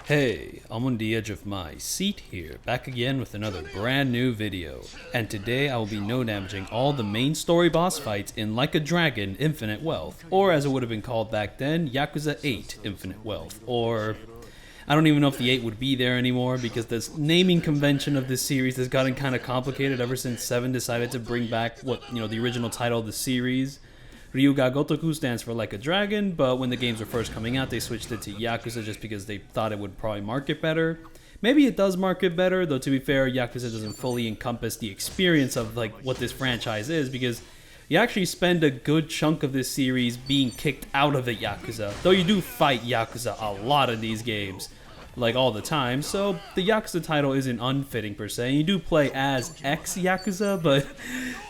Hey, I'm on the edge of my seat here, back again with another brand new video. And today I will be no-damaging all the main story boss fights in Like a Dragon Infinite Wealth, or as it would have been called back then, Yakuza 8 Infinite Wealth, or I don't even know if the 8 would be there anymore because this naming convention of this series has gotten kind of complicated ever since 7 decided to bring back the original title of the series. Ryuga Gotoku stands for Like a Dragon, but when the games were first coming out, they switched it to Yakuza just because they thought it would probably market better. Maybe it does market better, though to be fair, Yakuza doesn't fully encompass the experience of what this franchise is, because you actually spend a good chunk of this series being kicked out of the Yakuza, though you do fight Yakuza a lot in these games, all the time, so the Yakuza title isn't unfitting per se. You do play as ex-Yakuza, but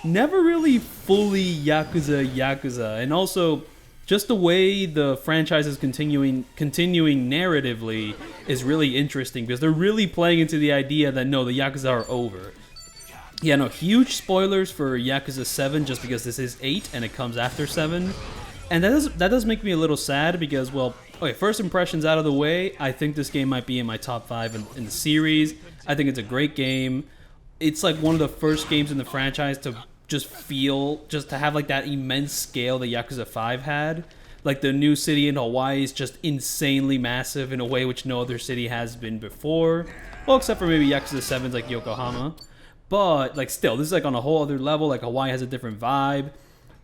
never really fully Yakuza, and also just the way the franchise is continuing narratively is really interesting because they're really playing into the idea that no, the Yakuza are over. Yeah, no, huge spoilers for Yakuza 7 just because this is 8 and it comes after 7. And that does make me a little sad because, well, okay, first impressions out of the way, I think this game might be in my top 5 in the series. I think it's a great game. It's like one of the first games in the franchise to just to have that immense scale that Yakuza 5 had. Like the new city in Hawaii is just insanely massive in a way which no other city has been before. Well, except for maybe Yakuza 7's like Yokohama. But still, this is on a whole other level. Hawaii has a different vibe.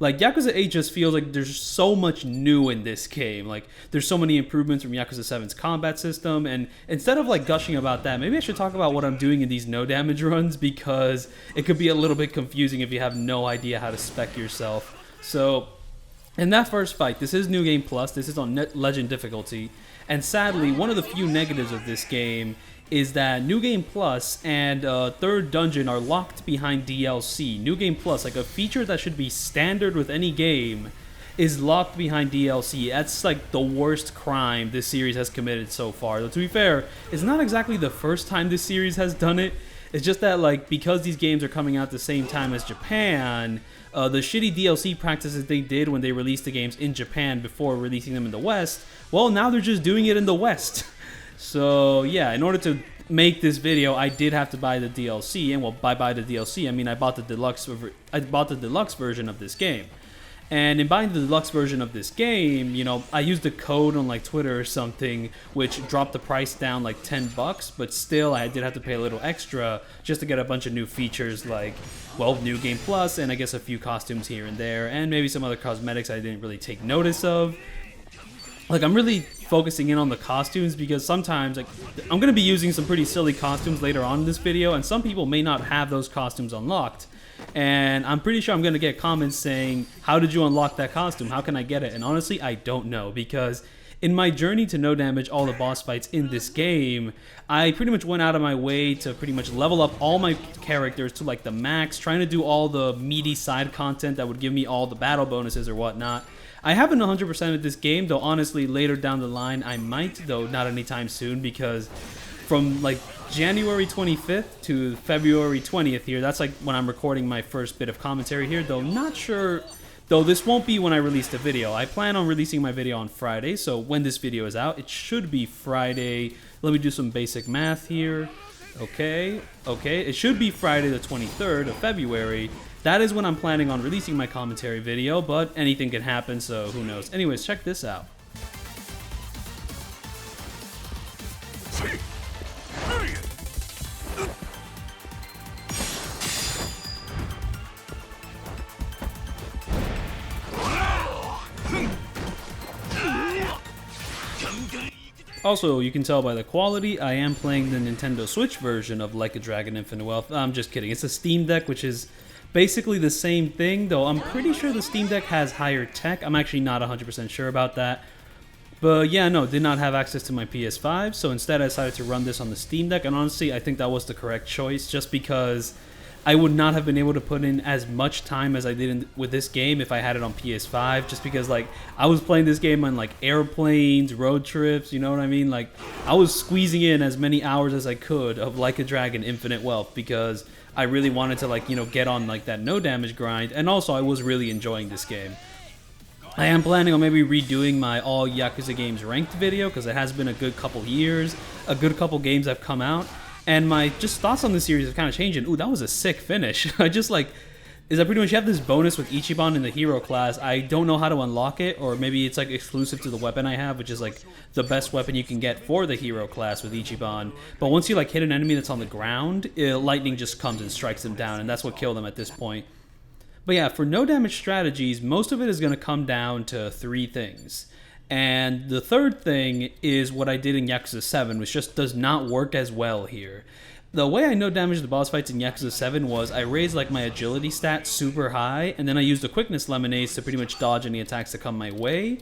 Yakuza 8 just feels like there's so much new in this game. There's so many improvements from Yakuza 7's combat system, and instead of gushing about that, maybe I should talk about what I'm doing in these no damage runs because it could be a little bit confusing if you have no idea how to spec yourself. So, in that first fight, this is New Game Plus, this is on Legend difficulty, and sadly, one of the few negatives of this game is that New Game Plus and Third Dungeon are locked behind DLC. New Game Plus, a feature that should be standard with any game, is locked behind DLC. That's the worst crime this series has committed so far. Though to be fair, it's not exactly the first time this series has done it. It's just that because these games are coming out at the same time as Japan, the shitty DLC practices they did when they released the games in Japan before releasing them in the West, well, now they're just doing it in the West. So yeah, in order to make this video, I did have to buy the DLC, and well, by buy the DLC, I mean I bought the deluxe version of this game. And in buying the deluxe version of this game, I used a code on Twitter or something, which dropped the price down $10, but still I did have to pay a little extra just to get a bunch of new features New Game Plus, and I guess a few costumes here and there, and maybe some other cosmetics I didn't really take notice of. I'm really focusing in on the costumes because sometimes I'm going to be using some pretty silly costumes later on in this video, and some people may not have those costumes unlocked. And I'm pretty sure I'm going to get comments saying, how did you unlock that costume? How can I get it? And honestly, I don't know, because in my journey to no damage all the boss fights in this game, I pretty much went out of my way to pretty much level up all my characters to the max, trying to do all the meaty side content that would give me all the battle bonuses or whatnot. I haven't 100%ed this game, though honestly later down the line I might, though not anytime soon, because from January 25th to February 20th here, that's when I'm recording my first bit of commentary here, though not sure, though this won't be when I release the video. I plan on releasing my video on Friday, so when this video is out, it should be Friday. Let me do some basic math here. Okay, it should be Friday the 23rd of February. That is when I'm planning on releasing my commentary video, but anything can happen, so who knows. Anyways, check this out. Also, you can tell by the quality, I am playing the Nintendo Switch version of Like a Dragon Infinite Wealth. I'm just kidding. It's a Steam Deck, which is basically the same thing, though I'm pretty sure the Steam Deck has higher tech. I'm actually not 100% sure about that. But yeah, no, did not have access to my PS5, so instead I decided to run this on the Steam Deck, and honestly, I think that was the correct choice, just because I would not have been able to put in as much time as I did with this game if I had it on PS5, just because I was playing this game on airplanes, road trips, you know what I mean? I was squeezing in as many hours as I could of Like a Dragon Infinite Wealth because I really wanted to get on that no damage grind, and also I was really enjoying this game. I am planning on maybe redoing my all Yakuza games ranked video because it has been a good couple years, a good couple games have come out, and my just thoughts on this series have kind of changed. And ooh, that was a sick finish. I just like, is that pretty much you have this bonus with Ichiban in the hero class. I don't know how to unlock it, or maybe it's like exclusive to the weapon I have, which is like the best weapon you can get for the hero class with Ichiban. But once you like hit an enemy that's on the ground, lightning just comes and strikes them down, and that's what killed them at this point. But yeah, for no damage strategies, most of it is going to come down to 3 things. And the third thing is what I did in Yakuza 7, which just does not work as well here. The way I no damage the boss fights in Yakuza 7 was I raised like my agility stat super high, and then I used the quickness lemonades to pretty much dodge any attacks that come my way.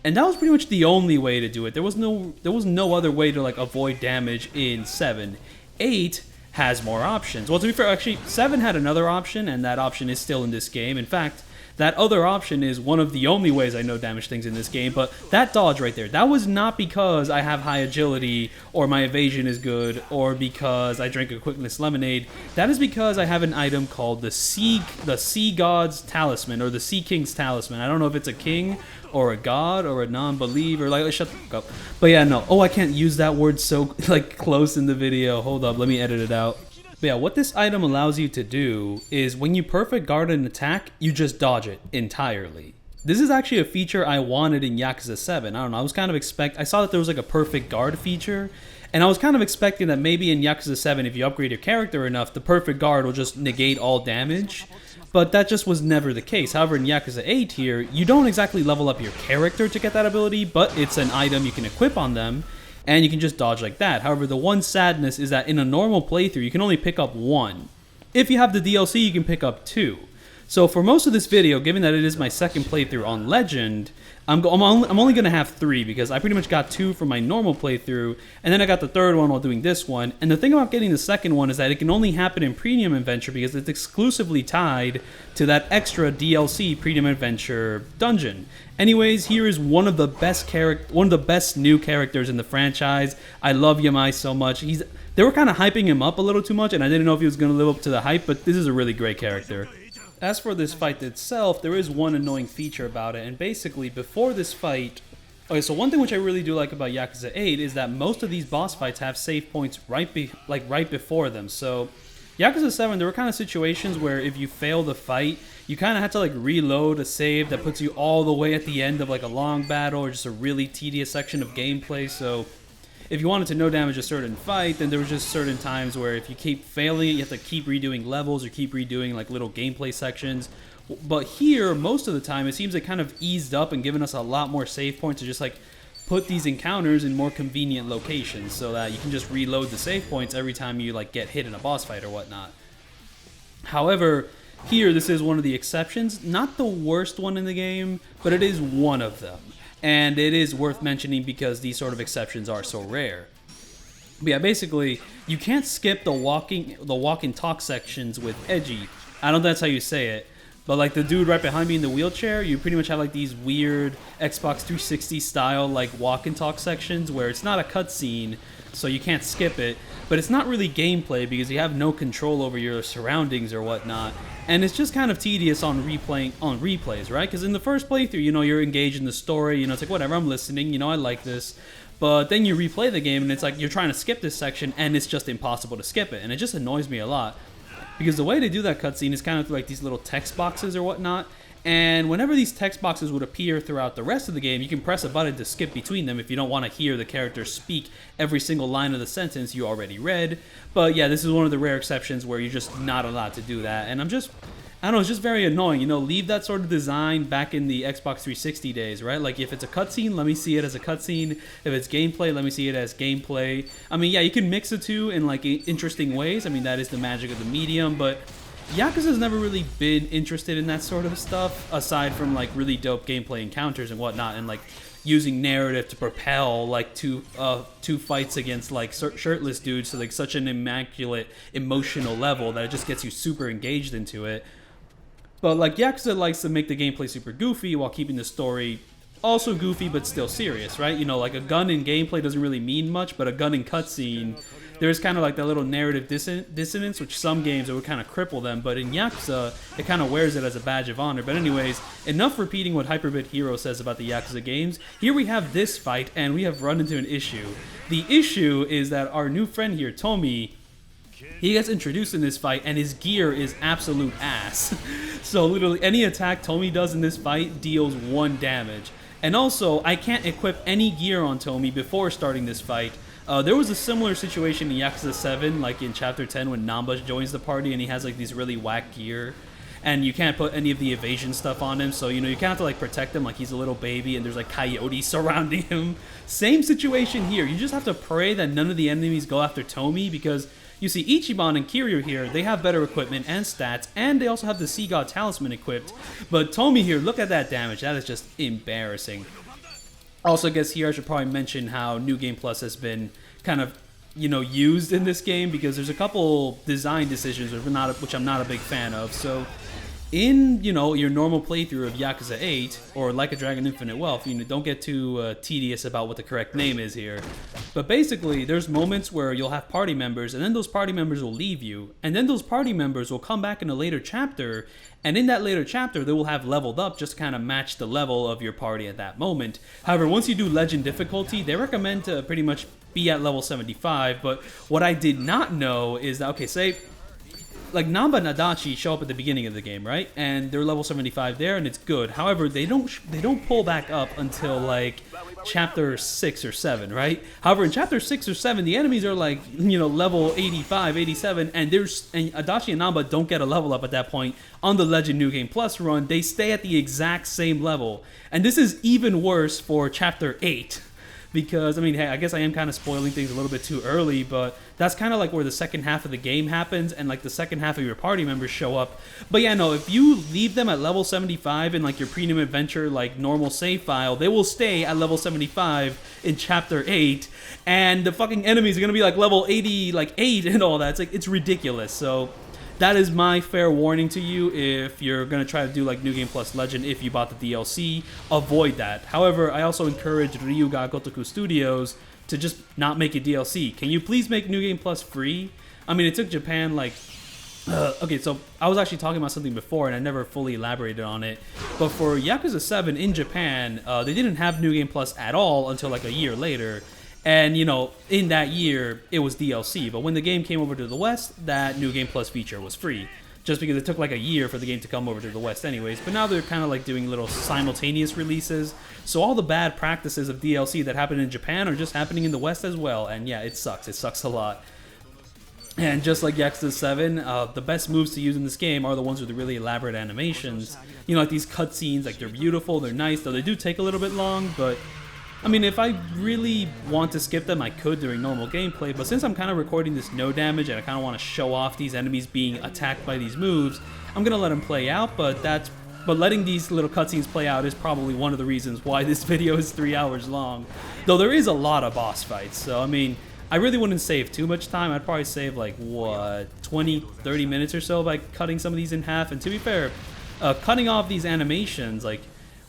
And that was pretty much the only way to do it. There was no other way to like avoid damage in 7. 8 has more options. Well, to be fair, actually 7 had another option, and that option is still in this game. In fact, that other option is one of the only ways I no damage things in this game, but that dodge right there, that was not because I have high agility or my evasion is good or because I drank a quickness lemonade. That is because I have an item called the Sea God's Talisman, or the Sea King's Talisman. I don't know if it's a king or a god or a non-believer. Like, shut the fuck up. But yeah, no. Oh, I can't use that word so like close in the video. Hold up, let me edit it out. But yeah, what this item allows you to do is when you perfect guard an attack, you just dodge it entirely. This is actually a feature I wanted in Yakuza 7. I don't know, I was kind of I saw that there was like a perfect guard feature, and I was kind of expecting that maybe in Yakuza 7, if you upgrade your character enough, the perfect guard will just negate all damage. But that just was never the case. However, in Yakuza 8 here, you don't exactly level up your character to get that ability, but it's an item you can equip on them, and you can just dodge like that. However, the one sadness is that in a normal playthrough, you can only pick up 1. If you have the DLC, you can pick up 2. So for most of this video, given that it is my second playthrough on Legend, I'm only going to have 3 because I pretty much got 2 from my normal playthrough, and then I got the third one while doing this one. And the thing about getting the second one is that it can only happen in Premium Adventure because it's exclusively tied to that extra DLC Premium Adventure dungeon. Anyways, here is one of the best new characters in the franchise. I love Yamai so much. They were kind of hyping him up a little too much, and I didn't know if he was going to live up to the hype, but this is a really great character. As for this fight itself, there is one annoying feature about it, and basically before this fight... Okay, so one thing which I really do like about Yakuza 8 is that most of these boss fights have save points right before them. So Yakuza 7, there were kind of situations where if you fail the fight, you kind of have to like reload a save that puts you all the way at the end of like a long battle or just a really tedious section of gameplay. So if you wanted to no damage a certain fight, then there was just certain times where if you keep failing, you have to keep redoing levels or keep redoing like little gameplay sections. But here, most of the time, it seems like kind of eased up and given us a lot more save points to just like put these encounters in more convenient locations so that you can just reload the save points every time you like get hit in a boss fight or whatnot. However, here, this is one of the exceptions. Not the worst one in the game, but it is one of them. And it is worth mentioning because these sort of exceptions are so rare. But yeah, basically, you can't skip the walk and talk sections with Edgy. I don't know if that's how you say it. But like the dude right behind me in the wheelchair, you pretty much have like these weird Xbox 360 style like walk and talk sections where it's not a cutscene, so you can't skip it. But it's not really gameplay because you have no control over your surroundings or whatnot. And it's just kind of tedious on replays, right? Because in the first playthrough, you know, you're engaged in the story, you know, it's like, whatever, I'm listening, you know, I like this. But then you replay the game and it's like you're trying to skip this section and it's just impossible to skip it. And it just annoys me a lot. Because the way they do that cutscene is kind of through like these little text boxes or whatnot. And whenever these text boxes would appear throughout the rest of the game, you can press a button to skip between them if you don't want to hear the character speak every single line of the sentence you already read. But yeah, this is one of the rare exceptions where you're just not allowed to do that. And I don't know, it's just very annoying. You know, leave that sort of design back in the Xbox 360 days, right? Like, if it's a cutscene, let me see it as a cutscene. If it's gameplay, let me see it as gameplay. I mean, yeah, you can mix the two in, like, interesting ways. I mean, that is the magic of the medium, but Yakuza's never really been interested in that sort of stuff, aside from, like, really dope gameplay encounters and whatnot, and, like, using narrative to propel, like, two fights against, like, shirtless dudes to, like, such an immaculate emotional level that it just gets you super engaged into it. But like Yakuza likes to make the gameplay super goofy while keeping the story also goofy but still serious, right? You know, like a gun in gameplay doesn't really mean much, but a gun in cutscene there's kind of like that little narrative dissonance, which some games it would kind of cripple them, but in Yakuza, it kind of wears it as a badge of honor. But anyways, enough repeating what Hyperbit Hero says about the Yakuza games. Here we have this fight, and we have run into an issue. The issue is that our new friend here, Tomi, he gets introduced in this fight, and his gear is absolute ass. So literally, any attack Tomi does in this fight deals 1 damage. And also, I can't equip any gear on Tomi before starting this fight. There was a similar situation in Yakuza 7, like in Chapter 10, when Namba joins the party and he has like these really whack gear. And you can't put any of the evasion stuff on him, so you know you can't have to like protect him like he's a little baby and there's like coyotes surrounding him. Same situation here. You just have to pray that none of the enemies go after Tomi, because you see Ichiban and Kiryu here, they have better equipment and stats, and they also have the Sea God Talisman equipped. But Tomi here, look at that damage. That is just embarrassing. Also, I guess here I should probably mention how New Game Plus has been kind of, you know, used in this game, because there's a couple design decisions which I'm not a big fan of. So in, you know, your normal playthrough of Yakuza 8 or Like a Dragon Infinite Wealth, you know, don't get too tedious about what the correct name is here. But basically, there's moments where you'll have party members, and then those party members will leave you, and then those party members will come back in a later chapter, and in that later chapter, they will have leveled up just to kind of match the level of your party at that moment. However, once you do Legend difficulty, they recommend to pretty much be at level 75, but what I did not know is that, okay, say, like Namba and Adachi show up at the beginning of the game, right? And they're level 75 there, and it's good. However, they don't pull back up until like chapter 6 or 7, right? However, in chapter 6 or 7, the enemies are like, you know, level 85, 87, and Adachi and Namba don't get a level up at that point. On the Legend New Game Plus run, they stay at the exact same level. And this is even worse for chapter 8. Because, I mean, hey, I guess I am kind of spoiling things a little bit too early, but that's kind of like where the second half of the game happens, and like the second half of your party members show up. But yeah, no, if you leave them at level 75 in like your Premium Adventure, like normal save file, they will stay at level 75 in chapter 8, and the fucking enemies are going to be like level 80, like 8 and all that. It's like, it's ridiculous. So that is my fair warning to you. If you're going to try to do like New Game Plus Legend, if you bought the DLC, avoid that. However, I also encourage Ryuga Gotoku Studios to just not make a DLC. Can you please make New Game Plus free? I mean, it took Japan like... okay, so I was actually talking about something before and I never fully elaborated on it. But for Yakuza 7 in Japan, they didn't have New Game Plus at all until like a year later. And, you know, in that year, it was DLC. But when the game came over to the West, that New Game Plus feature was free. Just because it took like a year for the game to come over to the West anyways. But now they're kind of like doing little simultaneous releases. So all the bad practices of DLC that happened in Japan are just happening in the West as well. And yeah, it sucks. It sucks a lot. And just like Yakuza 7, the best moves to use in this game are the ones with the really elaborate animations. You know, like these cutscenes, like they're beautiful, they're nice, though they do take a little bit long, but... I mean, if I really want to skip them, I could during normal gameplay, but since I'm kind of recording this no damage and I kind of want to show off these enemies being attacked by these moves, I'm going to let them play out, but letting these little cutscenes play out is probably one of the reasons why this video is 3 hours long. Though there is a lot of boss fights, so I mean, I really wouldn't save too much time. I'd probably save like, what, 20, 30 minutes or so by cutting some of these in half, and to be fair, cutting off these animations, like,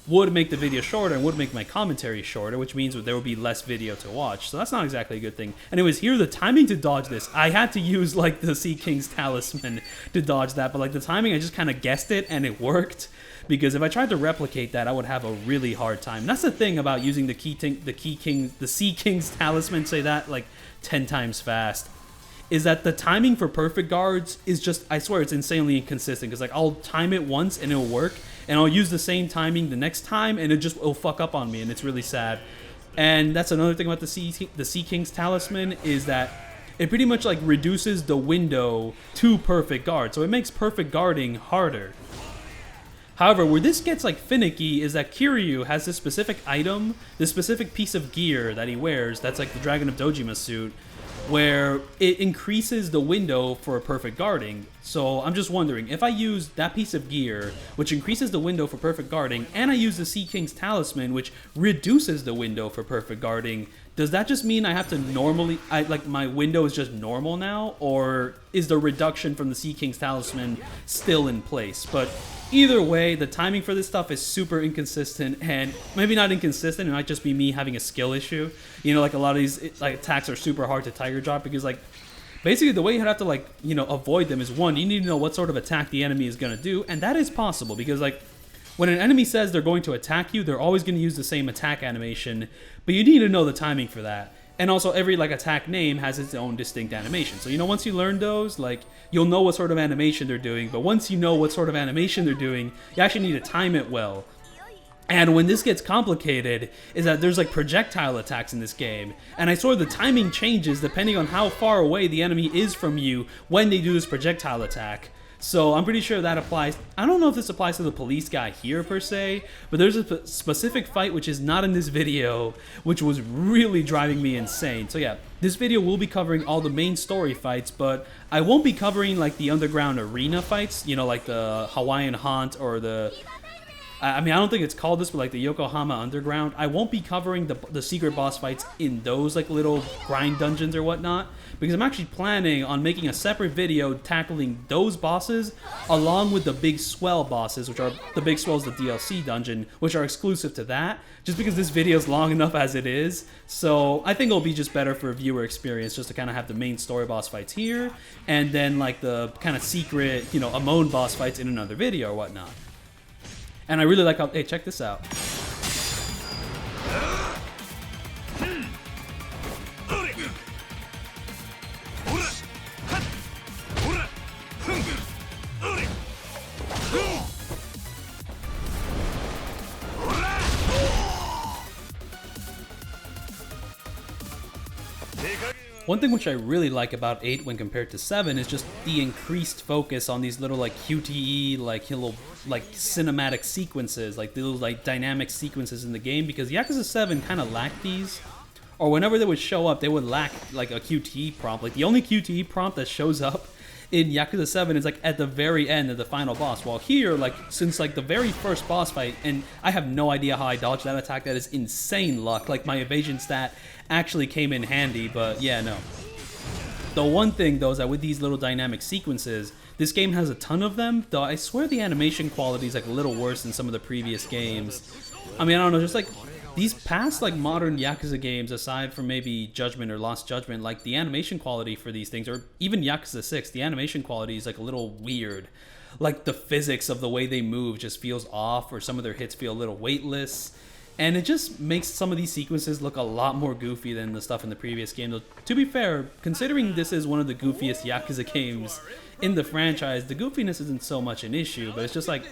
would make the video shorter and would make my commentary shorter, which means that there would be less video to watch. So that's not exactly a good thing. Anyways, here, the timing to dodge this, I had to use like the Sea King's Talisman to dodge that, but like the timing, I just kind of guessed it and it worked. Because if I tried to replicate that, I would have a really hard time. That's the thing about using the Sea King's Talisman, say that like 10 times fast, is that the timing for perfect guards is just, I swear, it's insanely inconsistent. Because like I'll time it once and it'll work, and I'll use the same timing the next time, and it'll fuck up on me, and it's really sad. And that's another thing about the Sea King's Talisman, is that it pretty much like reduces the window to perfect guard, so it makes perfect guarding harder. However, where this gets like finicky is that Kiryu has this specific item, this specific piece of gear that he wears, that's like the Dragon of Dojima suit, where it increases the window for perfect guarding. So I'm just wondering, if I use that piece of gear, which increases the window for perfect guarding, and I use the Sea King's Talisman, which reduces the window for perfect guarding, does that just mean I have to normally, like my window is just normal now, or is the reduction from the Sea King's Talisman still in place? But either way, the timing for this stuff is super inconsistent, and maybe not inconsistent, it might just be me having a skill issue. You know, like a lot of these like attacks are super hard to Tiger drop because like basically the way you have to like, you know, avoid them is one, you need to know what sort of attack the enemy is going to do, and that is possible because like when an enemy says they're going to attack you, they're always going to use the same attack animation, but you need to know the timing for that. And also every like attack name has its own distinct animation. So, you know, once you learn those, like you'll know what sort of animation they're doing, but once you know what sort of animation they're doing, you actually need to time it well. And when this gets complicated is that there's like projectile attacks in this game, and I saw the timing changes depending on how far away the enemy is from you when they do this projectile attack. So I'm pretty sure that applies. I don't know if this applies to the police guy here per se, but there's a specific fight which is not in this video, which was really driving me insane. So yeah, this video will be covering all the main story fights, but I won't be covering like the underground arena fights, you know, like the Hawaiian Haunt or the... I mean, I don't think it's called this, but like the Yokohama Underground. I won't be covering the secret boss fights in those like little grind dungeons or whatnot, because I'm actually planning on making a separate video tackling those bosses along with the big swell bosses, which are the big swell's the DLC dungeon, which are exclusive to that, just because this video is long enough as it is. So I think it'll be just better for a viewer experience just to kind of have the main story boss fights here, and then like the kind of secret, you know, Amon boss fights in another video or whatnot. And I really like how, hey, check this out. One thing which I really like about 8 when compared to 7 is just the increased focus on these little like QTE, like little like cinematic sequences, like little like dynamic sequences in the game, because Yakuza 7 kind of lacked these, or whenever they would show up, they would lack like a QTE prompt. Like the only QTE prompt that shows up in Yakuza 7 is like at the very end of the final boss. While here, like since like the very first boss fight, and I have no idea how I dodged that attack, that is insane luck. Like my evasion stat actually came in handy, but yeah, no. The one thing though is that with these little dynamic sequences, this game has a ton of them, though I swear the animation quality is like a little worse than some of the previous games. I mean, I don't know, just like these past like modern Yakuza games, aside from maybe Judgment or Lost Judgment, like the animation quality for these things, or even Yakuza 6, the animation quality is like a little weird. Like the physics of the way they move just feels off, or some of their hits feel a little weightless. And it just makes some of these sequences look a lot more goofy than the stuff in the previous game. Though, to be fair, considering this is one of the goofiest Yakuza games in the franchise, the goofiness isn't so much an issue, but it's just like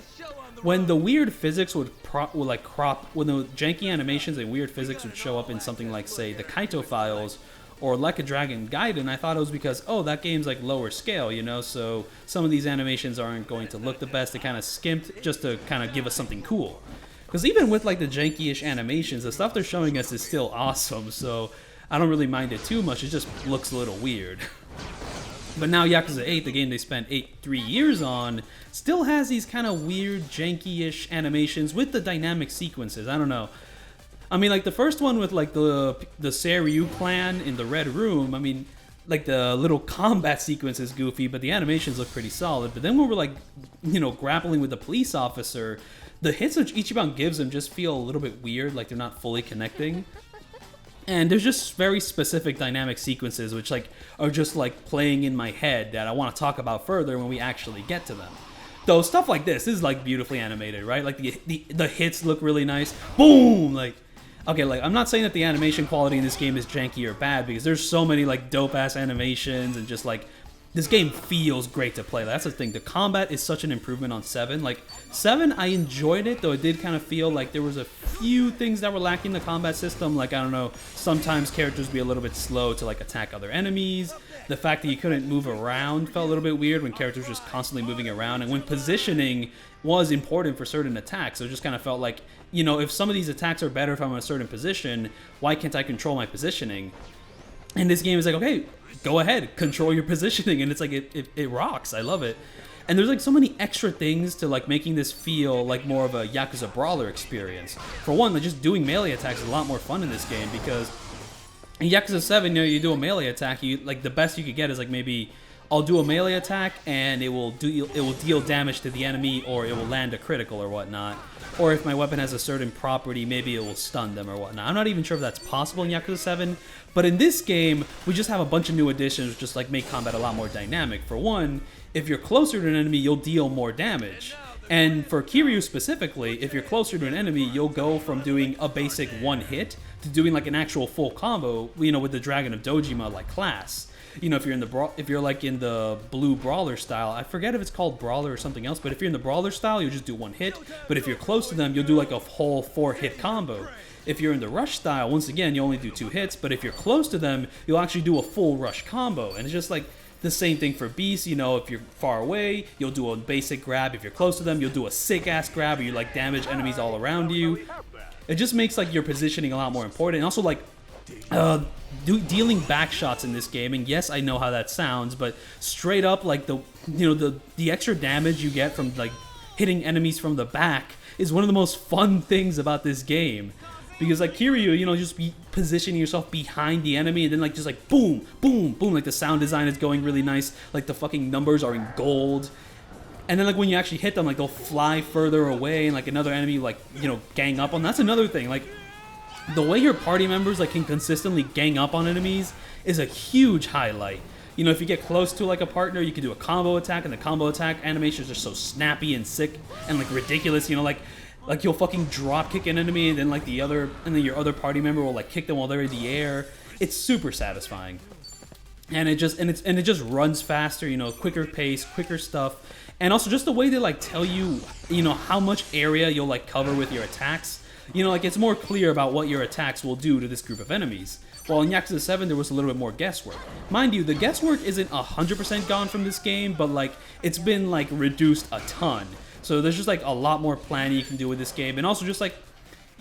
when the weird physics would crop, when the janky animations and weird physics would show up in something like, say, the Kaito Files or Like a Dragon Gaiden, I thought it was because, oh, that game's like lower scale, you know, so some of these animations aren't going to look the best. They kind of skimped just to kind of give us something cool. Because even with like the janky-ish animations, the stuff they're showing us is still awesome, so I don't really mind it too much. It just looks a little weird. But now Yakuza 8, the game they spent 3 years on, still has these kind of weird, janky-ish animations with the dynamic sequences. I don't know. I mean, like the first one with like the Seiryu clan in the Red Room, I mean, like the little combat sequence is goofy, but the animations look pretty solid. But then when we're like, you know, grappling with the police officer, the hits which Ichiban gives him just feel a little bit weird, like they're not fully connecting. And there's just very specific dynamic sequences which like are just like playing in my head that I want to talk about further when we actually get to them. Though stuff like this is like beautifully animated, right? Like the hits look really nice. Boom! Like, okay, like I'm not saying that the animation quality in this game is janky or bad, because there's so many like dope ass animations, and just like this game feels great to play. That's the thing. The combat is such an improvement on 7. Like 7, I enjoyed it, though it did kind of feel like there was a few things that were lacking in the combat system. Like, I don't know, sometimes characters be a little bit slow to like attack other enemies. The fact that you couldn't move around felt a little bit weird when characters were just constantly moving around, and when positioning was important for certain attacks. So it just kind of felt like, you know, if some of these attacks are better if I'm in a certain position, why can't I control my positioning? And this game is like, okay, go ahead, control your positioning, and it's like it rocks. I love it. And there's like so many extra things to like making this feel like more of a Yakuza brawler experience. For one, like just doing melee attacks is a lot more fun in this game, because In Yakuza 7, you know, you do a melee attack, you like the best you could get is like maybe I'll do a melee attack and it will deal damage to the enemy, or it will land a critical or whatnot. Or if my weapon has a certain property, maybe it will stun them or whatnot. I'm not even sure if that's possible in Yakuza 7, but in this game, we just have a bunch of new additions which just like make combat a lot more dynamic. For one, if you're closer to an enemy, you'll deal more damage. And for Kiryu specifically, if you're closer to an enemy, you'll go from doing a basic one hit to doing like an actual full combo, you know, with the Dragon of Dojima like class. You know, if you're like in the blue brawler style, I forget if it's called brawler or something else, but if you're in the brawler style, you'll just do one hit. But if you're close to them, you'll do like a whole 4-hit combo. If you're in the rush style, once again, you only do 2 hits, but if you're close to them, you'll actually do a full rush combo. And it's just like the same thing for beasts. You know, if you're far away, you'll do a basic grab. If you're close to them, you'll do a sick-ass grab where you like damage enemies all around you. It just makes like your positioning a lot more important. And also like dealing back shots in this game, and yes, I know how that sounds, but straight up like the extra damage you get from like hitting enemies from the back is one of the most fun things about this game. Because like Kiryu, you know, just be positioning yourself behind the enemy and then like just like boom, boom, boom, like the sound design is going really nice, like the fucking numbers are in gold. And then like when you actually hit them, like they'll fly further away and like another enemy like, you know, gang up on. That's another thing. Like the way your party members like can consistently gang up on enemies is a huge highlight. You know, if you get close to like a partner, you can do a combo attack, and the combo attack animations are so snappy and sick and like ridiculous. You know, like you'll fucking drop kick an enemy, and then like your other party member will like kick them while they're in the air. It's super satisfying, and it just runs faster. You know, quicker pace, quicker stuff, and also just the way they like tell you, you know, how much area you'll like cover with your attacks. You know, like it's more clear about what your attacks will do to this group of enemies. While in Yakuza 7, there was a little bit more guesswork. Mind you, the guesswork isn't 100% gone from this game, but like it's been like reduced a ton. So there's just like a lot more planning you can do with this game, and also just like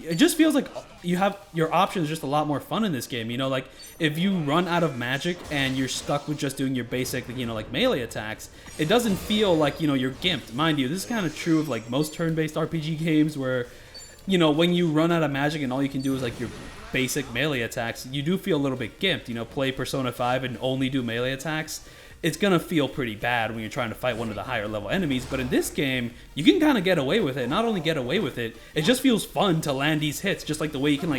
it just feels like you have your options just a lot more fun in this game. You know, like if you run out of magic and you're stuck with just doing your basic, you know, like melee attacks, it doesn't feel like, you know, you're gimped. Mind you, this is kind of true of like most turn-based RPG games where, you know, when you run out of magic and all you can do is like your basic melee attacks, you do feel a little bit gimped. You know, play Persona 5 and only do melee attacks. It's gonna feel pretty bad when you're trying to fight one of the higher level enemies, but in this game, you can kind of get away with it. Not only get away with it, it just feels fun to land these hits, just like the way you can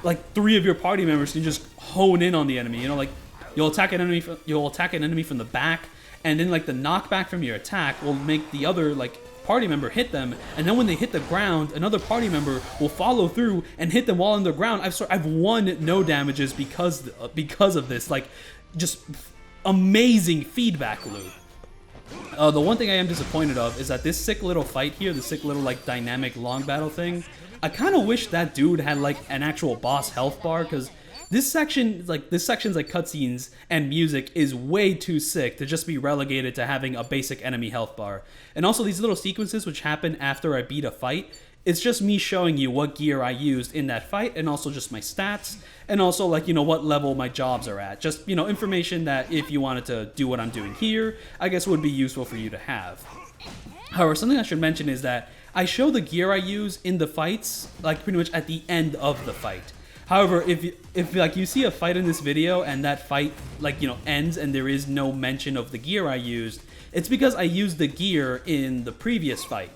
like 3 of your party members can just hone in on the enemy. You know, like you'll attack an enemy from the back, and then like the knockback from your attack will make the other like party member hit them, and then when they hit the ground, another party member will follow through and hit them while on the ground. I've won no damages because of this, like just amazing feedback loop. The one thing I am disappointed of is that this sick little fight here, the sick little like dynamic long battle thing, I kind of wish that dude had like an actual boss health bar, because this section's like cutscenes and music is way too sick to just be relegated to having a basic enemy health bar. And also these little sequences which happen after I beat a fight, it's just me showing you what gear I used in that fight, and also just my stats, and also like, you know, what level my jobs are at. Just, you know, information that if you wanted to do what I'm doing here, I guess would be useful for you to have. However, something I should mention is that I show the gear I use in the fights like pretty much at the end of the fight. However, if like you see a fight in this video and that fight like, you know, ends and there is no mention of the gear I used, it's because I used the gear in the previous fight.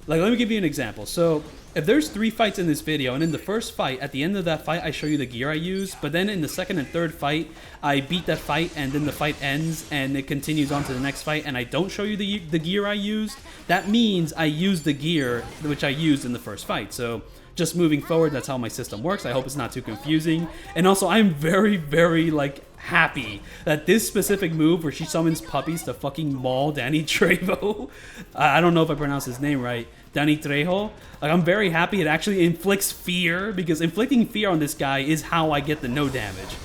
Like, let me give you an example. So if there's 3 fights in this video, and in the first fight, at the end of that fight, I show you the gear I used, but then in the second and third fight, I beat that fight, and then the fight ends, and it continues on to the next fight, and I don't show you the gear I used, that means I used the gear which I used in the first fight. So just moving forward, that's how my system works. I hope it's not too confusing. And also, I'm very, very, like, happy that this specific move where she summons puppies to fucking maul Danny Trejo, I don't know if I pronounced his name right, Danny Trejo, like, I'm very happy it actually inflicts fear, because inflicting fear on this guy is how I get the no damage.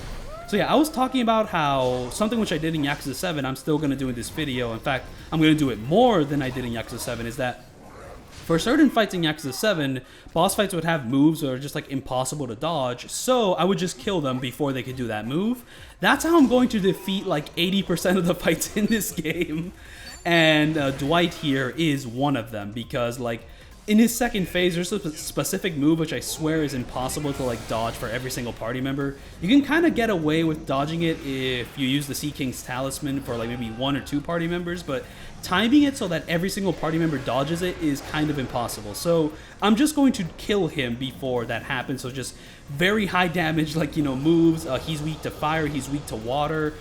So yeah, I was talking about how something which I did in Yakuza 7 I'm still going to do in this video, in fact, I'm going to do it more than I did in Yakuza 7, is that for certain fights in Yakuza 7, boss fights would have moves that are just like impossible to dodge, so I would just kill them before they could do that move. That's how I'm going to defeat like 80% of the fights in this game. And Dwight here is one of them, because like in his second phase, there's a specific move which I swear is impossible to like dodge for every single party member. You can kind of get away with dodging it if you use the Sea King's Talisman for like maybe 1 or 2 party members, but timing it so that every single party member dodges it is kind of impossible. So I'm just going to kill him before that happens. So just very high damage, like, you know, moves. He's weak to fire, he's weak to water.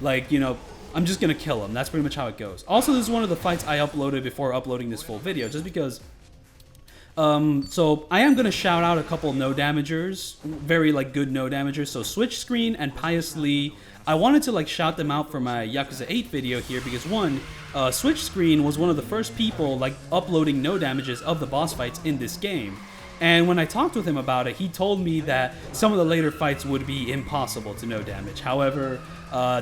Like, you know, I'm just going to kill him. That's pretty much how it goes. Also, this is one of the fights I uploaded before uploading this full video, just because... so I am going to shout out a couple no damagers, very like good no damagers. So Switch Screen and Pious Lee, I wanted to like shout them out for my Yakuza 8 video here because one, Switch Screen was one of the first people like uploading no damages of the boss fights in this game. And when I talked with him about it, he told me that some of the later fights would be impossible to no damage. However,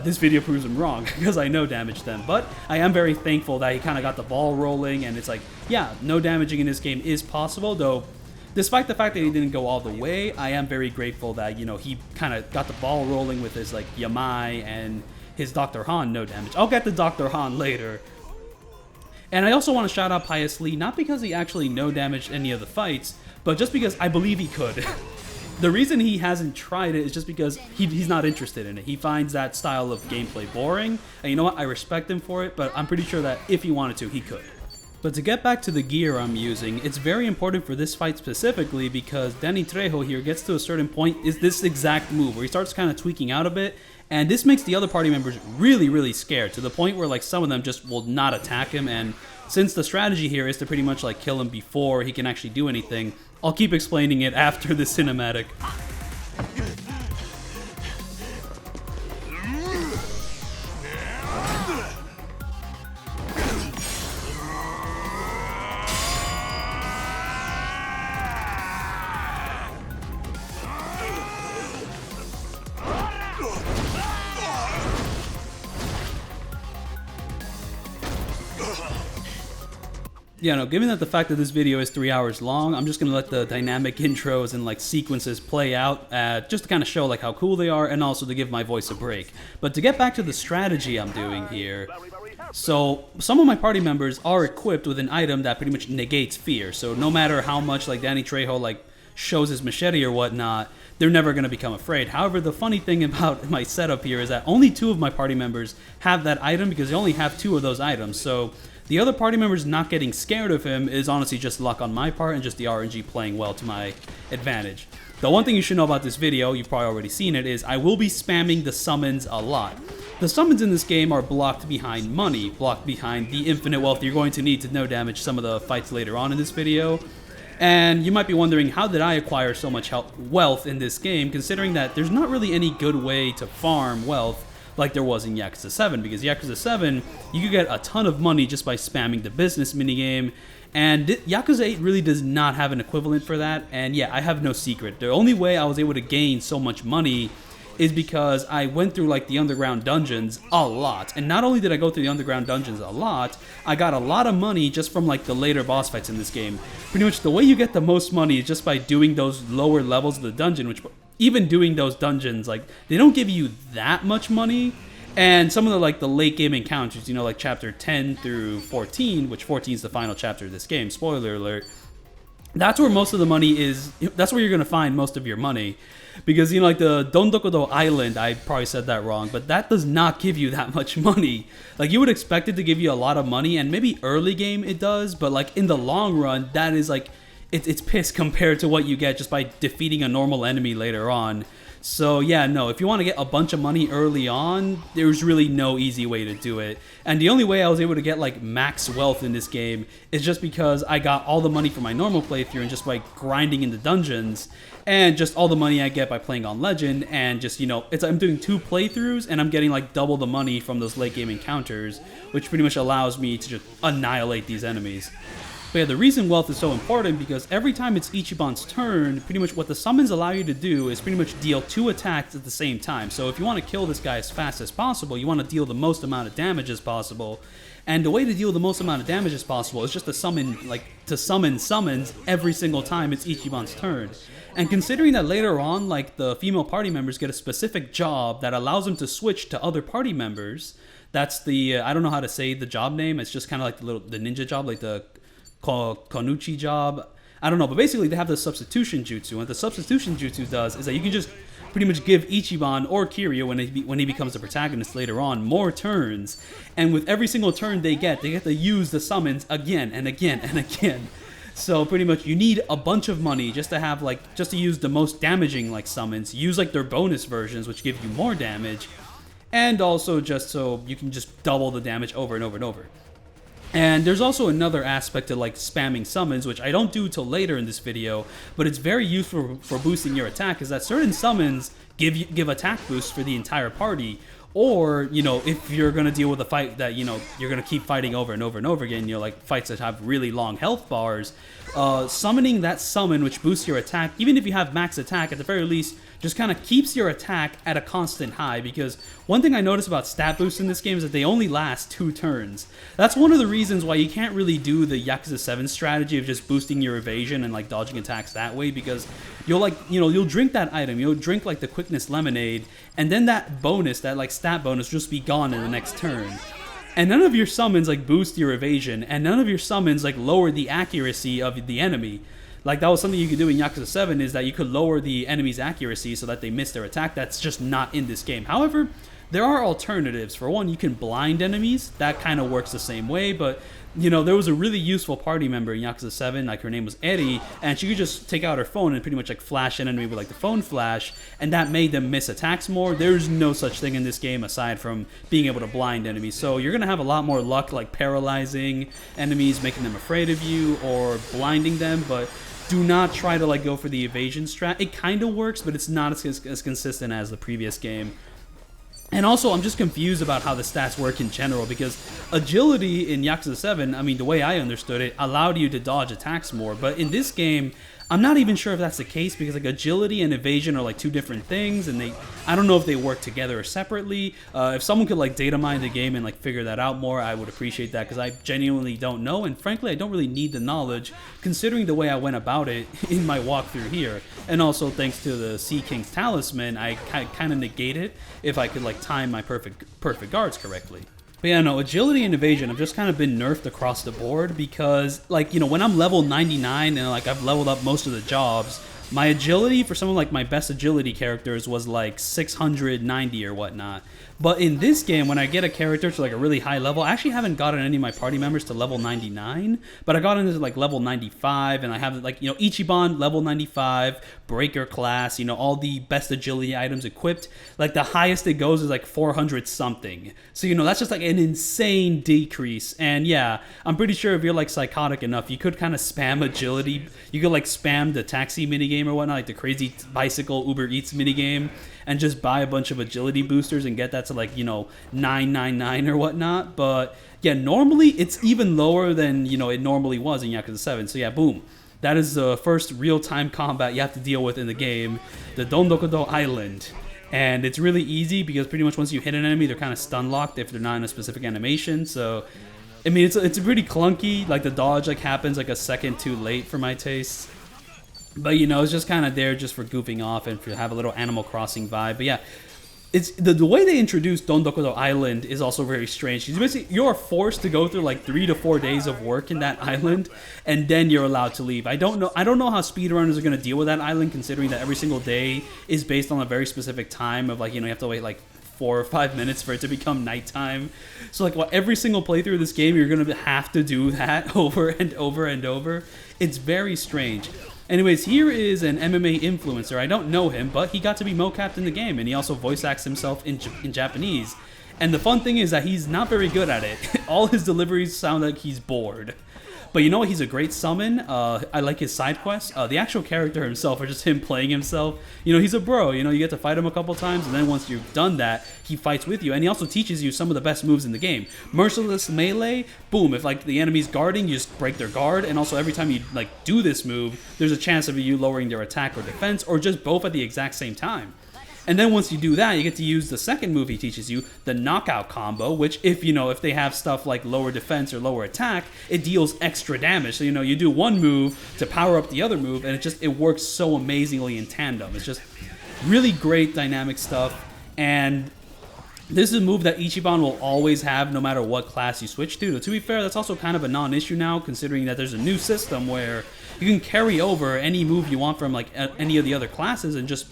this video proves him wrong because I no damaged them. But I am very thankful that he kind of got the ball rolling, and it's like, yeah, no damaging in this game is possible, though despite the fact that he didn't go all the way, I am very grateful that, you know, he kind of got the ball rolling with his like Yamai and his Dr. Han no damage. I'll get to Dr. Han later. And I also want to shout out Pious Lee, not because he actually no damaged any of the fights, but just because I believe he could. The reason he hasn't tried it is just because he's not interested in it. He finds that style of gameplay boring, and you know what, I respect him for it, but I'm pretty sure that if he wanted to, he could. But to get back to the gear I'm using, it's very important for this fight specifically because Danny Trejo here gets to a certain point, is this exact move, where he starts kind of tweaking out a bit, and this makes the other party members really, really scared, to the point where like some of them just will not attack him, and since the strategy here is to pretty much like kill him before he can actually do anything, I'll keep explaining it after the cinematic. Yeah, no, given that the fact that this video is 3 hours long, I'm just going to let the dynamic intros and like sequences play out just to kind of show like how cool they are and also to give my voice a break. But to get back to the strategy I'm doing here, so some of my party members are equipped with an item that pretty much negates fear. So no matter how much like Danny Trejo like shows his machete or whatnot, they're never going to become afraid. However, the funny thing about my setup here is that only 2 of my party members have that item because they only have 2 of those items. So the other party members not getting scared of him is honestly just luck on my part and just the RNG playing well to my advantage. The one thing you should know about this video, you've probably already seen it, is I will be spamming the summons a lot. The summons in this game are blocked behind money, blocked behind the infinite wealth you're going to need to no damage some of the fights later on in this video. And you might be wondering, how did I acquire so much wealth in this game, considering that there's not really any good way to farm wealth like there was in Yakuza 7, because Yakuza 7, you could get a ton of money just by spamming the business minigame, and Yakuza 8 really does not have an equivalent for that, and yeah, I have no secret. The only way I was able to gain so much money is because I went through like the underground dungeons a lot, and not only did I go through the underground dungeons a lot, I got a lot of money just from like the later boss fights in this game. Pretty much the way you get the most money is just by doing those lower levels of the dungeon, which even doing those dungeons, like, they don't give you that much money, and some of the, like, the late game encounters, you know, like chapter 10 through 14, which 14 is the final chapter of this game, spoiler alert, that's where most of the money is, that's where you're going to find most of your money, because, you know, like the Dondoko Island, I probably said that wrong, but that does not give you that much money. Like, you would expect it to give you a lot of money, and maybe early game it does, but, like, in the long run, that is, like, it's piss compared to what you get just by defeating a normal enemy later on. So yeah, no, if you want to get a bunch of money early on, there's really no easy way to do it. And the only way I was able to get like max wealth in this game is just because I got all the money from my normal playthrough and just by grinding in the dungeons, and just all the money I get by playing on Legend, and just, you know, I'm doing 2 playthroughs and I'm getting like double the money from those late game encounters, which pretty much allows me to just annihilate these enemies. But yeah, the reason wealth is so important because every time it's Ichiban's turn, pretty much what the summons allow you to do is pretty much deal 2 attacks at the same time. So if you want to kill this guy as fast as possible, you want to deal the most amount of damage as possible. And the way to deal the most amount of damage as possible is just to summon summons every single time it's Ichiban's turn. And considering that later on, like, the female party members get a specific job that allows them to switch to other party members, that's the, I don't know how to say the job name, it's just kind of like the ninja job, like the Konuchi job. I don't know, but basically they have the substitution jutsu. And what the substitution jutsu does is that you can just pretty much give Ichiban or Kiryu, when he becomes the protagonist later on, more turns. And with every single turn they get to use the summons again and again and again. So pretty much you need a bunch of money just to have just to use the most damaging summons. Use their bonus versions, which give you more damage. And also just so you can just double the damage over and over and over. And there's also another aspect to spamming summons, which I don't do till later in this video, but it's very useful for boosting your attack, is that certain summons give attack boosts for the entire party. Or, if you're going to deal with a fight that, you're going to keep fighting over and over and over again, fights that have really long health bars, summoning that summon which boosts your attack, even if you have max attack, at the very least, just kind of keeps your attack at a constant high. Because one thing I noticed about stat boosts in this game is that they only last 2 turns. That's one of the reasons why you can't really do the Yakuza 7 strategy of just boosting your evasion and dodging attacks that way, because you'll you'll drink that item, you'll drink the quickness lemonade, and then that bonus, that stat bonus, will just be gone in the next turn. And none of your summons boost your evasion, and none of your summons lower the accuracy of the enemy. That was something you could do in Yakuza 7, is that you could lower the enemy's accuracy so that they miss their attack. That's just not in this game. However, there are alternatives. For one, you can blind enemies. That kind of works the same way, but there was a really useful party member in Yakuza 7, her name was Eri, and she could just take out her phone and pretty much flash an enemy with the phone flash, and that made them miss attacks more. There's no such thing in this game aside from being able to blind enemies, so you're going to have a lot more luck paralyzing enemies, making them afraid of you, or blinding them, but do not try to go for the evasion strat. It kind of works, but it's not as consistent as the previous game. And also, I'm just confused about how the stats work in general, because agility in Yakuza 7, the way I understood it, allowed you to dodge attacks more. But in this game, I'm not even sure if that's the case, because agility and evasion are 2 different things, and I don't know if they work together or separately. If someone could data mine the game and figure that out more, I would appreciate that, because I genuinely don't know, and frankly, I don't really need the knowledge, considering the way I went about it in my walkthrough here. And also, thanks to the Sea King's Talisman, I kind of negate it if I could time my perfect guards correctly. But yeah, no, agility and evasion have just kind of been nerfed across the board, because, when I'm level 99 and, I've leveled up most of the jobs, my agility for some of, my best agility characters was, 690 or whatnot. But in this game, when I get a character to, a really high level, I actually haven't gotten any of my party members to level 99, but I got into, level 95, and I have, Ichiban, level 95, Breaker class, all the best agility items equipped. The highest it goes is, 400 something. So, that's just, an insane decrease. And, yeah, I'm pretty sure if you're, psychotic enough, you could kind of spam agility. You could, spam the taxi minigame or whatnot, the crazy bicycle Uber Eats minigame, and just buy a bunch of agility boosters and get that to 999 or whatnot. But yeah, normally it's even lower than it normally was in Yakuza 7. So yeah, boom, that is the first real-time combat you have to deal with in the game, the Dondoko Island. And it's really easy, because pretty much once you hit an enemy, they're kind of stun locked if they're not in a specific animation. So it's pretty clunky. The dodge happens a second too late for my taste. But, it's just kind of there just for goofing off and to have a little Animal Crossing vibe. But yeah, it's the way they introduced Dondoko Island is also very strange. You're forced to go through 3 to 4 days of work in that island, and then you're allowed to leave. I don't know how speedrunners are going to deal with that island, considering that every single day is based on a very specific time of you have to wait 4 or 5 minutes for it to become nighttime. So every single playthrough of this game, you're going to have to do that over and over and over. It's very strange. Anyways, here is an MMA influencer. I don't know him, but he got to be mocapped in the game, and he also voice acts himself in Japanese. And the fun thing is that he's not very good at it. All his deliveries sound like he's bored. But you know what? He's a great summon. I like his side quests. The actual character himself, or just him playing himself, he's a bro. You get to fight him a couple times, and then once you've done that, he fights with you. And he also teaches you some of the best moves in the game. Merciless melee, boom. If the enemy's guarding, you just break their guard. And also every time you do this move, there's a chance of you lowering their attack or defense, or just both at the exact same time. And then once you do that, you get to use the second move he teaches you, the knockout combo, which if they have stuff like lower defense or lower attack, it deals extra damage. So you do one move to power up the other move, and it works so amazingly in tandem. It's just really great dynamic stuff. And This is a move that Ichiban will always have no matter what class you switch to. But to be fair, that's also kind of a non-issue now, considering that there's a new system where you can carry over any move you want from like any of the other classes and just,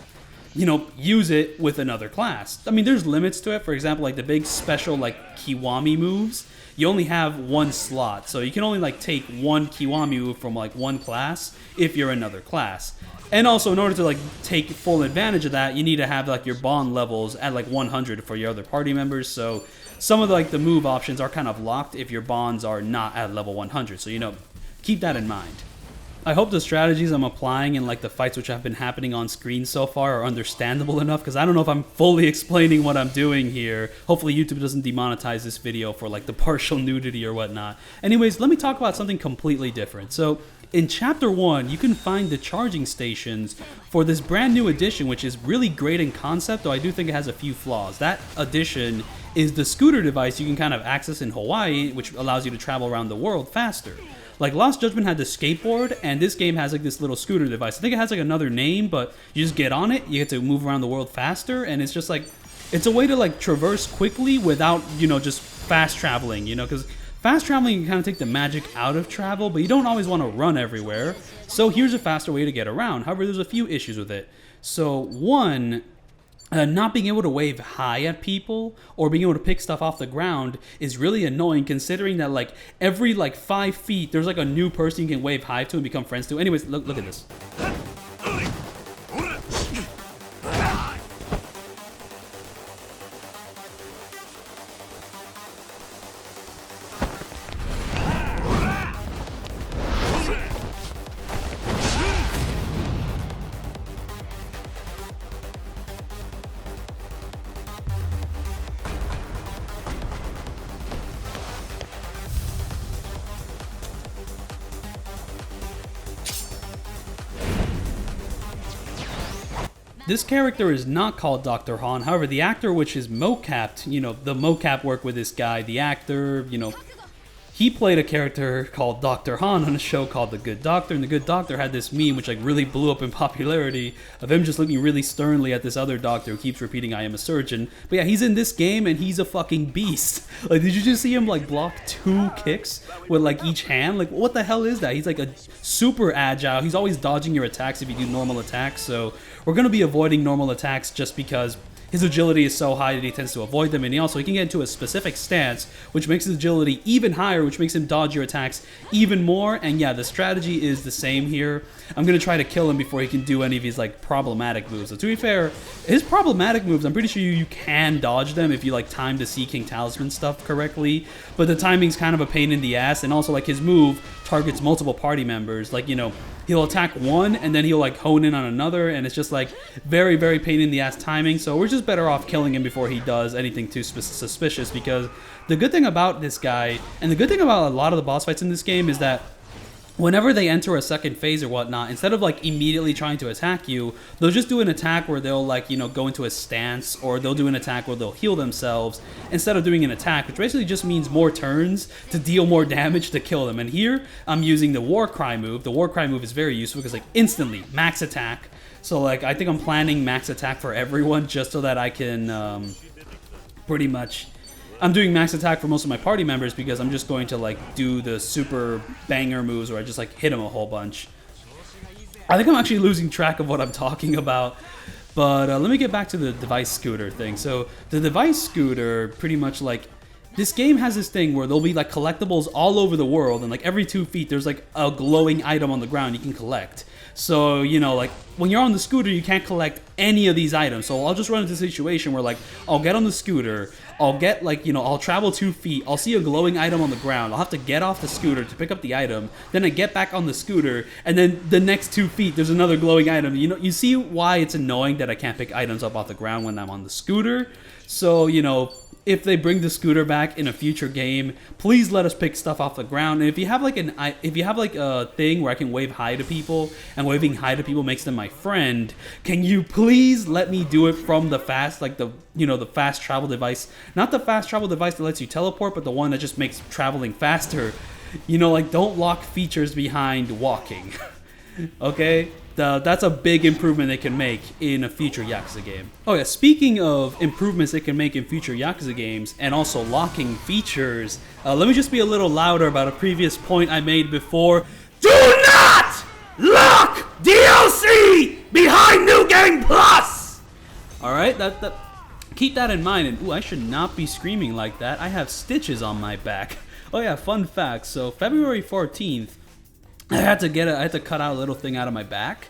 you know, use it with another class. I mean, there's limits to it. For example, like the big special like Kiwami moves, you only have one slot. So you can only like take one Kiwami move from like one class if you're another class. And also, in order to like take full advantage of that, you need to have like your bond levels at like 100 for your other party members. So some of the move options are kind of locked if your bonds are not at level 100. So, you know, keep that in mind. I hope the strategies I'm applying in like the fights which have been happening on screen so far are understandable enough, because I don't know if I'm fully explaining what I'm doing here. Hopefully YouTube doesn't demonetize this video for like the partial nudity or whatnot. Anyways, let me talk about something completely different. So in Chapter 1, you can find the charging stations for this brand new edition, which is really great in concept, though I do think it has a few flaws. That edition is the scooter device you can kind of access in Hawaii, which allows you to travel around the world faster. Like Lost Judgment had the skateboard, and this game has like this little scooter device. I think it has like another name, but you just get on it, you get to move around the world faster, and it's just like, it's a way to like traverse quickly without, you know, just fast traveling, you know, because fast traveling can kind of take the magic out of travel, but you don't always want to run everywhere. So here's a faster way to get around. However, there's a few issues with it. So one, not being able to wave hi at people or being able to pick stuff off the ground is really annoying, considering that like every like 5 feet there's like a new person you can wave hi to and become friends to. Anyways, look at this. This character is not called Dr. Han. However, the actor, which is mocapped, you know, the mocap work with this guy, the actor, you know, he played a character called Dr. Han on a show called The Good Doctor, and The Good Doctor had this meme which like really blew up in popularity of him just looking really sternly at this other doctor who keeps repeating, "I am a surgeon." But yeah, he's in this game and he's a fucking beast. Like, did you just see him like block 2 kicks with like each hand? Like, what the hell is that? He's like a super agile. He's always dodging your attacks if you do normal attacks. So we're gonna be avoiding normal attacks just because his agility is so high that he tends to avoid them, and he can get into a specific stance, which makes his agility even higher, which makes him dodge your attacks even more. And yeah, the strategy is the same here. I'm going to try to kill him before he can do any of his like problematic moves. So to be fair, his problematic moves, I'm pretty sure you can dodge them if you like time the Sea King Talisman stuff correctly, but the timing's kind of a pain in the ass, and also like his move targets multiple party members. Like, you know, he'll attack one and then he'll like hone in on another, and it's just like very, very pain in the ass timing. So we're just better off killing him before he does anything too suspicious, because the good thing about this guy, and the good thing about a lot of the boss fights in this game, is that whenever they enter a second phase or whatnot, instead of like immediately trying to attack you, they'll just do an attack where they'll like, you know, go into a stance, or they'll do an attack where they'll heal themselves instead of doing an attack, which basically just means more turns to deal more damage to kill them. And here I'm using the War Cry move. The War Cry move is very useful because like instantly max attack. So like I think I'm planning max attack for everyone just so that I can pretty much, I'm doing max attack for most of my party members because I'm just going to like do the super banger moves where I just like hit them a whole bunch. I think I'm actually losing track of what I'm talking about, but let me get back to the device scooter thing. So the device scooter, pretty much like, this game has this thing where there'll be like collectibles all over the world, and like every 2 feet there's like a glowing item on the ground you can collect. So, you know, like when you're on the scooter, you can't collect any of these items. So I'll just run into a situation where like I'll get on the scooter, I'll get like, you know, I'll travel 2 feet, I'll see a glowing item on the ground, I'll have to get off the scooter to pick up the item, then I get back on the scooter, and then the next 2 feet there's another glowing item. You know, you see why it's annoying that I can't pick items up off the ground when I'm on the scooter. So, you know, if they bring the scooter back in a future game, please let us pick stuff off the ground. And if you have like a thing where I can wave hi to people, and waving hi to people makes them my friend, can you please let me do it from the fast, like the, you know, the fast travel device, not the fast travel device that lets you teleport, but the one that just makes traveling faster. You know, like, don't lock features behind walking. Okay, that's a big improvement they can make in a future Yakuza game. Oh yeah, speaking of improvements they can make in future Yakuza games and also locking features, let me just be a little louder about a previous point I made before. Do not lock DLC behind New Game Plus! Alright, keep that in mind. And ooh, I should not be screaming like that. I have stitches on my back. Oh yeah, fun fact. So February 14th, I had to cut out a little thing out of my back.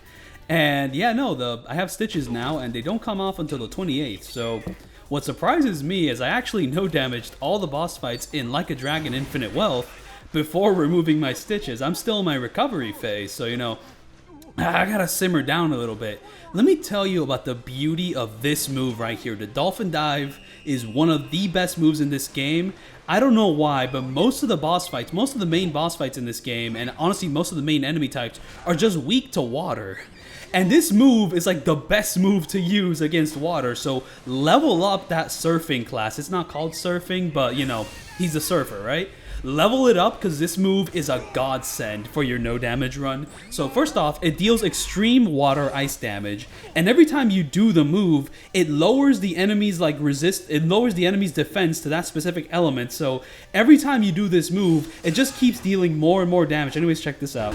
And yeah, no, I have stitches now and they don't come off until the 28th. So what surprises me is I actually no damaged all the boss fights in Like a Dragon Infinite Wealth before removing my stitches. I'm still in my recovery phase, so you know, I gotta simmer down a little bit. Let me tell you about the beauty of this move right here. The Dolphin Dive is one of the best moves in this game. I don't know why, but most of the boss fights, most of the main boss fights in this game, and honestly most of the main enemy types, are just weak to water. And this move is like the best move to use against water, so level up that surfing class. It's not called surfing, but you know, he's a surfer, right? Level it up because this move is a godsend for your no damage run. So first off, it deals extreme water ice damage, and every time you do the move, it lowers the enemy's defense to that specific element. So every time you do this move, it just keeps dealing more and more damage. Anyways, check this out.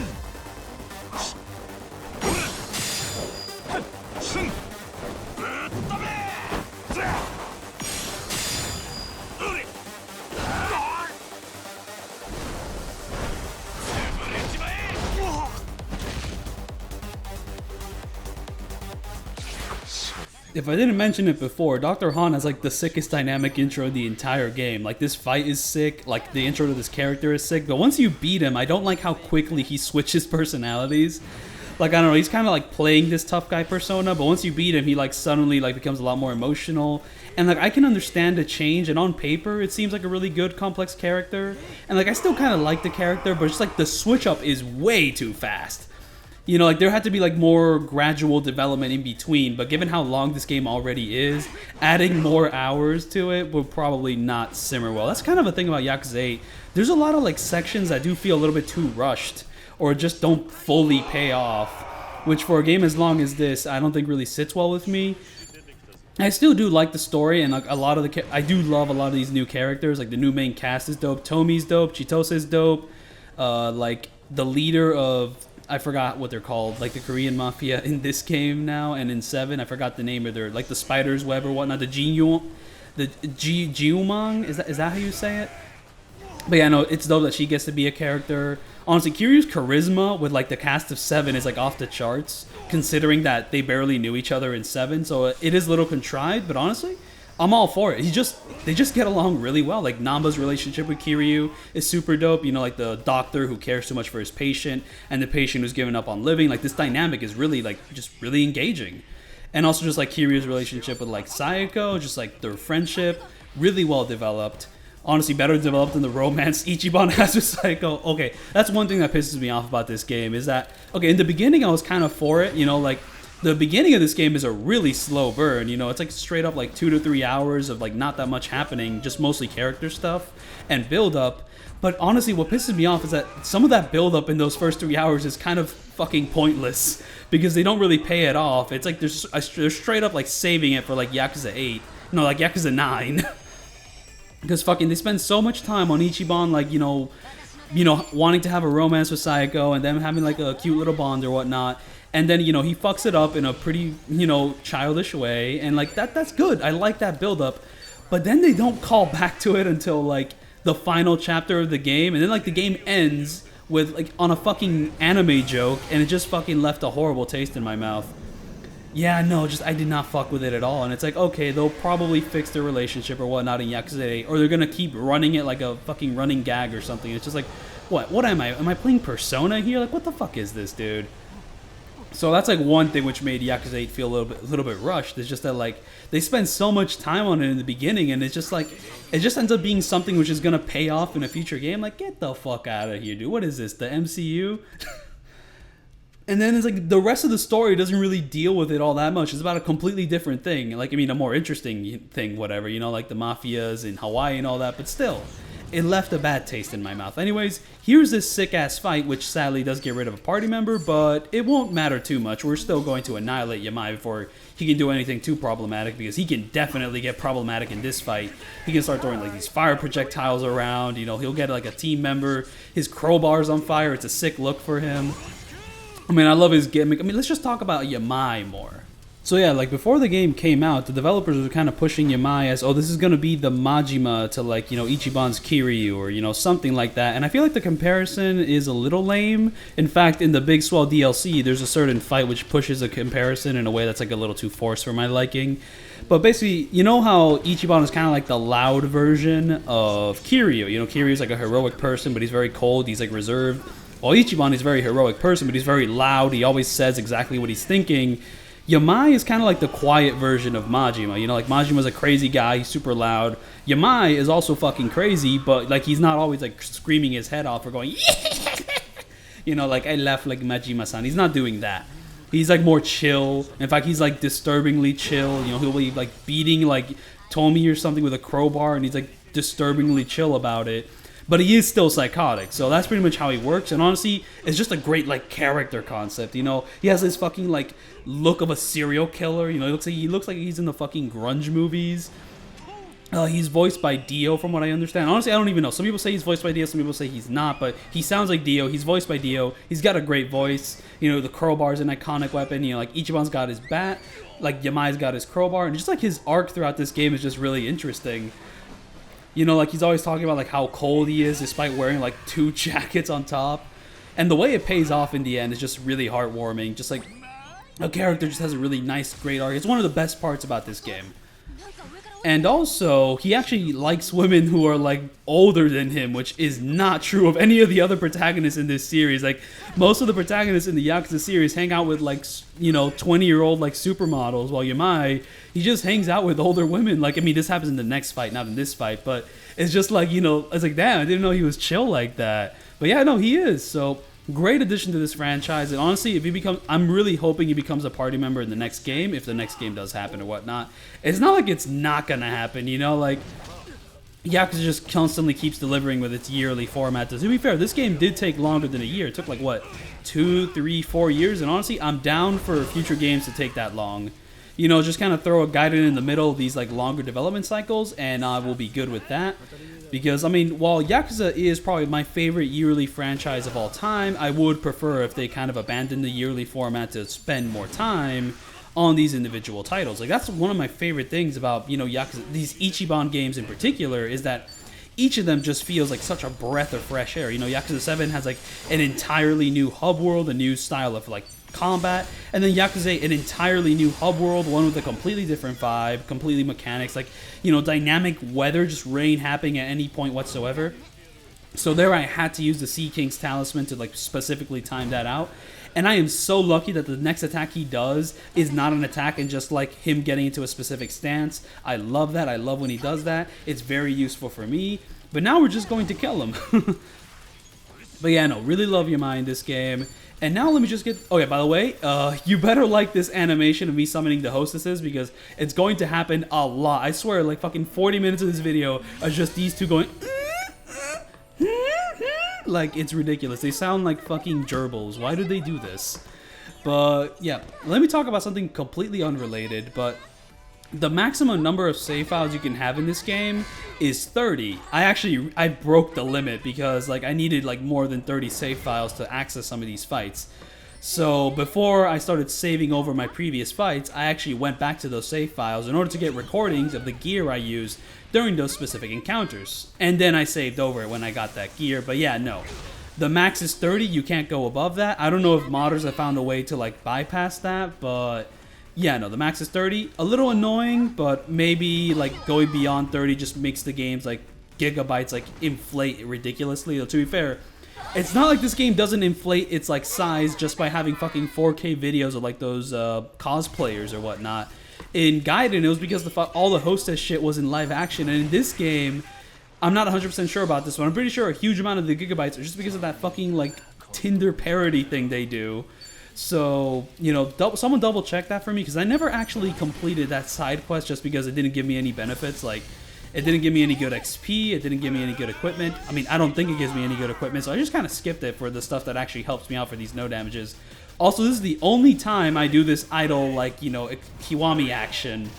If I didn't mention it before, Dr. Han has like the sickest dynamic intro of the entire game. Like this fight is sick, like the intro to this character is sick, but once you beat him, I don't like how quickly he switches personalities. Like, I don't know, he's kind of like playing this tough guy persona, but once you beat him, he like suddenly like becomes a lot more emotional. And like, I can understand the change, and on paper, it seems like a really good, complex character. And like, I still kind of like the character, but just like the switch up is way too fast. You know, like there had to be like more gradual development in between, but given how long this game already is, adding more hours to it would probably not simmer well. That's kind of a thing about Yakuza 8. There's a lot of like sections that do feel a little bit too rushed, or just don't fully pay off, which for a game as long as this, I don't think really sits well with me. I still do like the story, and like a lot of I do love a lot of these new characters. Like the new main cast is dope, Tomi's dope, Chitose's dope, like the leader of, I forgot what they're called, like the Korean Mafia in this game now, and in 7, I forgot the name of their, like the Spider's Web or whatnot, the Jiumang, is that how you say it? But yeah, no, it's dope that she gets to be a character. Honestly, Kiryu's charisma with like the cast of 7 is like off the charts, considering that they barely knew each other in 7, so it is a little contrived, but honestly, I'm all for it. They just get along really well. Like Namba's relationship with Kiryu is super dope. You know, like the doctor who cares too much for his patient and the patient who's given up on living. Like this dynamic is really like just really engaging. And also just like Kiryu's relationship with like Sayako, just like their friendship, really well developed. Honestly, better developed than the romance Ichiban has with Sayako. Okay, that's one thing that pisses me off about this game is that, okay, in the beginning I was kind of for it, you know, like the beginning of this game is a really slow burn, you know, it's like straight up like 2 to 3 hours of like not that much happening, just mostly character stuff and build up. But honestly, what pisses me off is that some of that build up in those first 3 hours is kind of fucking pointless because they don't really pay it off. It's like they're straight up like saving it for like Yakuza 8, no, like Yakuza 9. Because fucking they spend so much time on Ichiban, like, you know, wanting to have a romance with Sayako and them having like a cute little bond or whatnot. And then, you know, he fucks it up in a pretty, you know, childish way. And, like, that's good. I like that build-up. But then they don't call back to it until, like, the final chapter of the game. And then, like, the game ends with, like, on a fucking anime joke. And it just fucking left a horrible taste in my mouth. Yeah, no, just, I did not fuck with it at all. And it's like, okay, they'll probably fix their relationship or whatnot in Yakuza 8. Or they're gonna keep running it like a fucking running gag or something. It's just like, what am I? Am I playing Persona here? Like, what the fuck is this, dude? So that's like one thing which made Yakuza 8 feel a little bit rushed. It's just that like they spend so much time on it in the beginning, and it's just like it just ends up being something which is gonna pay off in a future game. Like, get the fuck out of here, dude. What is this? The MCU? And then it's like the rest of the story doesn't really deal with it all that much. It's about a completely different thing. Like, I mean, a more interesting thing, whatever. You know, like the mafias in Hawaii and all that. But still, it left a bad taste in my mouth. Anyways, here's this sick-ass fight, which sadly does get rid of a party member, but it won't matter too much. We're still going to annihilate Yamai before he can do anything too problematic, because he can definitely get problematic in this fight. He can start throwing like these fire projectiles around, you know, he'll get like a team member, his crowbar's on fire, it's a sick look for him. I mean, I love his gimmick. I mean, let's just talk about Yamai more. So yeah, like before the game came out, the developers were kind of pushing Yamai as, oh, this is going to be the Majima to like, you know, Ichiban's Kiryu or, you know, something like that. And I feel like the comparison is a little lame. In fact, in the Big Swell DLC, there's a certain fight which pushes a comparison in a way that's like a little too forced for my liking. But basically, you know how Ichiban is kind of like the loud version of Kiryu. You know, Kiryu's like a heroic person, but he's very cold, he's like reserved. Well, Ichiban is a very heroic person, but he's very loud, he always says exactly what he's thinking. Yamai is kind of like the quiet version of Majima. You know, like Majima's a crazy guy, he's super loud. Yamai is also fucking crazy, but like he's not always like screaming his head off or going, yeah! You know, like I laugh like Majima-san. He's not doing that. He's like more chill. In fact, he's like disturbingly chill. You know, he'll be like beating like Tomi or something with a crowbar, and he's like disturbingly chill about it. But he is still psychotic, so that's pretty much how he works. And honestly, it's just a great like character concept. You know, he has this fucking like look of a serial killer. You know, he looks like he's in the fucking grunge movies. He's voiced by Dio, from what I understand. Honestly, I don't even know. Some people say he's voiced by Dio, some people say he's not, but he sounds like Dio. He's voiced by Dio. He's got a great voice. You know, the crowbar is an iconic weapon. You know, like Ichiban's got his bat, like Yamai's got his crowbar, and just like his arc throughout this game is just really interesting. You know, like he's always talking about like how cold he is despite wearing like 2 jackets on top. And the way it pays off in the end is just really heartwarming. Just like a character just has a really nice, great arc. It's one of the best parts about this game. And also, he actually likes women who are like older than him, which is not true of any of the other protagonists in this series. Like most of the protagonists in the Yakuza series hang out with like, you know, 20-year-old like supermodels, while Yamai, he just hangs out with older women. Like, I mean, this happens in the next fight, not in this fight, but it's just like, you know, it's like, damn, I didn't know he was chill like that. But yeah, no, he is. So great addition to this franchise. And honestly, if he becomes, I'm really hoping he becomes a party member in the next game, if the next game does happen or whatnot. It's not like it's not gonna happen, you know, like Yakuza just constantly keeps delivering with its yearly format. To be fair, this game did take longer than a year. It took like what, 2, 3, 4 years, and honestly, I'm down for future games to take that long. You know, just kind of throw a Gaiden in the middle of these like longer development cycles, and we'll be good with that. Because, I mean, while Yakuza is probably my favorite yearly franchise of all time, I would prefer if they kind of abandoned the yearly format to spend more time on these individual titles. Like, that's one of my favorite things about, you know, Yakuza, these Ichiban games in particular, is that each of them just feels like such a breath of fresh air. You know, Yakuza 7 has like an entirely new hub world, a new style of like combat, and then Yakuza 8, an entirely new hub world, one with a completely different vibe, completely mechanics, like, you know, dynamic weather, just rain happening at any point whatsoever. So there I had to use the Sea King's Talisman to like specifically time that out. And I am so lucky that the next attack he does is not an attack and just like him getting into a specific stance. I love that. I love when he does that. It's very useful for me. But now we're just going to kill him. But yeah, no, really love Yamai in this game. And now let me just get... Oh yeah, by the way, you better like this animation of me summoning the hostesses, because it's going to happen a lot. I swear, like fucking 40 minutes of this video are just these two going... Like, it's ridiculous. They sound like fucking gerbils. Why do they do this? But yeah, let me talk about something completely unrelated, but the maximum number of save files you can have in this game is 30. I broke the limit because like I needed like more than 30 save files to access some of these fights. So before I started saving over my previous fights, I actually went back to those save files in order to get recordings of the gear I used during those specific encounters. And then I saved over it when I got that gear. But yeah, no. The max is 30, you can't go above that. I don't know if modders have found a way to like bypass that, but yeah, no, the max is 30. A little annoying, but maybe like going beyond 30 just makes the games like gigabytes like inflate ridiculously. Though, to be fair, it's not like this game doesn't inflate its like size just by having fucking 4K videos of like those cosplayers or whatnot. In Gaiden, it was because all the hostess shit was in live action, and in this game, I'm not 100% sure about this one. I'm pretty sure a huge amount of the gigabytes are just because of that fucking like Tinder parody thing they do. So, you know, someone double check that for me, because I never actually completed that side quest just because it didn't give me any benefits. Like, It didn't give me any good XP. It didn't give me any good equipment. I mean, I don't think it gives me any good equipment, so I just kind of skipped it for the stuff that actually helps me out for these no damages. Also, this is the only time I do this idle, like, you know, Kiwami action.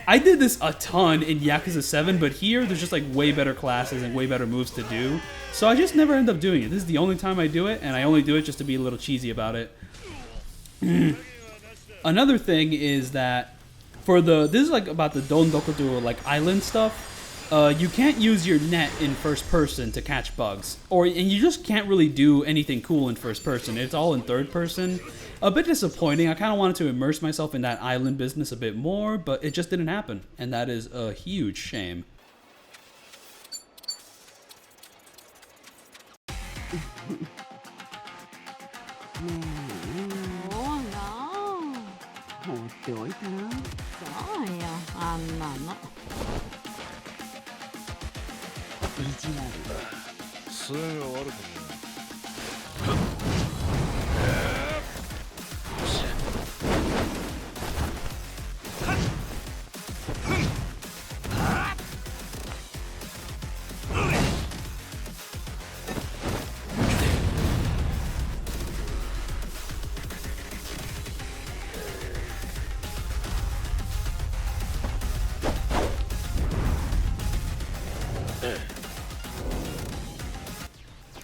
I did this a ton in Yakuza 7, but here there's just like way better classes and way better moves to do. So I just never end up doing it. This is the only time I do it, and I only do it just to be a little cheesy about it. Another thing is that for this is like about the Dondoko like island stuff. You can't use your net in first person to catch bugs, and you just can't really do anything cool in first person. It's all in third person. A bit disappointing. I kind of wanted to immerse myself in that island business a bit more, but it just didn't happen, and that is a huge shame.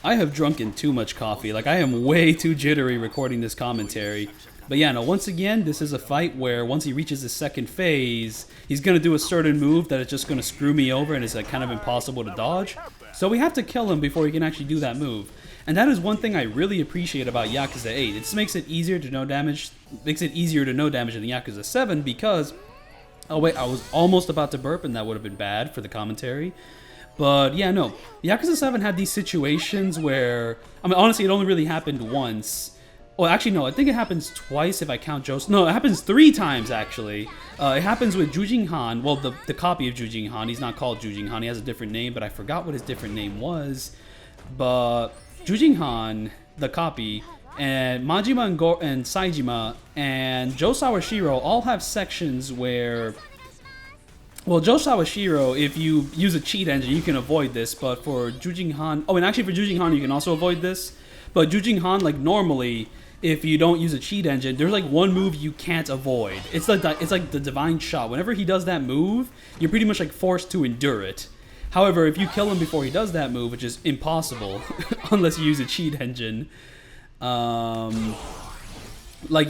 I have drunken too much coffee. Like, I am way too jittery recording this commentary. But yeah, no, once again, this is a fight where once he reaches his second phase, he's going to do a certain move that is just going to screw me over and is like kind of impossible to dodge. So we have to kill him before he can actually do that move. And that is one thing I really appreciate about Yakuza 8. It just makes it easier to no damage, in the Yakuza 7 because... Oh wait, I was almost about to burp and that would have been bad for the commentary. But yeah, no, Yakuza 7 had these situations where, I mean, honestly, it only really happened once. Well, actually, no, I think it happens twice if I count Joe's. No, it happens 3 times, actually. It happens with Jujin Han, well, the copy of Jujin Han. He's not called Jujin Han, he has a different name, but I forgot what his different name was. But Jujin Han, the copy, and Majima and Goro and Saejima and Joe Sawashiro all have sections where... Well, Joe Sawashiro, if you use a cheat engine, you can avoid this, but for Jujin Han... Oh, and actually for Jujin Han, you can also avoid this. But Jujin Han, like, normally, if you don't use a cheat engine, there's, like, one move you can't avoid. It's like the Divine Shot. Whenever he does that move, you're pretty much, like, forced to endure it. However, if you kill him before he does that move, which is impossible, unless you use a cheat engine, like,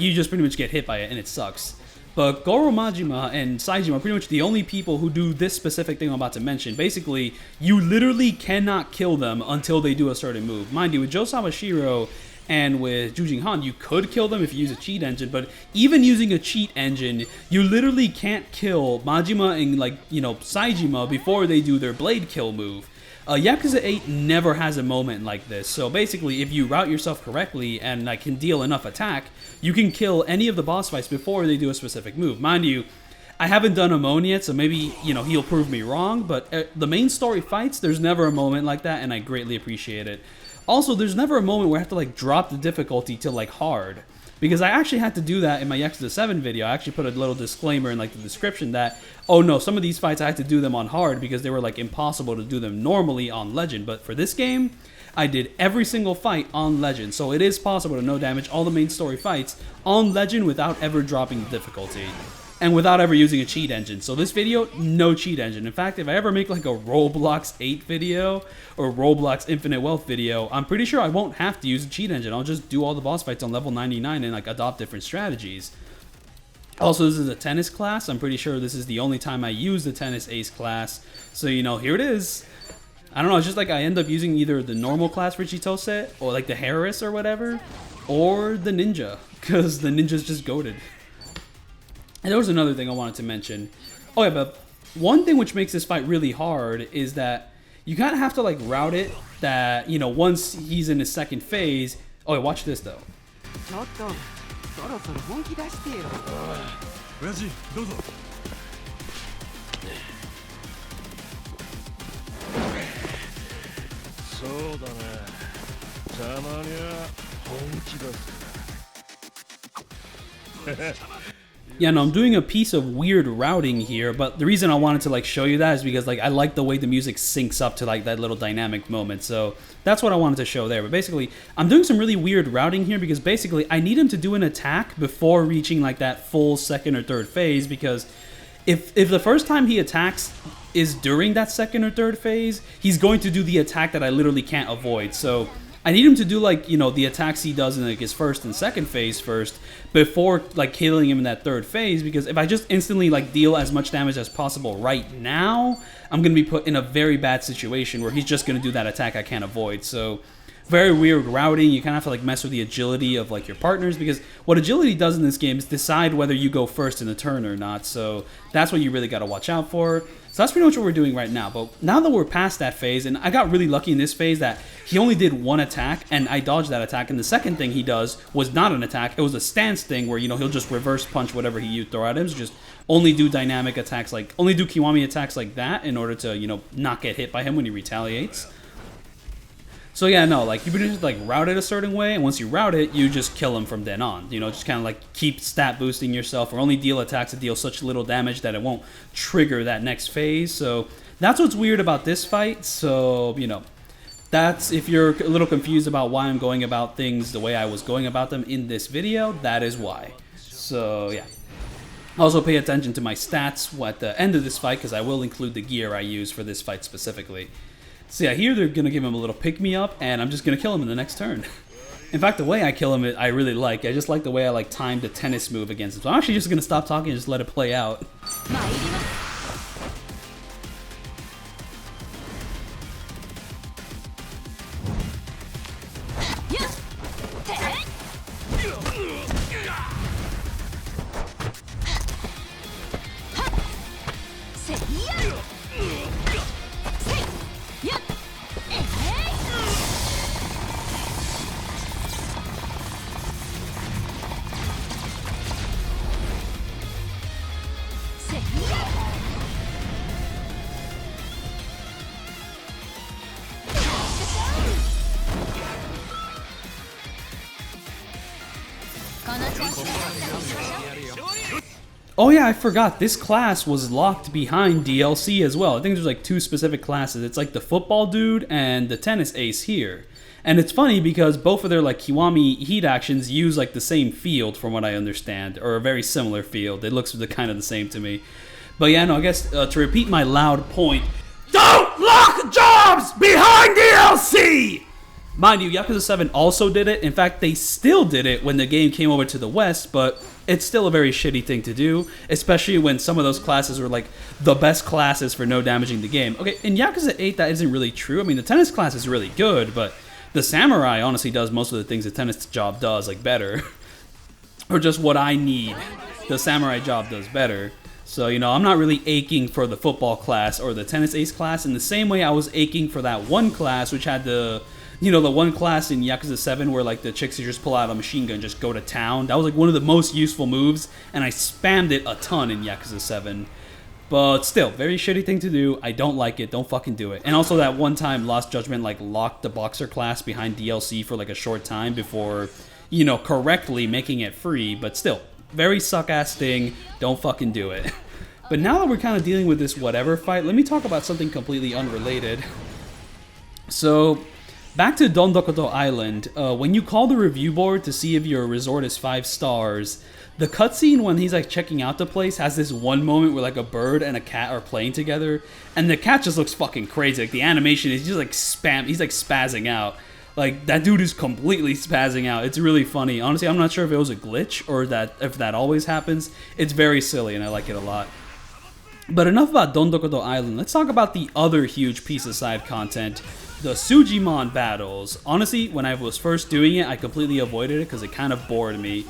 you just pretty much get hit by it, and it sucks. But Goro, Majima, and Saejima are pretty much the only people who do this specific thing I'm about to mention. Basically, you literally cannot kill them until they do a certain move. Mind you, with Joe Sawashiro and with Jujin Han, you could kill them if you use a cheat engine, but even using a cheat engine, you literally can't kill Majima and, like, you know, Saejima before they do their blade kill move. Yakuza 8 never has a moment like this, so basically if you route yourself correctly and can deal enough attack, you can kill any of the boss fights before they do a specific move. Mind you, I haven't done Amon yet, so maybe, you know, he'll prove me wrong, but the main story fights, there's never a moment like that, and I greatly appreciate it. Also, there's never a moment where I have to, like, drop the difficulty to, like, hard. Because I actually had to do that in my Yakuza 7 video. I actually put a little disclaimer in, like, the description that, oh no, some of these fights I had to do them on hard because they were, like, impossible to do them normally on Legend. But for this game, I did every single fight on Legend. So it is possible to no damage all the main story fights on Legend without ever dropping the difficulty. And without ever using a cheat engine. So this video, no cheat engine. In fact, if I ever make like a Roblox 8 video or Roblox Infinite Wealth video, I'm pretty sure I won't have to use a cheat engine. I'll just do all the boss fights on level 99 and like adopt different strategies. Also, this is a tennis class. I'm pretty sure this is the only time I use the tennis ace class. So, you know, here it is. I don't know, it's just like I end up using either the normal class for Chitose or like the Harris or whatever, or the ninja, because the ninja's just goated. And there was another thing I wanted to mention. Oh yeah, but one thing which makes this fight really hard is that you kind of have to like route it that, you know, once he's in his second phase. Oh, wait, watch this though. Yeah, no, I'm doing a piece of weird routing here, but the reason I wanted to like show you that is because like I like the way the music syncs up to like that little dynamic moment. So that's what I wanted to show there. But basically, I'm doing some really weird routing here because basically I need him to do an attack before reaching like that full second or third phase, because if the first time he attacks is during that second or third phase, he's going to do the attack that I literally can't avoid. So I need him to do like, you know, the attacks he does in like his first and second phase first before like killing him in that third phase, because if I just instantly like deal as much damage as possible right now, I'm going to be put in a very bad situation where he's just going to do that attack I can't avoid. So very weird routing. You kind of have to like mess with the agility of like your partners, because what agility does in this game is decide whether you go first in the turn or not. So that's what you really got to watch out for. So that's pretty much what we're doing right now. But now that we're past that phase, and I got really lucky in this phase that he only did one attack, and I dodged that attack. And the second thing he does was not an attack. It was a stance thing where, you know, he'll just reverse punch whatever you throw at him. So just only do dynamic attacks, like only do Kiwami attacks like that in order to, you know, not get hit by him when he retaliates. So yeah, no, like you can just like route it a certain way, and once you route it, you just kill him from then on. You know, just kind of like keep stat boosting yourself, or only deal attacks that deal such little damage that it won't trigger that next phase. So that's what's weird about this fight. So, you know, that's, if you're a little confused about why I'm going about things the way I was going about them in this video, that is why. So yeah. Also pay attention to my stats at the end of this fight, because I will include the gear I use for this fight specifically. So yeah, here they're going to give him a little pick-me-up, and I'm just going to kill him in the next turn. In fact, the way I kill him, I really like. I just like the way I like timed the tennis move against him. So I'm actually just going to stop talking and just let it play out. Oh yeah, I forgot, this class was locked behind DLC as well. I think there's like two specific classes. It's like the football dude and the tennis ace here. And it's funny because both of their like Kiwami heat actions use like the same field from what I understand, or a very similar field. It looks kind of the same to me. But yeah, no, I guess to repeat my loud point, don't lock jobs behind DLC! Mind you, Yakuza 7 also did it. In fact, they still did it when the game came over to the West, but it's still a very shitty thing to do, especially when some of those classes were like the best classes for no damaging the game. Okay, in Yakuza 8 that isn't really true. I mean, the tennis class is really good, but the samurai honestly does most of the things the tennis job does, like, better. Or just what I need, the samurai job does better. So, you know, I'm not really aching for the football class or the tennis ace class in the same way I was aching for that one class, which had the... You know, the one class in Yakuza 7 where, like, the chicks who just pull out a machine gun and just go to town. That was, like, one of the most useful moves, and I spammed it a ton in Yakuza 7. But still, very shitty thing to do. I don't like it. Don't fucking do it. And also that one time Lost Judgment, like, locked the boxer class behind DLC for, like, a short time before, you know, correctly making it free. But still, very suck-ass thing. Don't fucking do it. But now that we're kind of dealing with this whatever fight, let me talk about something completely unrelated. So... back to Dondoko Island, when you call the review board to see if your resort is 5 stars, the cutscene when he's like checking out the place has this one moment where like a bird and a cat are playing together, and the cat just looks fucking crazy. Like the animation is just like he's like spazzing out. Like that dude is completely spazzing out. It's really funny. Honestly, I'm not sure if it was a glitch or if that always happens. It's very silly and I like it a lot. But enough about Dondoko Island. Let's talk about the other huge piece of side content. The Sujimon battles. Honestly, when I was first doing it, I completely avoided it because it kind of bored me.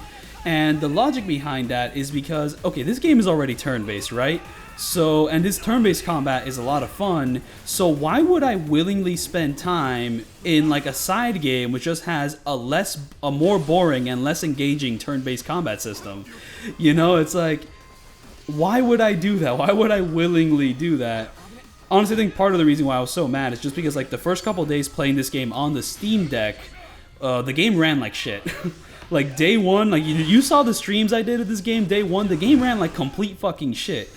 And the logic behind that is because, okay, this game is already turn-based, right? So, and this turn-based combat is a lot of fun, so why would I willingly spend time in like a side game which just has a more boring and less engaging turn-based combat system? You know, it's like, why would I do that? Why would I willingly do that? Honestly, I think part of the reason why I was so mad is just because like the first couple days playing this game on the Steam Deck, the game ran like shit. Like day one, like you saw the streams I did of this game day one, the game ran like complete fucking shit.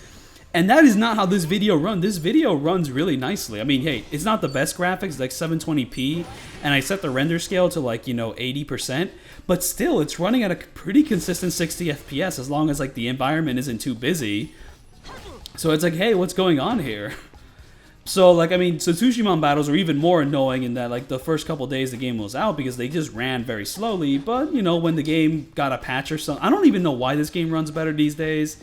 And that is not how this video runs. This video runs really nicely. I mean, hey, it's not the best graphics, like 720p, and I set the render scale to like, 80%, but still, it's running at a pretty consistent 60 FPS as long as like the environment isn't too busy. So it's like, hey, what's going on here? So like, I mean, Tsushima battles are even more annoying in that like the first couple days the game was out because they just ran very slowly, but when the game got a patch or something, I don't even know why this game runs better these days.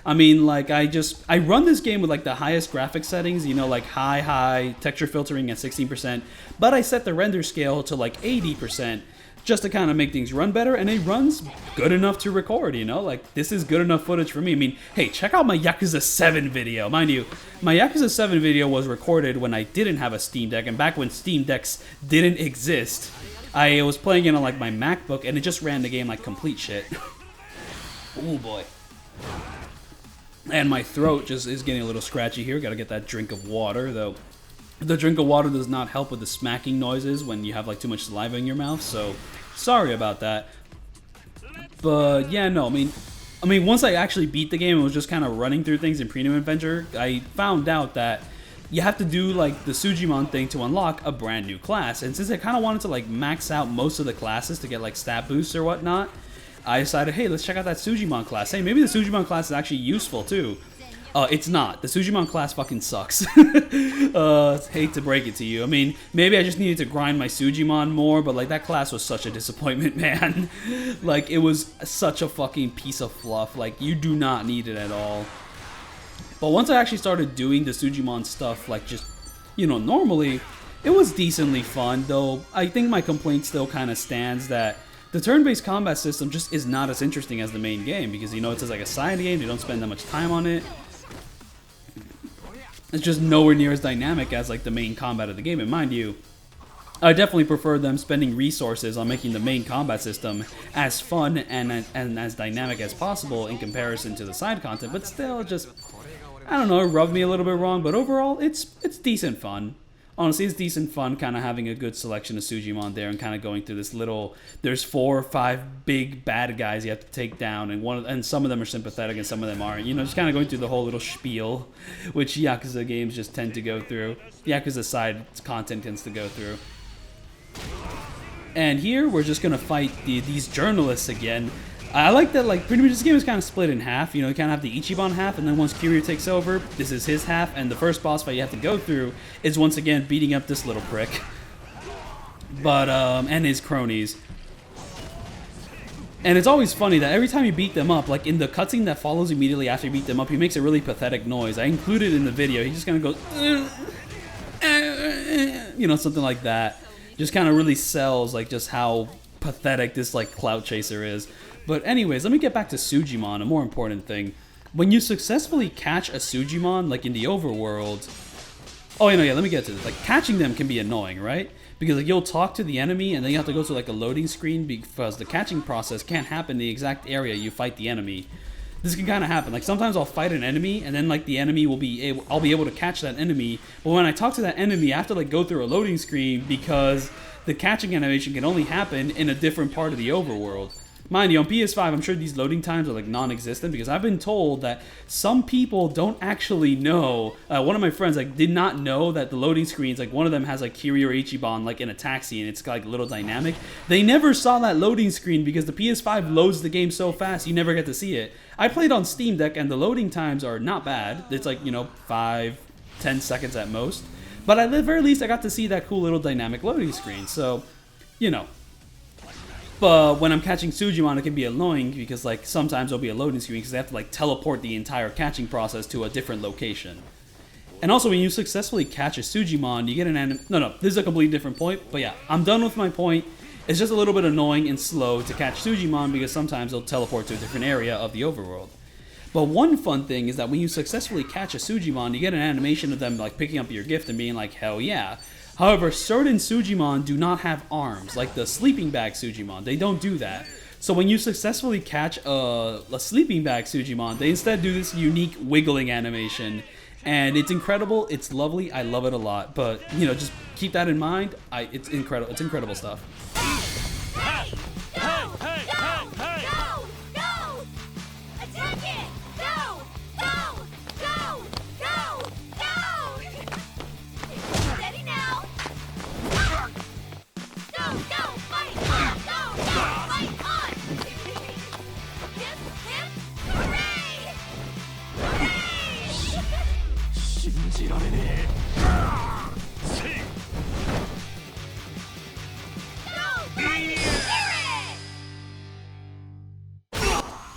I mean, like, I run this game with, like, the highest graphic settings, like, high, texture filtering at 16%, but I set the render scale to, like, 80%, just to kind of make things run better, and it runs good enough to record, Like, this is good enough footage for me. I mean, hey, check out my Yakuza 7 video. Mind you, my Yakuza 7 video was recorded when I didn't have a Steam Deck, and back when Steam Decks didn't exist. I was playing it on, like, my MacBook, and it just ran the game like complete shit. Oh, boy. And my throat just is getting a little scratchy here. Gotta get that drink of water, though. The drink of water does not help with the smacking noises when you have like too much saliva in your mouth, so sorry about that. But yeah, no, I mean, once I actually beat the game and was just kind of running through things in Premium Adventure, I found out that you have to do like the Sujimon thing to unlock a brand new class. And since I kind of wanted to like max out most of the classes to get like stat boosts or whatnot, I decided, hey, let's check out that Sujimon class. Hey, maybe the Sujimon class is actually useful, too. It's not. The Sujimon class fucking sucks. Hate to break it to you. I mean, maybe I just needed to grind my Sujimon more, but, like, that class was such a disappointment, man. Like, it was such a fucking piece of fluff. Like, you do not need it at all. But once I actually started doing the Sujimon stuff, like, just, normally, it was decently fun, though I think my complaint still kind of stands that the turn-based combat system just is not as interesting as the main game because, it's like a side game, you don't spend that much time on it. It's just nowhere near as dynamic as, like, the main combat of the game. And mind you, I definitely prefer them spending resources on making the main combat system as fun and as dynamic as possible in comparison to the side content. But still, it just, I don't know, it rubbed me a little bit wrong. But overall, it's decent fun. Honestly, it's decent fun kind of having a good selection of Sujimon there and kind of going through this little, there's 4 or 5 big bad guys you have to take down, and some of them are sympathetic and some of them aren't. Just kind of going through the whole little spiel, which Yakuza games just tend to go through. Yakuza side content tends to go through. And here, we're just going to fight these journalists again. I like that, like, pretty much this game is kind of split in half. You kind of have the Ichiban half, and then once Kiryu takes over, this is his half, and the first boss fight you have to go through is once again beating up this little prick. But, and his cronies. And it's always funny that every time you beat them up, like in the cutscene that follows immediately after you beat them up, he makes a really pathetic noise. I included it in the video. He just kind of goes, something like that. Just kind of really sells, like, just how pathetic this, like, clout chaser is. But anyways, let me get back to Sujimon, a more important thing. When you successfully catch a Sujimon, like in the overworld... Oh, let me get to this. Like, catching them can be annoying, right? Because, like, you'll talk to the enemy, and then you have to go to, like, a loading screen because the catching process can't happen in the exact area you fight the enemy. This can kind of happen. Like, sometimes I'll fight an enemy, and then, like, the enemy will be able... I'll be able to catch that enemy, but when I talk to that enemy, I have to, like, go through a loading screen because the catching animation can only happen in a different part of the overworld. Mind you, on PS5, I'm sure these loading times are like non-existent because I've been told that some people don't actually know. One of my friends like did not know that the loading screens, like one of them has like Kiryu or Ichiban like in a taxi and it's like a little dynamic. They never saw that loading screen because the PS5 loads the game so fast you never get to see it. I played on Steam Deck and the loading times are not bad. It's like, 5-10 seconds at most. But at the very least, I got to see that cool little dynamic loading screen. So, But when I'm catching Sujimon, it can be annoying because, like, sometimes there'll be a loading screen because they have to, like, teleport the entire catching process to a different location. And also, when you successfully catch a Sujimon, you get an No, this is a completely different point. But yeah, I'm done with my point. It's just a little bit annoying and slow to catch Sujimon because sometimes they'll teleport to a different area of the overworld. But one fun thing is that when you successfully catch a Sujimon, you get an animation of them, like, picking up your gift and being like, hell yeah. However, certain Sujimon do not have arms, like the sleeping bag Sujimon. They don't do that. So when you successfully catch a sleeping bag Sujimon, they instead do this unique wiggling animation. And it's incredible, it's lovely, I love it a lot. But, just keep that in mind. It's incredible stuff.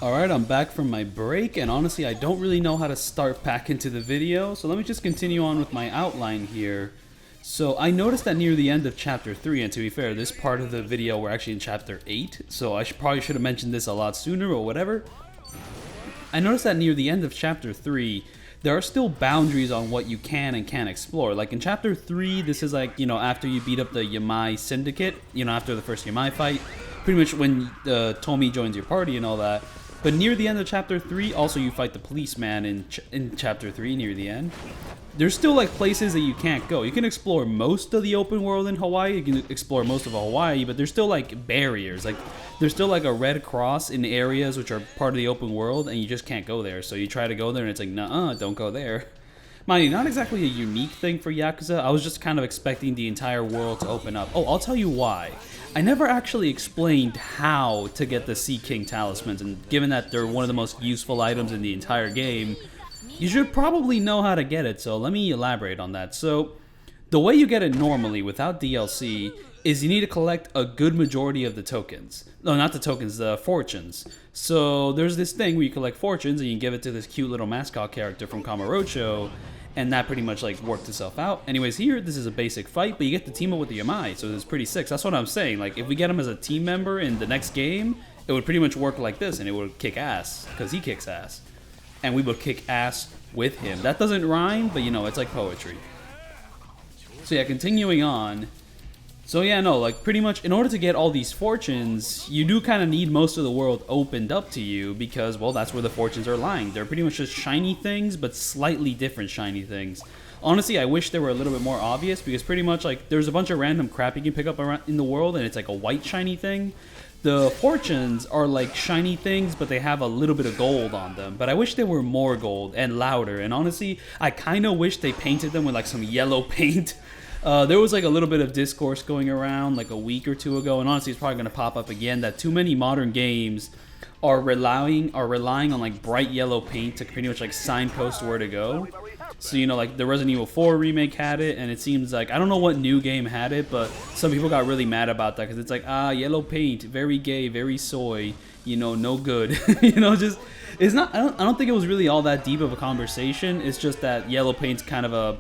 Alright, I'm back from my break, and honestly I don't really know how to start back into the video, so let me just continue on with my outline here. So I noticed that near the end of chapter 3, and to be fair, this part of the video we're actually in chapter 8, so I probably should have mentioned this a lot sooner or whatever. I noticed that near the end of chapter 3, there are still boundaries on what you can and can't explore. Like in chapter 3, this is like, you know, after you beat up the Yamai Syndicate, you know, after the first Yamai fight, pretty much when Tomi joins your party and all that. But near the end of chapter 3, also you fight the policeman in chapter 3 near the end. There's still like places that you can't go. You can explore most of the open world in Hawaii, you can explore most of Hawaii, but there's still like barriers. Like there's still like a red cross in areas which are part of the open world and you just can't go there. So you try to go there and it's like, nuh-uh, don't go there. Mind you, not exactly a unique thing for Yakuza. I was just kind of expecting the entire world to open up. Oh, I'll tell you why. I never actually explained how to get the Sea King talismans, and given that they're one of the most useful items in the entire game, you should probably know how to get it, so let me elaborate on that. So, the way you get it normally, without DLC, is you need to collect a good majority of the tokens. No, not the tokens, the fortunes. So, there's this thing where you collect fortunes, and you give it to this cute little mascot character from Kamurocho, and that pretty much like worked itself out. Anyways, here, this is a basic fight, but you get to team up with the Yamai, so it's pretty sick. That's what I'm saying. Like, if we get him as a team member in the next game, it would pretty much work like this, and it would kick ass, because he kicks ass. And we would kick ass with him. That doesn't rhyme, but you know, it's like poetry. So yeah, continuing on. So yeah, no, like pretty much in order to get all these fortunes, you do kind of need most of the world opened up to you because, well, that's where the fortunes are lying. They're pretty much just shiny things, but slightly different shiny things. Honestly, I wish they were a little bit more obvious because pretty much like there's a bunch of random crap you can pick up around in the world and it's like a white shiny thing. The fortunes are like shiny things, but they have a little bit of gold on them. But I wish they were more gold and louder. And honestly, I kind of wish they painted them with like some yellow paint. There was like a little bit of discourse going around like a week or two ago, and honestly it's probably going to pop up again, that too many modern games are relying on like bright yellow paint to pretty much like signpost where to go. So, you know, like the Resident Evil 4 remake had it, and it seems like, I don't know what new game had it, but some people got really mad about that because it's like, yellow paint, very gay, very soy, you know, no good. You know, just, it's not, I don't think it was really all that deep of a conversation. It's just that yellow paint's kind of a,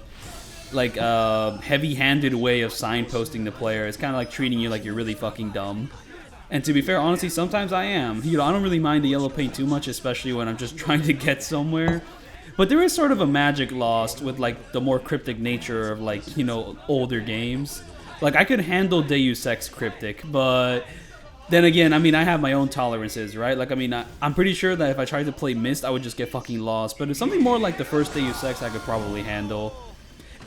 like a heavy-handed way of signposting the player. It's kind of like treating you like you're really fucking dumb. And to be fair, honestly, sometimes I am. You know, I don't really mind the yellow paint too much, especially when I'm just trying to get somewhere. But there is sort of a magic lost with like the more cryptic nature of like, you know, older games. Like I could handle Deus Ex cryptic, but then again, I mean, I have my own tolerances, right? Like, I mean, I'm pretty sure that if I tried to play Myst, I would just get fucking lost. But if something more like the first Deus Ex, I could probably handle.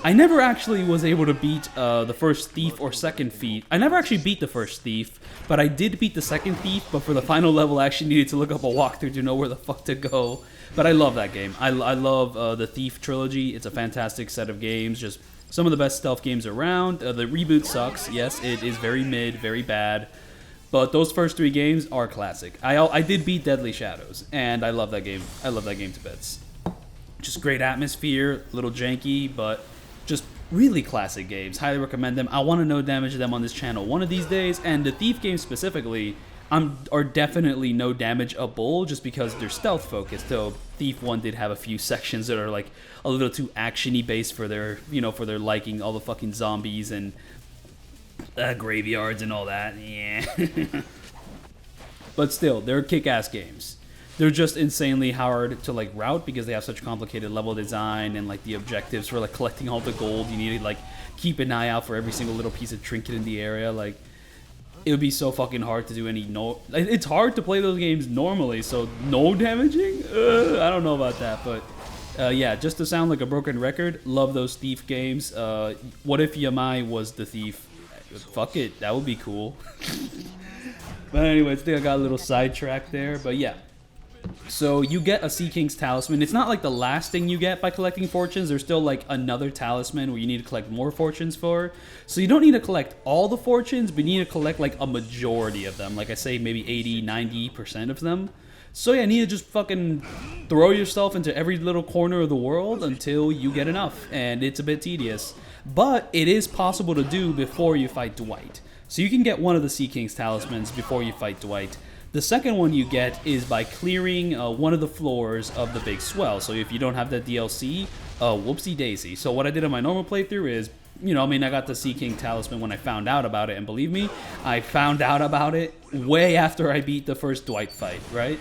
I never actually was able to beat the first Thief or second Thief. I never actually beat the first Thief, but I did beat the second Thief, but for the final level I actually needed to look up a walkthrough to know where the fuck to go. But I love that game. I love the Thief trilogy. It's a fantastic set of games, just some of the best stealth games around. The reboot sucks. Yes, it is very mid, very bad. But those first 3 games are classic. I did beat Deadly Shadows, and I love that game. I love that game to bits. Just great atmosphere, a little janky, but just really classic games. Highly recommend them. I want to no damage them on this channel one of these days, and the Thief games specifically are definitely no damageable just because they're stealth focused. Though Thief 1 did have a few sections that are like a little too actiony based for their, you know, for their liking, all the fucking zombies and graveyards and all that. Yeah. But still, they're kick-ass games. They're just insanely hard to like route because they have such complicated level design and like the objectives for like collecting all the gold. You need to like keep an eye out for every single little piece of trinket in the area. Like it would be so fucking hard to do any it's hard to play those games normally, so no damaging? I don't know about that, but yeah, just to sound like a broken record, love those Thief games. What if Yamai was the Thief? Fuck it, that would be cool. But anyways, I think I got a little sidetracked there, but yeah. So you get a Sea King's talisman. It's not like the last thing you get by collecting fortunes. There's still like another talisman where you need to collect more fortunes for. So you don't need to collect all the fortunes, but you need to collect like a majority of them. Like I say, maybe 80-90% of them. So yeah, you need to just fucking throw yourself into every little corner of the world until you get enough. And it's a bit tedious. But it is possible to do before you fight Dwight. So you can get one of the Sea King's talismans before you fight Dwight. The second one you get is by clearing one of the floors of the big swell. So if you don't have that DLC, whoopsie daisy. So what I did on my normal playthrough is, you know, I mean, I got the Sea King Talisman when I found out about it, and believe me, I found out about it way after I beat the first Dwight fight, right?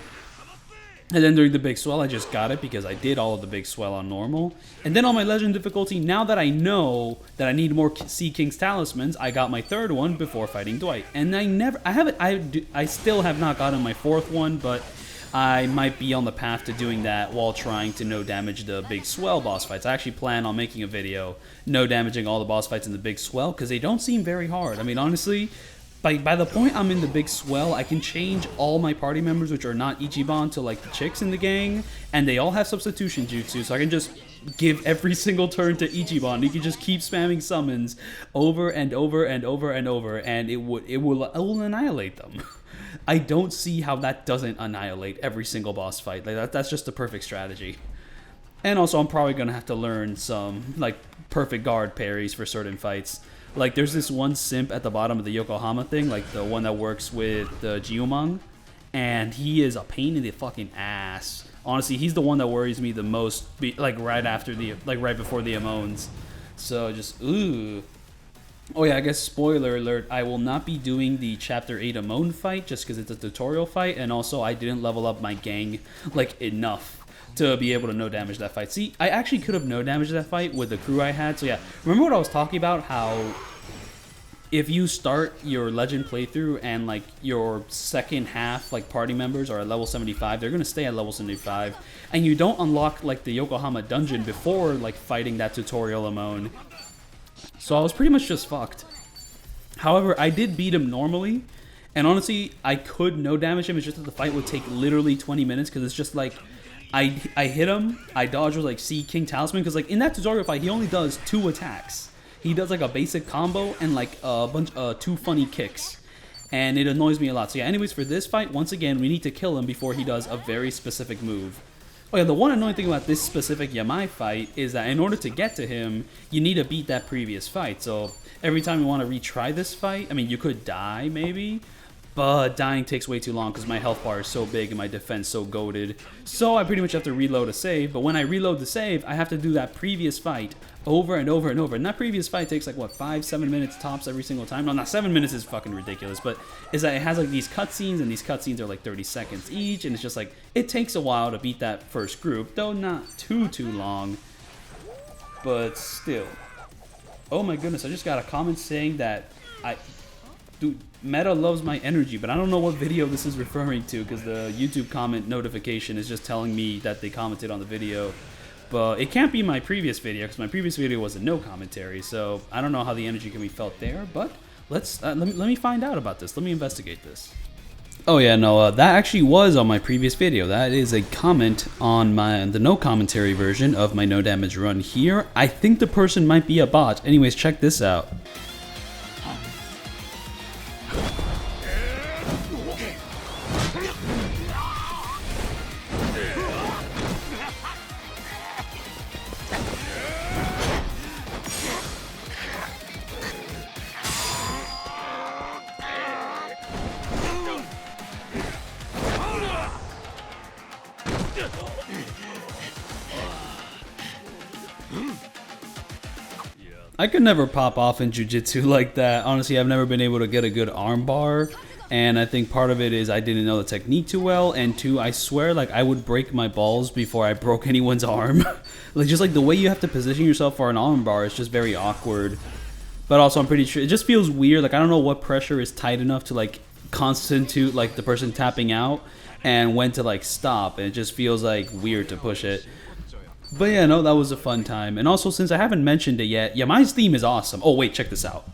And then during the big swell, I just got it because I did all of the big swell on normal. And then on my legend difficulty, now that I know that I need more Sea King's talismans, I got my third one before fighting Dwight. And I still have not gotten my fourth one, but I might be on the path to doing that while trying to no damage the big swell boss fights. I actually plan on making a video no damaging all the boss fights in the big swell because they don't seem very hard. I mean, honestly, by the point I'm in the big swell, I can change all my party members, which are not Ichiban, to like the chicks in the gang, and they all have substitution jutsu, so I can just give every single turn to Ichiban. He can just keep spamming summons over and over and over and over, and it will annihilate them. I don't see how that doesn't annihilate every single boss fight. Like that's just the perfect strategy. And also, I'm probably gonna have to learn some like perfect guard parries for certain fights. Like, there's this one simp at the bottom of the Yokohama thing, like the one that works with the Gyumon, and he is a pain in the fucking ass. Honestly, he's the one that worries me the most, like right before the Amones. So just ooh. Oh yeah, I guess spoiler alert, I will not be doing the Chapter 8 Amon fight just because it's a tutorial fight, and also I didn't level up my gang like enough to be able to no damage that fight. See, I actually could have no damaged that fight with the crew I had. So yeah, remember what I was talking about, how if you start your legend playthrough and like your second half like party members are at level 75, they're gonna stay at level 75, and you don't unlock like the Yokohama dungeon before like fighting that tutorial Amon. So I was pretty much just fucked. However, I did beat him normally, and honestly, I could no damage him. It's just that the fight would take literally 20 minutes because it's just like I hit him, I dodge with like Sea King Talisman, because like in that tutorial fight he only does 2 attacks. He does like a basic combo and like a bunch 2 funny kicks, and it annoys me a lot. So yeah, anyways, for this fight, once again, we need to kill him before he does a very specific move. Oh yeah, the one annoying thing about this specific Yamai fight is that in order to get to him, you need to beat that previous fight. So every time you want to retry this fight, I mean, you could die maybe, but dying takes way too long because my health bar is so big and my defense so goated. So I pretty much have to reload a save, but when I reload the save, I have to do that previous fight over and over and over. And that previous fight takes like, what, 5-7 minutes tops every single time? No, not 7 minutes is fucking ridiculous, but is that it has like these cutscenes, and these cutscenes are like 30 seconds each, and it's just like, it takes a while to beat that first group, though not too long, but still. Oh my goodness, I just got a comment saying that dude, Meta loves my energy, but I don't know what video this is referring to because the YouTube comment notification is just telling me that they commented on the video. But it can't be my previous video because my previous video was a no commentary, so I don't know how the energy can be felt there, but let me find out about this. Let me investigate this. Oh yeah, no, that actually was on my previous video. That is a comment on the no commentary version of my no damage run here. I think the person might be a bot. Anyways, check this out. I could never pop off in jiu-jitsu like that. Honestly, I've never been able to get a good arm bar, and I think part of it is I didn't know the technique too well, and 2, I swear like I would break my balls before I broke anyone's arm. Like just like the way you have to position yourself for an arm bar is just very awkward. But also I'm pretty sure it just feels weird. Like I don't know what pressure is tight enough to like constitute like the person tapping out and when to like stop, and it just feels like weird to push it. But yeah, no, that was a fun time. And also, since I haven't mentioned it yet, Yamai's theme is awesome. Oh wait, check this out.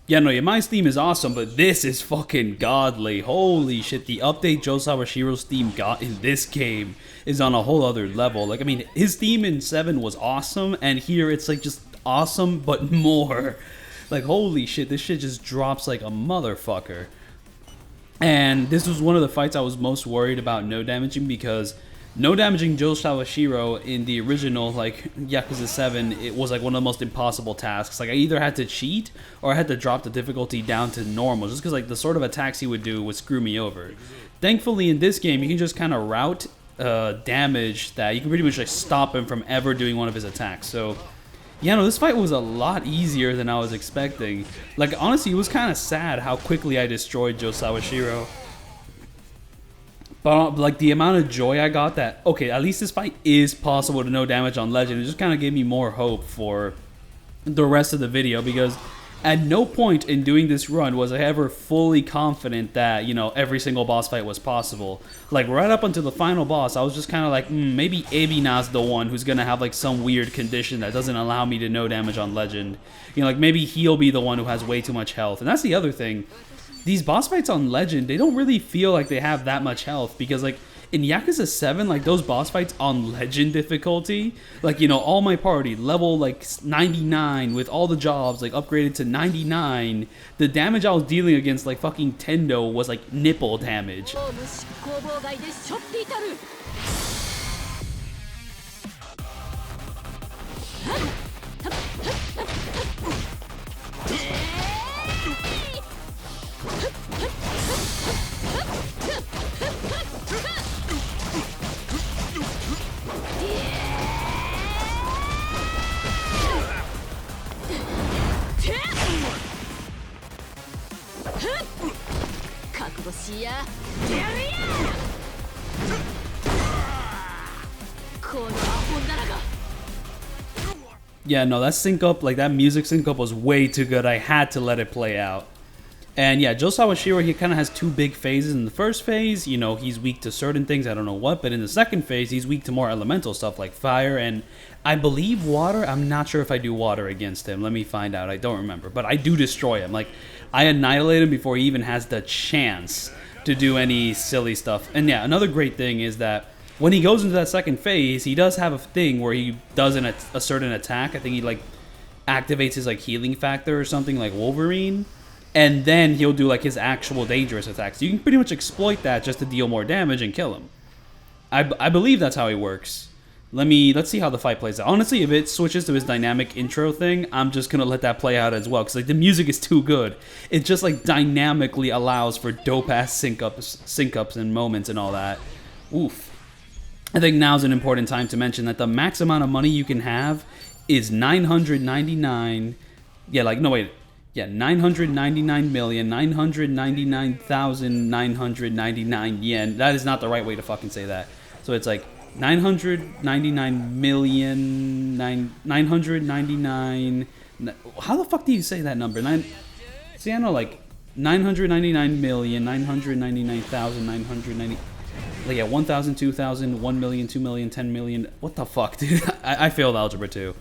Yeah, no, Yamai's theme is awesome, but this is fucking godly. Holy shit, the update Joe Sawashiro's theme got in this game is on a whole other level. Like, I mean, his theme in 7 was awesome, and here it's like just awesome, but more. Like, holy shit, this shit just drops like a motherfucker. And this was one of the fights I was most worried about no damaging, because no damaging Joe Sawashiro in the original, like, Yakuza 7, it was like one of the most impossible tasks. Like, I either had to cheat or I had to drop the difficulty down to normal, just because, like, the sort of attacks he would do would screw me over. Thankfully, in this game, you can just kind of route damage that you can pretty much, like, stop him from ever doing one of his attacks. So, yeah, no, this fight was a lot easier than I was expecting. Like, honestly, it was kind of sad how quickly I destroyed Joe Sawashiro. But, like, the amount of joy I got that, okay, at least this fight is possible to no damage on Legend, it just kind of gave me more hope for the rest of the video, because at no point in doing this run was I ever fully confident that, you know, every single boss fight was possible. Like, right up until the final boss, I was just kind of like, maybe Ebina's the one who's going to have, like, some weird condition that doesn't allow me to no damage on Legend. You know, like, maybe he'll be the one who has way too much health. And that's the other thing. These boss fights on Legend, they don't really feel like they have that much health, because, like, in Yakuza 7, like, those boss fights on Legend difficulty, like, you know, all my party, level, like, 99, with all the jobs, like, upgraded to 99, the damage I was dealing against, like, fucking Tendo was, like, nipple damage. Yeah, no, that sync up, like, that music sync up was way too good. I had to let it play out. And yeah, Joe Sawashiro, he kind of has two big phases. In the first phase, you know, he's weak to certain things, I don't know what, but in the second phase, he's weak to more elemental stuff like fire and, I believe, water. I'm not sure if I do water against him. Let me find out. I don't remember, but I do destroy him. Like, I annihilate him before he even has the chance to do any silly stuff. And yeah, another great thing is that when he goes into that second phase, he does have a thing where he does a certain attack. I think he, like, activates his, like, healing factor or something, like Wolverine. And then he'll do, like, his actual dangerous attacks. You can pretty much exploit that just to deal more damage and kill him. I believe that's how he works. Let's see how the fight plays out. Honestly, if it switches to his dynamic intro thing, I'm just gonna let that play out as well, because, like, the music is too good. It just, like, dynamically allows for dope-ass sync ups and moments and all that. Oof. I think now's an important time to mention that the max amount of money you can have is 999. Yeah, like, no, wait. Yeah, 999,999,999 yen. That is not the right way to fucking say that. So it's like 999. How the fuck do you say that number? See, I know, like 999,999,990. Like, yeah, 1,000, 2,000, 1 million, 2 million, 10 million. What the fuck, dude? I failed algebra too.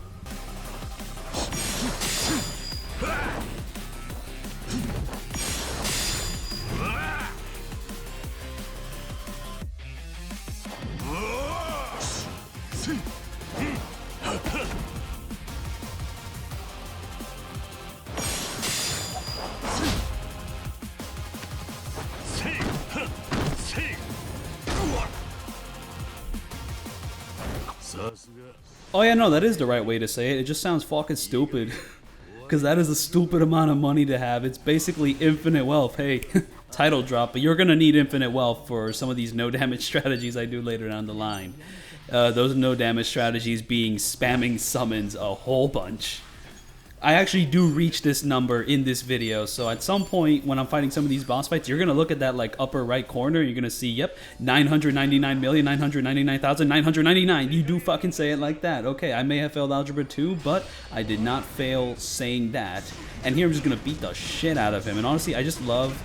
Oh yeah, no, that is the right way to say it. It just sounds fucking stupid. Because that is a stupid amount of money to have. It's basically infinite wealth. Hey, title drop, but you're going to need infinite wealth for some of these no damage strategies I do later down the line. Those no damage strategies being spamming summons a whole bunch. I actually do reach this number in this video, so at some point when I'm fighting some of these boss fights, you're going to look at that, like, upper right corner, you're going to see, yep, 999,999,999. You do fucking say it like that. Okay, I may have failed algebra 2, but I did not fail saying that. And here I'm just going to beat the shit out of him, and honestly, I just love...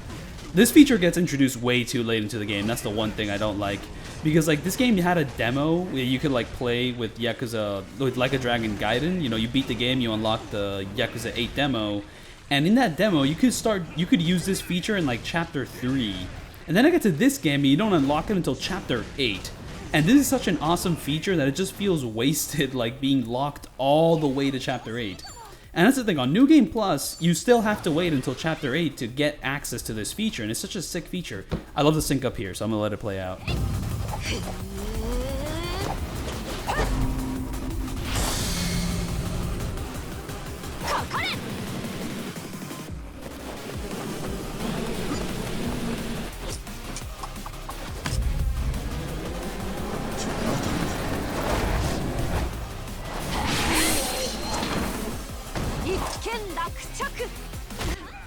This feature gets introduced way too late into the game. That's the one thing I don't like. Because, like, this game had a demo where you could, like, play with Yakuza, with Like a Dragon Gaiden. You know, you beat the game, you unlock the Yakuza 8 demo, And in that demo, you could use this feature in like chapter 3. And then I get to this game and you don't unlock it until chapter 8. And this is such an awesome feature that it just feels wasted, like being locked all the way to chapter 8. And that's the thing, on New Game Plus, you still have to wait until chapter 8 to get access to this feature, and it's such a sick feature. I love the sync up here, so I'm gonna let it play out.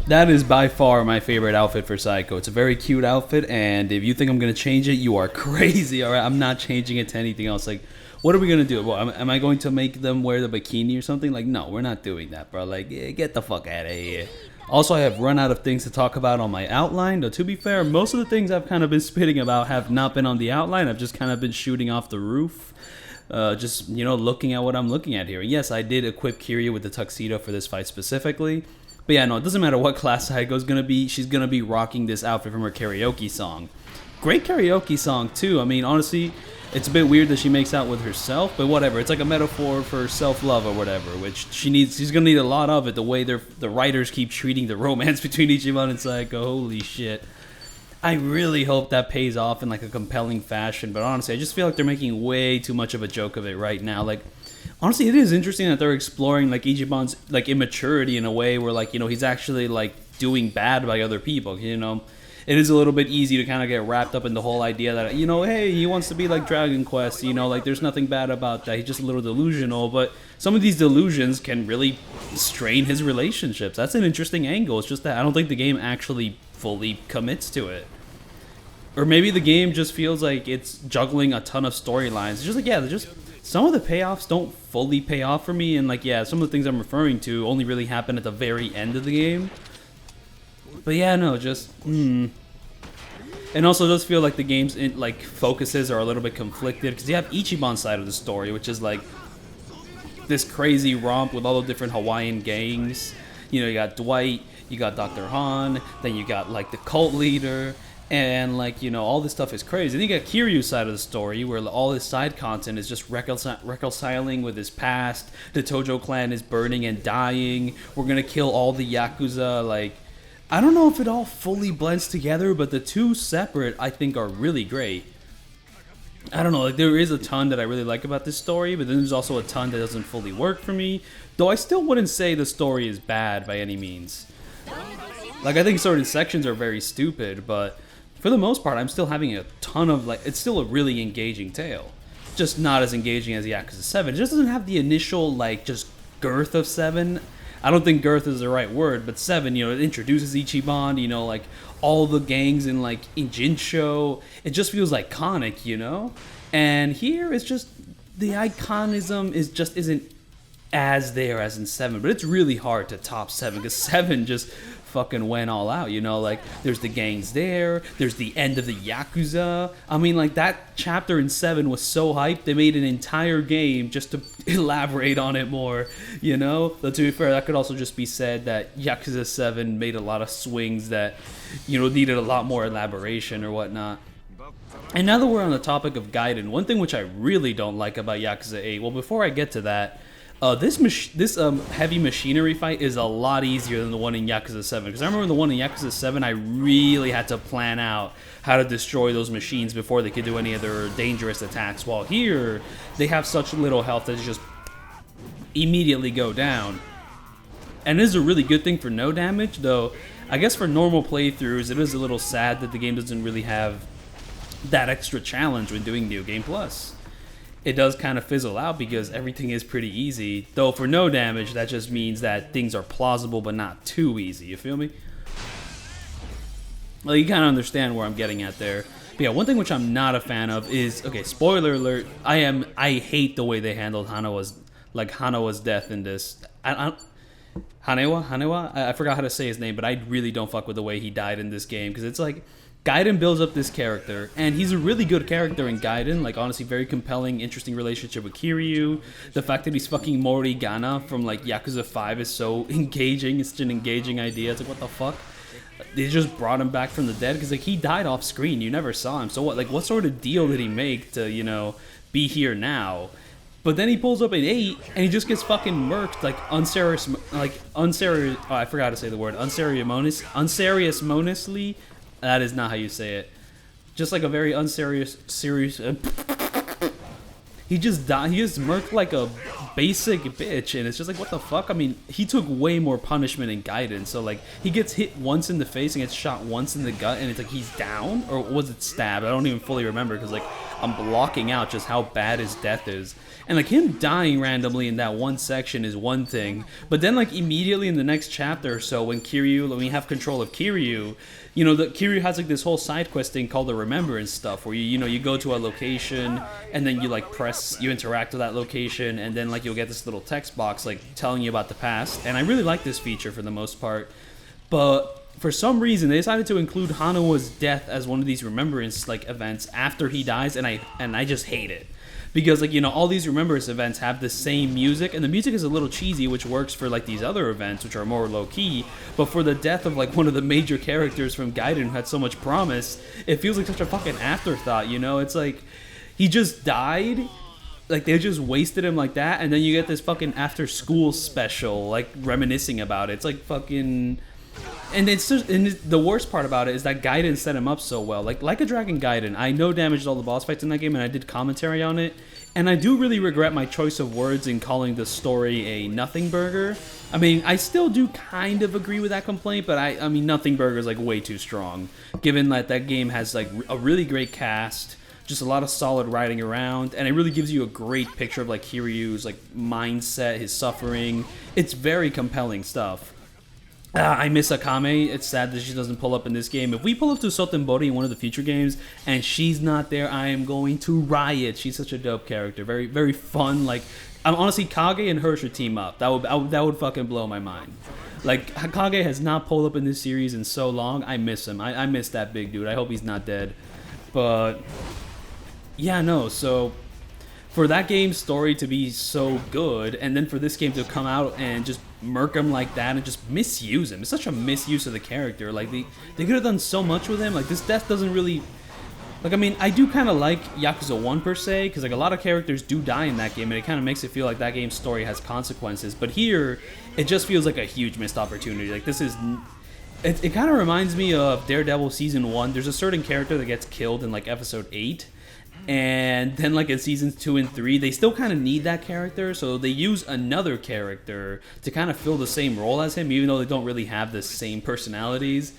That is by far my favorite outfit for Saiko. It's a very cute outfit, and if you think I'm going to change it, you are crazy, alright? I'm not changing it to anything else. Like, what are we going to do? Well, am I going to make them wear the bikini or something? Like, no, we're not doing that, bro. Like, get the fuck out of here. Also, I have run out of things to talk about on my outline, though to be fair, most of the things I've kind of been spitting about have not been on the outline. I've just kind of been shooting off the roof. Just, you know, looking at what I'm looking at here. Yes, I did equip Kiryu with the tuxedo for this fight specifically. But yeah, no, it doesn't matter what class Saigo's gonna be, she's gonna be rocking this outfit from her karaoke song. Great karaoke song too. I mean, honestly, it's a bit weird that she makes out with herself, but whatever. It's like a metaphor for self-love or whatever, which she's gonna need a lot of it, the way the writers keep treating the romance between Ichiban and Saiko. Holy shit. I really hope that pays off in like a compelling fashion, but honestly, I just feel like they're making way too much of a joke of it right now. Like, honestly, it is interesting that they're exploring like Ichiban's like immaturity in a way where like, you know, he's actually like doing bad by other people, you know. It is a little bit easy to kind of get wrapped up in the whole idea that, you know, hey, he wants to be like Dragon Quest, you know, like there's nothing bad about that. He's just a little delusional, but some of these delusions can really strain his relationships. That's an interesting angle. It's just that I don't think the game actually fully commits to it. Or maybe the game just feels like it's juggling a ton of storylines. It's just like, yeah, just some of the payoffs don't fully pay off for me, and like, yeah, some of the things I'm referring to only really happen at the very end of the game. But yeah, no, just And also, it does feel like the game's like focuses are a little bit conflicted because you have Ichiban's side of the story, which is like this crazy romp with all the different Hawaiian gangs. You know, you got Dwight, you got Dr. Han, then you got like the cult leader. And, like, you know, all this stuff is crazy. Then you got Kiryu's side of the story, where all his side content is just reconciling with his past. The Tojo clan is burning and dying. We're gonna kill all the Yakuza. Like, I don't know if it all fully blends together, but the two separate, I think, are really great. I don't know, like, there is a ton that I really like about this story, but then there's also a ton that doesn't fully work for me. Though I still wouldn't say the story is bad by any means. Like, I think certain sections are very stupid, but for the most part, I'm still having a ton of, like, it's still a really engaging tale. Just not as engaging as Yakuza 7. It just doesn't have the initial, like, just girth of 7. I don't think girth is the right word, but 7, you know, it introduces Ichiban, you know, like, all the gangs in, like, in Jinsho. It just feels iconic, you know? And here, it's just, the iconism isn't as there as in 7, but it's really hard to top 7, because 7 just fucking went all out, you know, like, there's the gangs there's the end of the Yakuza. I mean, like, that chapter in 7 was so hyped, they made an entire game just to elaborate on it more, you know? But to be fair, that could also just be said that Yakuza 7 made a lot of swings that, you know, needed a lot more elaboration or whatnot. And now that we're on the topic of Gaiden, one thing which I really don't like about Yakuza 8, well, before I get to that, this heavy machinery fight is a lot easier than the one in Yakuza 7. Because I remember the one in Yakuza 7, I really had to plan out how to destroy those machines before they could do any of their dangerous attacks. While here, they have such little health that they just immediately go down. And it is a really good thing for no damage, though I guess for normal playthroughs, it is a little sad that the game doesn't really have that extra challenge when doing New Game Plus. It does kind of fizzle out because everything is pretty easy. Though for no damage, that just means that things are plausible but not too easy, you feel me? Well, you kind of understand where I'm getting at there. But yeah, one thing which I'm not a fan of is, okay, spoiler alert, I hate the way they handled Hanawa's death in this. Hanewa? I forgot how to say his name, but I really don't fuck with the way he died in this game, because it's like, Gaiden builds up this character, and he's a really good character in Gaiden. Like, honestly, very compelling, interesting relationship with Kiryu. The fact that he's fucking Morigana from, like, Yakuza 5 is so engaging. It's such an engaging idea. It's like, what the fuck? They just brought him back from the dead, because, like, he died off screen. You never saw him. So what, like, what sort of deal did he make to, you know, be here now? But then he pulls up at 8, and he just gets fucking murked, like, I forgot to say the word, unceremoniously. That is not how you say it. Just like a very serious. He just died. He just murked like a basic bitch, and it's just like, what the fuck? I mean, he took way more punishment in Gaiden. So like, he gets hit once in the face and gets shot once in the gut, and it's like he's down, or was it stabbed? I don't even fully remember, because like I'm blocking out just how bad his death is. And like him dying randomly in that one section is one thing, but then like immediately in the next chapter or so, when we have control of Kiryu, you know, Kiryu has like this whole side quest thing called the Remembrance stuff, where you go to a location and then you interact with that location, and then like you'll get this little text box like telling you about the past. And I really like this feature for the most part, but for some reason they decided to include Hanawa's death as one of these remembrance like events after he dies, and I just hate it. Because, like, you know, all these remembrance events have the same music, and the music is a little cheesy, which works for, like, these other events, which are more low-key. But for the death of, like, one of the major characters from Gaiden who had so much promise, it feels like such a fucking afterthought, you know? It's like, he just died, like, they just wasted him like that, and then you get this fucking after-school special, like, reminiscing about it. It's like fucking... And the worst part about it is that Gaiden set him up so well. Like a Dragon Gaiden, I damaged all the boss fights in that game, and I did commentary on it. And I do really regret my choice of words in calling the story a nothing burger. I mean, I still do kind of agree with that complaint, but I mean, nothing burger is like way too strong, given that that game has like a really great cast, just a lot of solid writing around, and it really gives you a great picture of like Kiryu's like mindset, his suffering. It's very compelling stuff. I miss Akame. It's sad that she doesn't pull up in this game. If we pull up to Sotenbori in one of the future games and she's not there, I am going to riot. She's such a dope character. Very, very fun. Like, I'm honestly, Kage and her should team up. That would fucking blow my mind. Like, Kage has not pulled up in this series in so long. I miss him. I miss that big dude. I hope he's not dead. But yeah, no. So for that game's story to be so good, and then for this game to come out and just murk him like that and just misuse him. It's such a misuse of the character. Like, they could have done so much with him. Like, this death doesn't really... Like, I mean, I do kind of like Yakuza 1 per se, because like a lot of characters do die in that game, and it kind of makes it feel like that game's story has consequences. But here, it just feels like a huge missed opportunity. Like, this is... It kind of reminds me of Daredevil Season 1. There's a certain character that gets killed in like Episode 8. And then like in seasons 2 and 3, they still kind of need that character, so they use another character to kind of fill the same role as him, even though they don't really have the same personalities.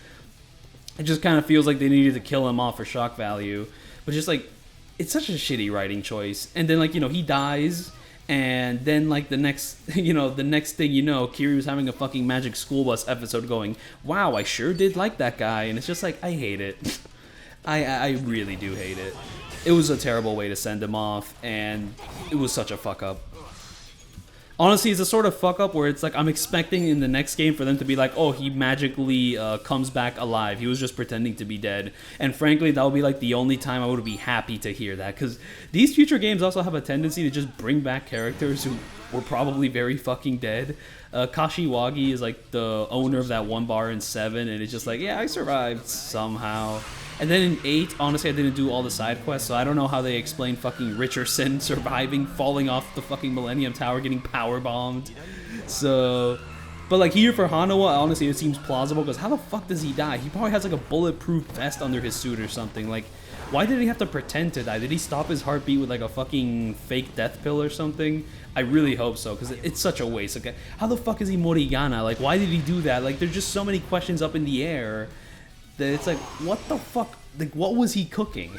It just kind of feels like they needed to kill him off for shock value. But just like, it's such a shitty writing choice. And then like, you know, he dies, and then like the next thing you know, Kiryu's having a fucking Magic School Bus episode going, wow, I sure did like that guy. And it's just like, I hate it. I really do hate it. It was a terrible way to send him off, and it was such a fuck up. Honestly, it's a sort of fuck up where it's like I'm expecting in the next game for them to be like, oh, he magically comes back alive. He was just pretending to be dead. And frankly, that would be like the only time I would be happy to hear that, because these future games also have a tendency to just bring back characters who were probably very fucking dead. Kashiwagi is like the owner of that one bar in 7, and it's just like, yeah, I survived somehow. And then in 8, honestly, I didn't do all the side quests, so I don't know how they explain fucking Richardson surviving, falling off the fucking Millennium Tower, getting power bombed. So, but like here for Hanawa, honestly, it seems plausible, because how the fuck does he die? He probably has like a bulletproof vest under his suit or something. Like, why did he have to pretend to die? Did he stop his heartbeat with like a fucking fake death pill or something? I really hope so, because it's such a waste. Like, how the fuck is he Morigana? Like, why did he do that? Like, there's just so many questions up in the air. It's like, what the fuck? Like, what was he cooking?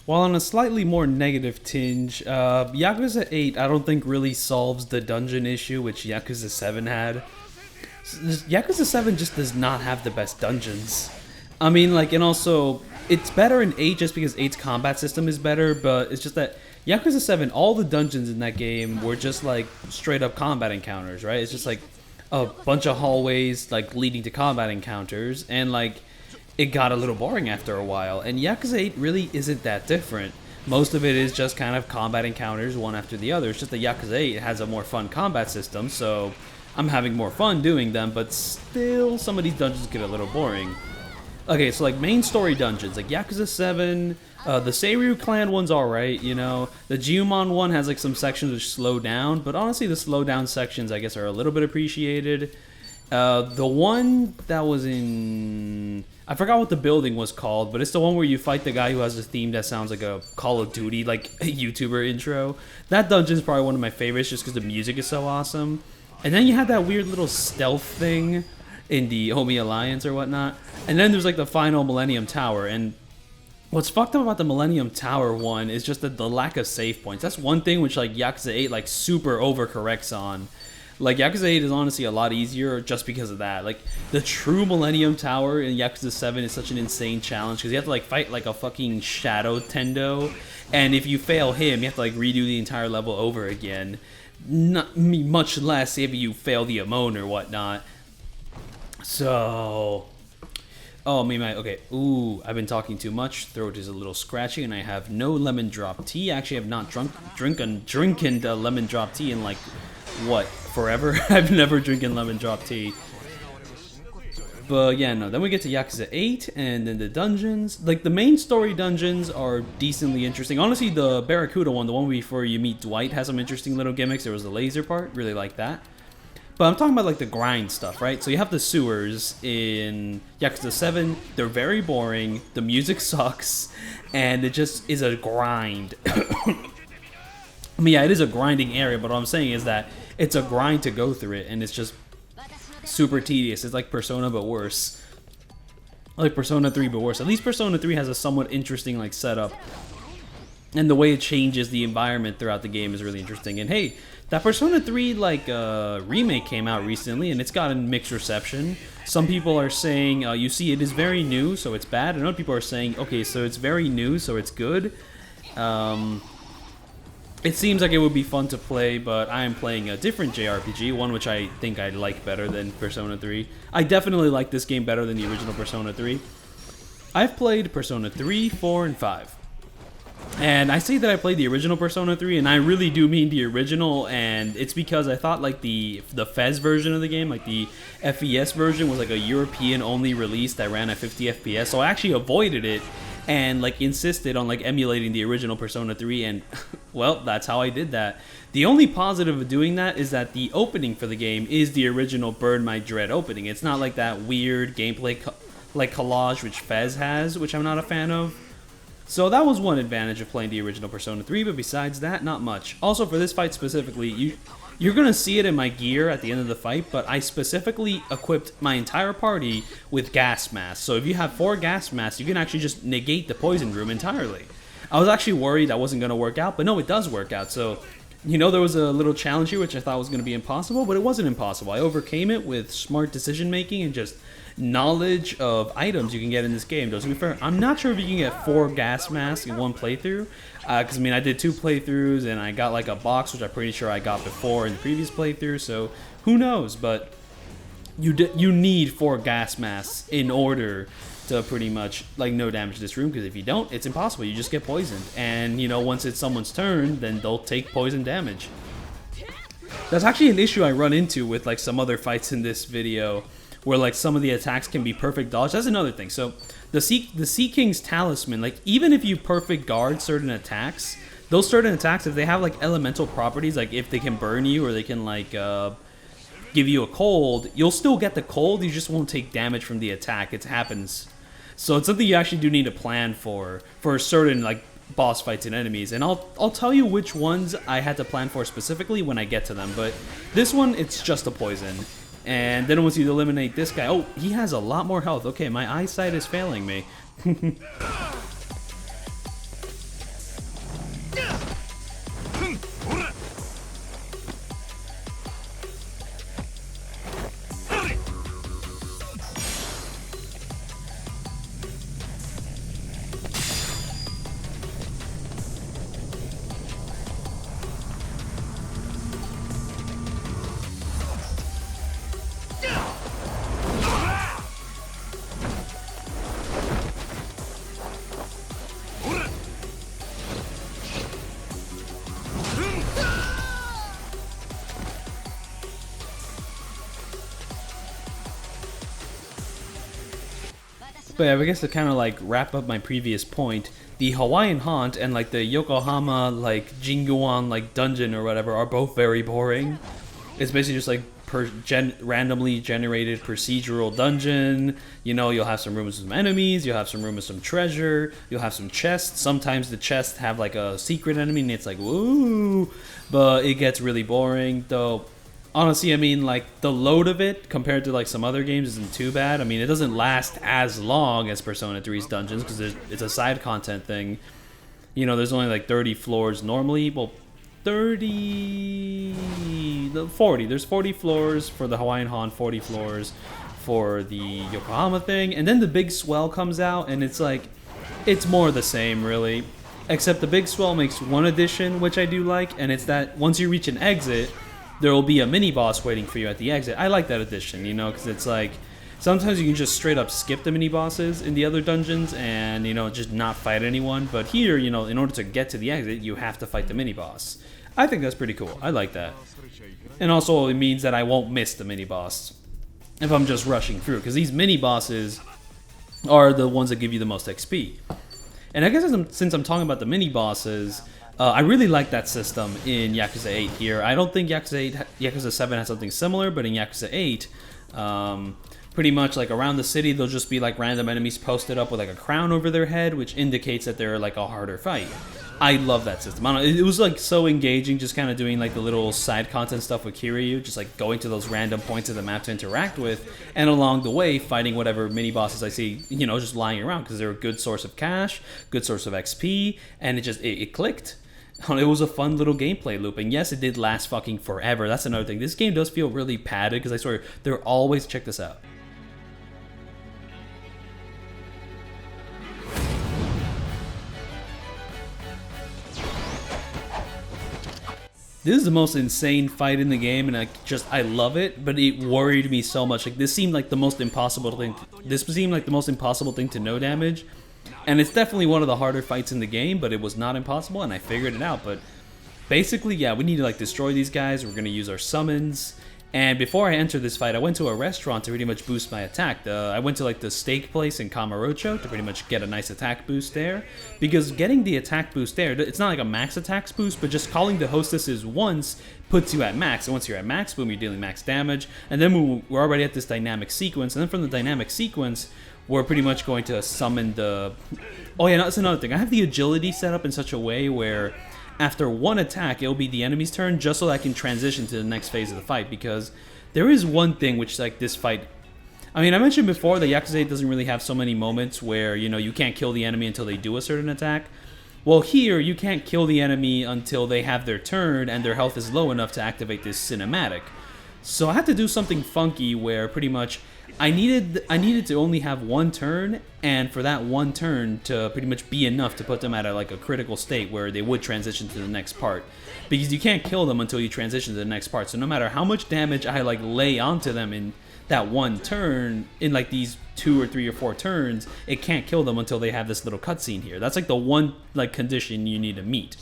While on a slightly more negative tinge, Yakuza 8 I don't think really solves the dungeon issue which Yakuza 7 had. Yakuza 7 just does not have the best dungeons. I mean, like, and also, it's better in 8 just because 8's combat system is better, but it's just that Yakuza 7, all the dungeons in that game were just like straight up combat encounters, right? It's just like a bunch of hallways like leading to combat encounters, and like it got a little boring after a while. And Yakuza 8 really isn't that different. Most of it is just kind of combat encounters one after the other. It's just that Yakuza 8 has a more fun combat system, so I'm having more fun doing them, but still some of these dungeons get a little boring. Okay, so like main story dungeons, like Yakuza 7, the Seiryu clan one's alright, you know. The Jiyumon one has like some sections which slow down, but honestly the slow down sections I guess are a little bit appreciated. The one that was in... I forgot what the building was called, but it's the one where you fight the guy who has a theme that sounds like a Call of Duty, like a YouTuber intro. That dungeon's probably one of my favorites just because the music is so awesome. And then you have that weird little stealth thing in the Omi Alliance or whatnot. And then there's like the final Millennium Tower. And what's fucked up about the Millennium Tower one is just the lack of save points. That's one thing which like Yakuza 8 like super overcorrects on. Like, Yakuza 8 is honestly a lot easier just because of that. Like, the true Millennium Tower in Yakuza 7 is such an insane challenge because you have to, like, fight, like, a fucking Shadow Tendo. And if you fail him, you have to, like, redo the entire level over again. Not much less if you fail the Amon or whatnot. So... Oh, okay. Ooh, I've been talking too much. Throat is a little scratchy, and I have no lemon drop tea. Actually, I have not drinking lemon drop tea in, like, what, forever? I've never drinking lemon drop tea. But yeah, no, then we get to Yakuza 8, and then the dungeons. Like, the main story dungeons are decently interesting. Honestly, the Barracuda one, the one before you meet Dwight, has some interesting little gimmicks. There was the laser part, really like that. But I'm talking about, like, the grind stuff, right? So you have the sewers in Yakuza 7. They're very boring. The music sucks. And it just is a grind. I mean, yeah, it is a grinding area, but what I'm saying is that it's a grind to go through it, and it's just super tedious. It's like Persona, but worse. Like Persona 3, but worse. At least Persona 3 has a somewhat interesting, like, setup. And the way it changes the environment throughout the game is really interesting. And hey, that Persona 3, like, remake came out recently, and it's gotten mixed reception. Some people are saying, you see, it is very new, so it's bad. And other people are saying, okay, so it's very new, so it's good. It seems like it would be fun to play, but I am playing a different JRPG, one which I think I like better than Persona 3. I definitely like this game better than the original Persona 3. I've played Persona 3, 4, and 5. And I say that I played the original Persona 3, and I really do mean the original, and it's because I thought like the FES version of the game, like the FES version, was like a European-only release that ran at 50 FPS, so I actually avoided it and like insisted on like emulating the original Persona 3, and well, that's how I did that. The only positive of doing that is that the opening for the game is the original Burn My Dread opening. It's not like that weird gameplay like collage which FES has, which I'm not a fan of. So that was one advantage of playing the original Persona 3, but besides that, not much. Also, for this fight specifically, you're going to see it in my gear at the end of the fight, but I specifically equipped my entire party with gas masks. So if you have 4 gas masks, you can actually just negate the poison room entirely. I was actually worried that wasn't going to work out, but no, it does work out. So, you know, there was a little challenge here which I thought was going to be impossible, but it wasn't impossible. I overcame it with smart decision making and just knowledge of items you can get in this game. Though, to be fair, I'm not sure if you can get 4 gas masks in one playthrough, because I mean I did 2 playthroughs and I got like a box which I'm pretty sure I got before in the previous playthrough, so who knows. But you need 4 gas masks in order to pretty much like no damage this room, because if you don't, it's impossible. You just get poisoned, and you know, once it's someone's turn, then they'll take poison damage. That's actually an issue I run into with like some other fights in this video, where like some of the attacks can be perfect dodge. That's another thing. So the Sea King's Talisman, like even if you perfect guard certain attacks, those certain attacks, if they have like elemental properties, like if they can burn you or they can like give you a cold, you'll still get the cold, you just won't take damage from the attack. It happens. So it's something you actually do need to plan for certain like boss fights and enemies, and I'll tell you which ones I had to plan for specifically when I get to them. But this one, it's just a poison. And then once you eliminate this guy, oh, he has a lot more health. Okay, my eyesight is failing me. But yeah, I guess to kind of like wrap up my previous point, the Hawaiian Haunt and like the Yokohama like Jinguan like dungeon or whatever are both very boring. It's basically just like randomly generated procedural dungeon. You know, you'll have some rooms with some enemies, you'll have some rooms with some treasure, you'll have some chests. Sometimes the chests have like a secret enemy and it's like, woo! But it gets really boring, though. Honestly, I mean, like, the load of it compared to like some other games isn't too bad. I mean, it doesn't last as long as Persona 3's dungeons because it's a side content thing. You know, there's only like 30 floors normally. Well, 40. There's 40 floors for the Hawaiian Haunt, 40 floors for the Yokohama thing. And then the big swell comes out, and it's like, it's more the same, really. Except the big swell makes one addition, which I do like, and it's that once you reach an exit, there will be a mini boss waiting for you at the exit. I like that addition, you know, because it's like, sometimes you can just straight up skip the mini bosses in the other dungeons and, you know, just not fight anyone. But here, you know, in order to get to the exit, you have to fight the mini boss. I think that's pretty cool. I like that. And also, it means that I won't miss the mini boss if I'm just rushing through, because these mini bosses are the ones that give you the most XP. And I guess since I'm talking about the mini bosses, I really like that system in Yakuza 8 here. I don't think Yakuza 7 has something similar, but in Yakuza 8, pretty much like around the city, there'll just be like random enemies posted up with like a crown over their head, which indicates that they're like a harder fight. I love that system. It was like so engaging, just kind of doing like the little side content stuff with Kiryu, just like going to those random points of the map to interact with, and along the way fighting whatever mini bosses I see, you know, just lying around, because they're a good source of cash, good source of XP, and it clicked. It was a fun little gameplay loop, and yes, it did last fucking forever. That's another thing. This game does feel really padded, because I swear, they're always, check this out. This is the most insane fight in the game, and I love it, but it worried me so much. Like, this seemed like the most impossible thing. This seemed like the most impossible thing to no damage. And it's definitely one of the harder fights in the game, but it was not impossible, and I figured it out. But basically, yeah, we need to like destroy these guys. We're gonna use our summons. And before I entered this fight, I went to a restaurant to pretty much boost my attack. I went to like the steak place in Kamurocho to pretty much get a nice attack boost there. Because getting the attack boost there, it's not like a max attack boost, but just calling the hostesses once puts you at max. And once you're at max, boom, you're dealing max damage. And then we're already at this dynamic sequence. And then from the dynamic sequence, we're pretty much going to summon the... Oh yeah, that's another thing. I have the agility set up in such a way where after one attack, it'll be the enemy's turn, just so that I can transition to the next phase of the fight. Because there is one thing which, like, this fight... I mean, I mentioned before that Yakuza 8 doesn't really have so many moments where, you know, you can't kill the enemy until they do a certain attack. Well, here, you can't kill the enemy until they have their turn and their health is low enough to activate this cinematic. So I had to do something funky where pretty much I needed to only have one turn, and for that one turn to pretty much be enough to put them at a critical state where they would transition to the next part. Because you can't kill them until you transition to the next part. So no matter how much damage I like lay onto them in that one turn, in like these 2 or 3 or 4 turns, it can't kill them until they have this little cutscene here. That's like the one like condition you need to meet.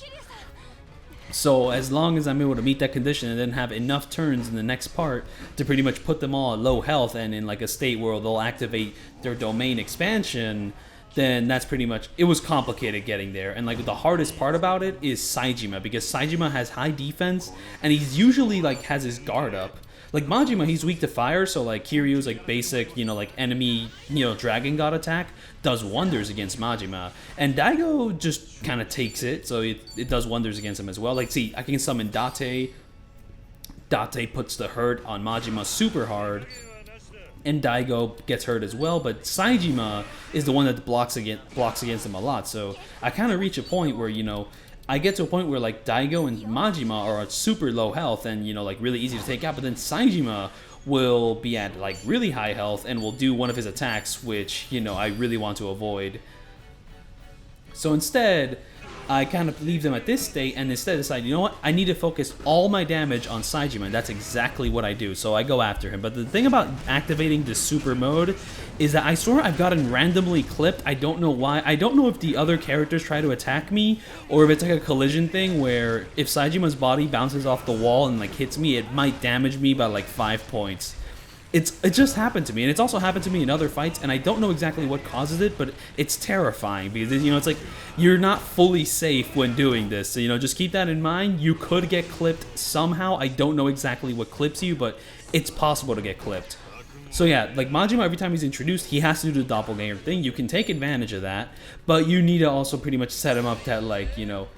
So as long as I'm able to meet that condition and then have enough turns in the next part to pretty much put them all at low health and in like a state where they'll activate their domain expansion, then that's pretty much... It was complicated getting there. And like the hardest part about it is Saejima, because Saejima has high defense and he's usually like has his guard up. Like Majima, he's weak to fire, so like Kiryu's like basic, you know, like enemy, you know, Dragon God attack does wonders against Majima. And Daigo just kind of takes it, so it does wonders against him as well. Like, see, I can summon Date. Date puts the hurt on Majima super hard, and Daigo gets hurt as well, but Saejima is the one that blocks against him a lot. So I kind of reach a point where, you know, I get to a point where like Daigo and Majima are at super low health and, you know, like really easy to take out, but then Saejima will be at like really high health and will do one of his attacks, which, you know, I really want to avoid. So instead, I kind of leave them at this state and instead decide, you know what, I need to focus all my damage on Saejima, and that's exactly what I do. So I go after him. But the thing about activating this super mode is that I swear I've gotten randomly clipped. I don't know why. I don't know if the other characters try to attack me or if it's like a collision thing where if Saejima's body bounces off the wall and like hits me, it might damage me by like 5 points. it just happened to me, and it's also happened to me in other fights, and I don't know exactly what causes it, but it's terrifying because, you know, it's like you're not fully safe when doing this. So, you know, just keep that in mind. You could get clipped somehow. I don't know exactly what clips you, but it's possible to get clipped. So yeah, like Majima, every time he's introduced, he has to do the doppelganger thing. You can take advantage of that, but you need to also pretty much set him up that, like, you know,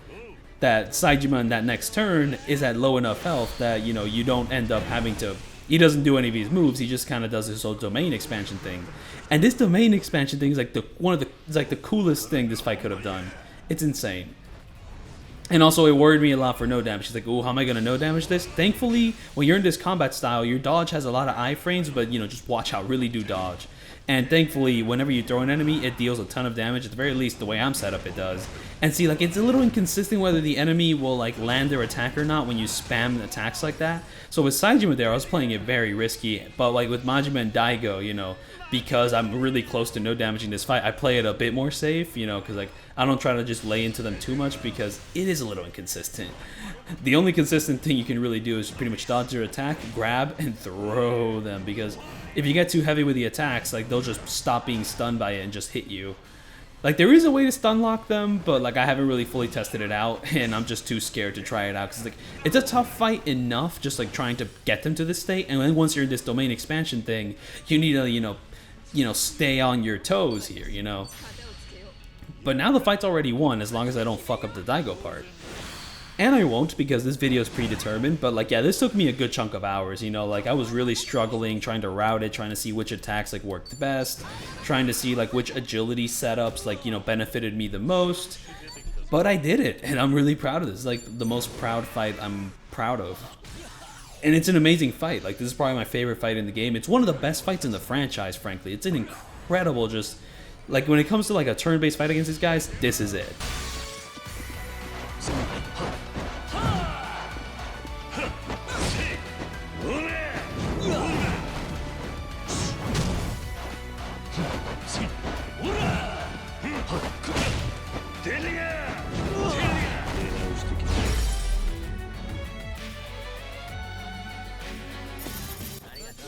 that Saejima in that next turn is at low enough health that, you know, you don't end up having to... He doesn't do any of these moves. He just kind of does his whole domain expansion thing. And this domain expansion thing is like the coolest thing this fight could have done. It's insane. And also, it worried me a lot for no damage. She's like, oh, how am I going to no damage this? Thankfully, when you're in this combat style, your dodge has a lot of iframes, but, you know, just watch out, really do dodge. And thankfully, whenever you throw an enemy, it deals a ton of damage. At the very least, the way I'm set up, it does. And see, like, it's a little inconsistent whether the enemy will, like, land their attack or not when you spam attacks like that. So with Saejima there, I was playing it very risky. But, like, with Majima and Daigo, you know, because I'm really close to no damaging this fight, I play it a bit more safe, you know, because, like, I don't try to just lay into them too much because it is a little inconsistent. The only consistent thing you can really do is pretty much dodge their attack, grab, and throw them, because if you get too heavy with the attacks, like, they'll just stop being stunned by it and just hit you. Like, there is a way to stun lock them, but, like, I haven't really fully tested it out, and I'm just too scared to try it out, because, like, it's a tough fight enough, just, like, trying to get them to this state, and then once you're in this domain expansion thing, you need to, you know, stay on your toes here, you know. But now the fight's already won, as long as I don't fuck up the Daigo part. And I won't, because this video is predetermined, but, like, yeah, this took me a good chunk of hours, you know, like, I was really struggling, trying to route it, trying to see which attacks, like, worked best, trying to see, like, which agility setups, like, you know, benefited me the most, but I did it, and I'm really proud of this. It's, like, the most proud fight I'm proud of. And it's an amazing fight. Like, this is probably my favorite fight in the game. It's one of the best fights in the franchise, frankly. It's an incredible, just, like, when it comes to, like, a turn-based fight against these guys, this is it.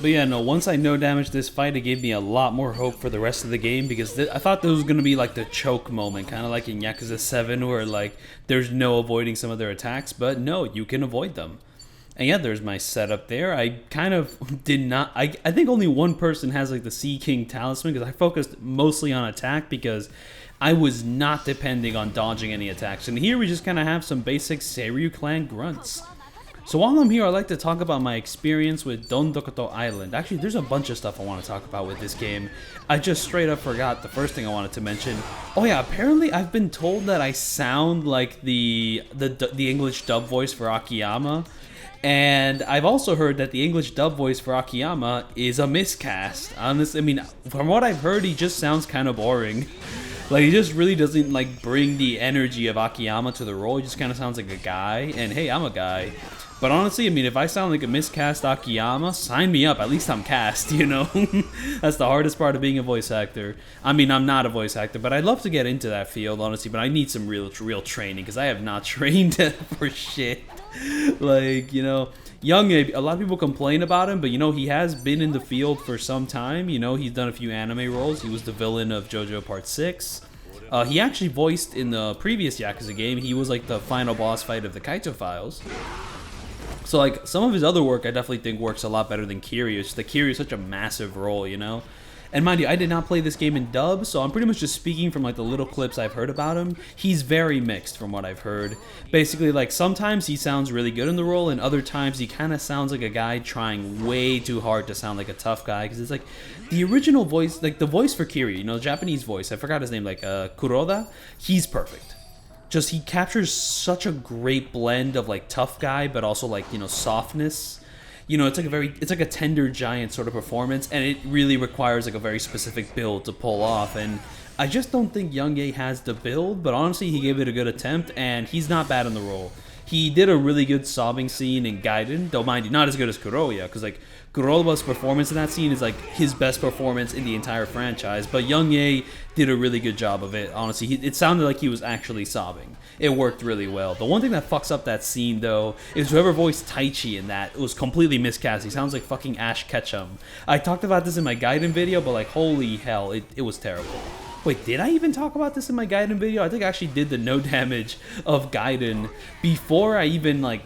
But yeah, no, once I no damaged this fight, it gave me a lot more hope for the rest of the game, because I thought this was going to be like the choke moment, kind of like in Yakuza 7, where like there's no avoiding some of their attacks, but no, you can avoid them. And yeah, there's my setup there. I kind of did not, I think only one person has like the Sea King Talisman, because I focused mostly on attack, because I was not depending on dodging any attacks. And here we just kind of have some basic Seiryu clan grunts. So while I'm here, I'd like to talk about my experience with Dondoko Island. Actually, there's a bunch of stuff I want to talk about with this game. I just straight up forgot the first thing I wanted to mention. Oh yeah, apparently I've been told that I sound like the English dub voice for Akiyama. And I've also heard that the English dub voice for Akiyama is a miscast. Honestly, I mean, from what I've heard, he just sounds kind of boring. Like, he just really doesn't, like, bring the energy of Akiyama to the role. He just kind of sounds like a guy. And hey, I'm a guy. But honestly, I mean, if I sound like a miscast Akiyama, sign me up. At least I'm cast, you know? That's the hardest part of being a voice actor. I mean, I'm not a voice actor, but I'd love to get into that field, honestly. But I need some real training, because I have not trained for shit. Like, you know, Young Abe, a lot of people complain about him, but, you know, he has been in the field for some time. You know, he's done a few anime roles. He was the villain of JoJo Part 6. He actually voiced in the previous Yakuza game. He was, like, the final boss fight of the Kaito Files. So, like, some of his other work I definitely think works a lot better than Kiryu. It's just that Kiryu is such a massive role, you know? And mind you, I did not play this game in dub, so I'm pretty much just speaking from, like, the little clips I've heard about him. He's very mixed from what I've heard. Basically, like, sometimes he sounds really good in the role, and other times he kind of sounds like a guy trying way too hard to sound like a tough guy, because it's, like, the original voice, like, the voice for Kiryu, you know, the Japanese voice, I forgot his name, like, Kuroda, he's perfect. Just, he captures such a great blend of, like, tough guy, but also, like, you know, softness. You know, it's like a tender giant sort of performance, and it really requires, like, a very specific build to pull off, and I just don't think Young-Ae has the build, but honestly, he gave it a good attempt, and he's not bad in the role. he did a really good sobbing scene in Gaiden, though mind you, not as good as Kuroya, because like Kuroya's performance in that scene is like his best performance in the entire franchise. But Young Ye did a really good job of it. Honestly, it sounded like he was actually sobbing. It worked really well. The one thing that fucks up that scene though is whoever voiced Taichi in that was completely miscast. He sounds like fucking Ash Ketchum. I talked about this in my Gaiden video, but like holy hell, it was terrible. Wait, did I even talk about this in my Gaiden video? I think I actually did the no damage of Gaiden before I even like,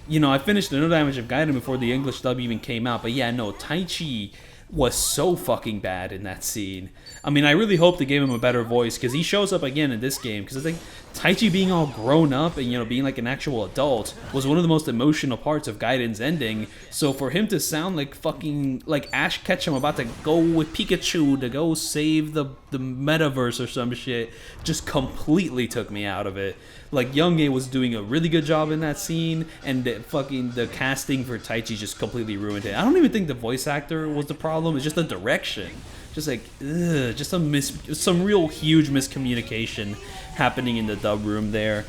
you know, I finished the no damage of Gaiden before the English dub even came out. But yeah, no, Taichi was so fucking bad in that scene. I mean, I really hope they gave him a better voice because he shows up again in this game. Because I think Taichi being all grown up and, you know, being like an actual adult was one of the most emotional parts of Gaiden's ending. So for him to sound like fucking, like Ash Ketchum about to go with Pikachu to go save the metaverse or some shit just completely took me out of it. Like, Young Ye was doing a really good job in that scene, and the casting for Taichi just completely ruined it. I don't even think the voice actor was the problem, it's just the direction. Just like, ugh, just some real huge miscommunication happening in the dub room there.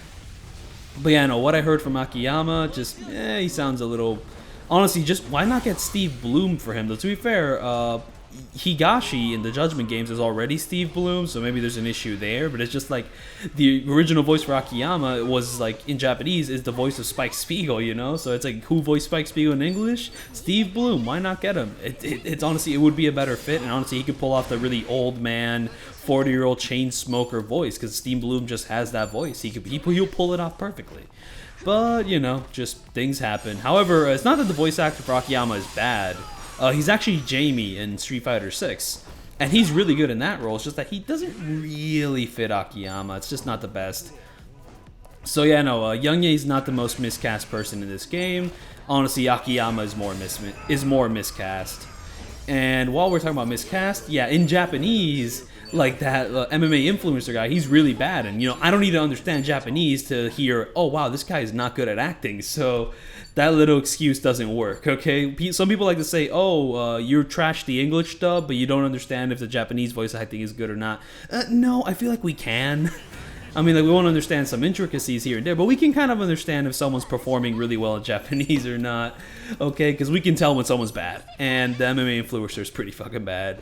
But yeah, no, what I heard from Akiyama, just, he sounds a little... Honestly, just, why not get Steve Bloom for him? Though, to be fair, Higashi in the Judgment games is already Steve Bloom, so maybe there's an issue there, but it's just like the original voice for Akiyama was like in Japanese is the voice of Spike Spiegel, you know, so it's like who voiced Spike Spiegel in English? Steve Bloom. Why not get him? It's honestly, it would be a better fit, and honestly he could pull off the really old man 40-year-old chain smoker voice because Steve Bloom just has that voice. He'll pull it off perfectly. But you know, just things happen. However, it's not that the voice actor for Akiyama is bad. He's actually Jamie in Street Fighter 6, and he's really good in that role. It's just that he doesn't really fit Akiyama. It's just not the best. So yeah, no, Young Ye's not the most miscast person in this game. Honestly, Akiyama is more miscast. And while we're talking about miscast, yeah, in Japanese, like that MMA influencer guy, he's really bad. And, you know, I don't need to understand Japanese to hear, oh, wow, this guy is not good at acting. So that little excuse doesn't work, okay? Some people like to say, oh, you're trash the English dub, but you don't understand if the Japanese voice acting is good or not. No, I feel like we can. I mean, like, we won't understand some intricacies here and there, but we can kind of understand if someone's performing really well in Japanese or not, okay? Because we can tell when someone's bad, and the MMA influencer is pretty fucking bad.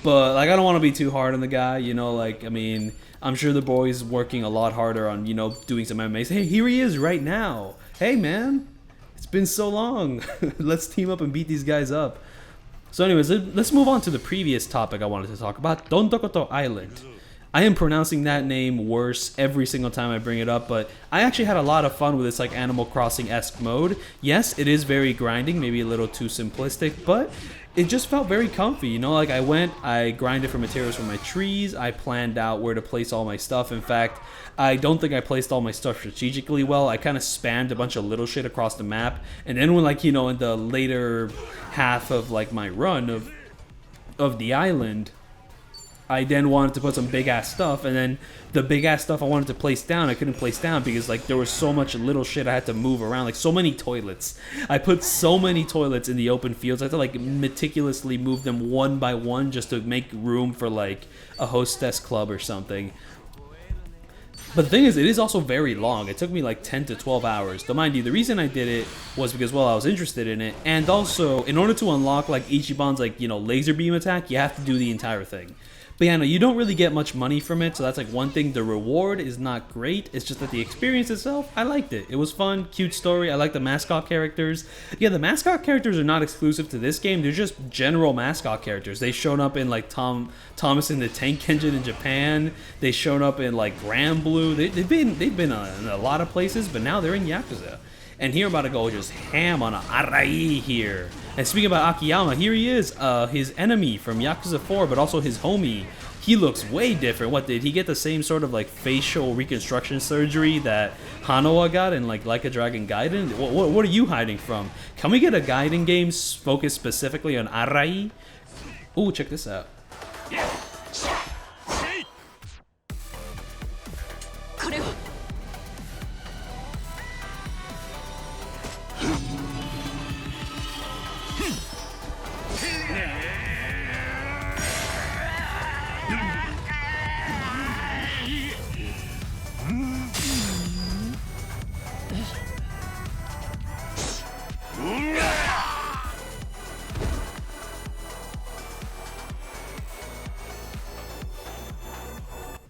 But, like, I don't want to be too hard on the guy, you know, like, I mean, I'm sure the boy's working a lot harder on, you know, doing some MMA. Hey, here he is right now. Hey, man, it's been so long. Let's team up and beat these guys up. So anyways, let's move on to the previous topic I wanted to talk about, Dondoko Island. I am pronouncing that name worse every single time I bring it up, but I actually had a lot of fun with this like Animal Crossing-esque mode. Yes, it is very grinding, maybe a little too simplistic, but it just felt very comfy, you know, like I grinded for materials for my trees, I planned out where to place all my stuff. In fact, I don't think I placed all my stuff strategically well. I kind of spammed a bunch of little shit across the map, and then when, like, you know, in the later half of like my run of the island, I then wanted to put some big-ass stuff, and then the big-ass stuff I wanted to place down, I couldn't place down because, like, there was so much little shit I had to move around, like, so many toilets. I put so many toilets in the open fields, I had to, like, meticulously move them one by one just to make room for, like, a hostess club or something. But the thing is, it is also very long. It took me, like, 10 to 12 hours. Though, mind you, the reason I did it was because, well, I was interested in it, and also, in order to unlock, like, Ichiban's, like, you know, laser beam attack, you have to do the entire thing. But yeah, no, you don't really get much money from it, so that's like one thing. The reward is not great. It's just that the experience itself, I liked it. It was fun, cute story. I like the mascot characters. Yeah, the mascot characters are not exclusive to this game. They're just general mascot characters. They showed up in like Thomas in the Tank Engine in Japan. They showed up in like Grand Blue. They've been in a lot of places, but now they're in Yakuza. And here I'm about to go just ham on a Arai here. And speaking about Akiyama, here he is, his enemy from Yakuza 4, but also his homie. He looks way different. What, did he get the same sort of like facial reconstruction surgery that Hanawa got in like a Dragon Gaiden? What are you hiding from? Can we get a Gaiden game focused specifically on Arai? Ooh, check this out.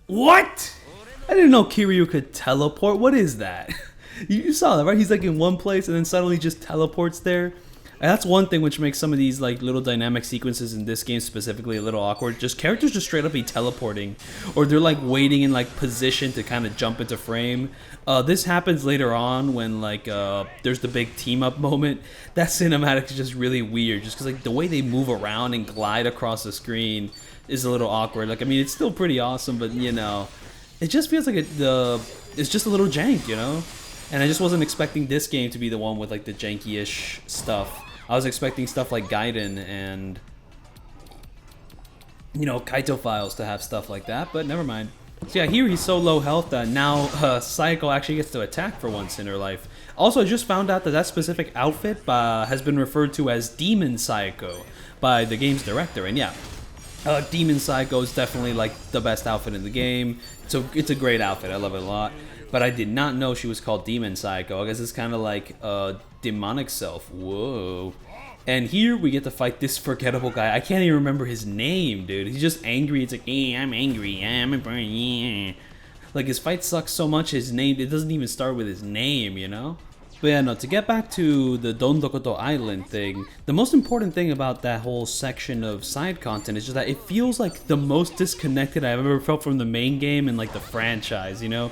What? I didn't know Kiryu could teleport. What is that? You saw that, right? He's like in one place and then suddenly just teleports there. And that's one thing which makes some of these like little dynamic sequences in this game specifically a little awkward. Just characters just straight up be teleporting, or they're like waiting in like position to kind of jump into frame. This happens later on when like there's the big team up moment. That cinematic is just really weird, just because like the way they move around and glide across the screen is a little awkward. Like, I mean, it's still pretty awesome, but you know, it just feels like it's just a little jank, you know. And I just wasn't expecting this game to be the one with like the janky-ish stuff. I was expecting stuff like Gaiden and, you know, Kaito Files to have stuff like that, but never mind. So yeah, here he's so low health that now Saeko actually gets to attack for once in her life. Also, I just found out that that specific outfit has been referred to as Demon Saeko by the game's director, and yeah. Demon Saeko is definitely like the best outfit in the game. So it's a great outfit. I love it a lot. But I did not know she was called Demon Saeko. I guess it's kind of like a demonic self. Whoa. And here we get to fight this forgettable guy. I can't even remember his name, dude. He's just angry. It's like, yeah, I'm angry. Yeah, I'm a burn. Yeah. Like, his fight sucks so much. His name, it doesn't even start with his name, you know? But yeah, no, to get back to the Dondoko Island thing, the most important thing about that whole section of side content is just that it feels like the most disconnected I've ever felt from the main game and like the franchise, you know?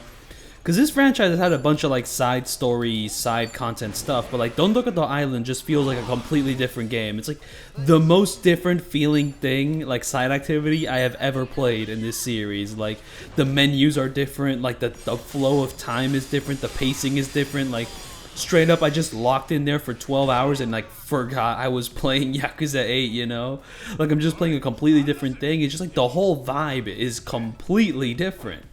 Because this franchise has had a bunch of like side story, side content stuff, but like Dondoko Island just feels like a completely different game. It's like the most different feeling thing, like side activity I have ever played in this series. Like the menus are different, like the flow of time is different, the pacing is different, like straight up I just locked in there for 12 hours and like forgot I was playing Yakuza 8, you know? Like I'm just playing a completely different thing. It's just like the whole vibe is completely different.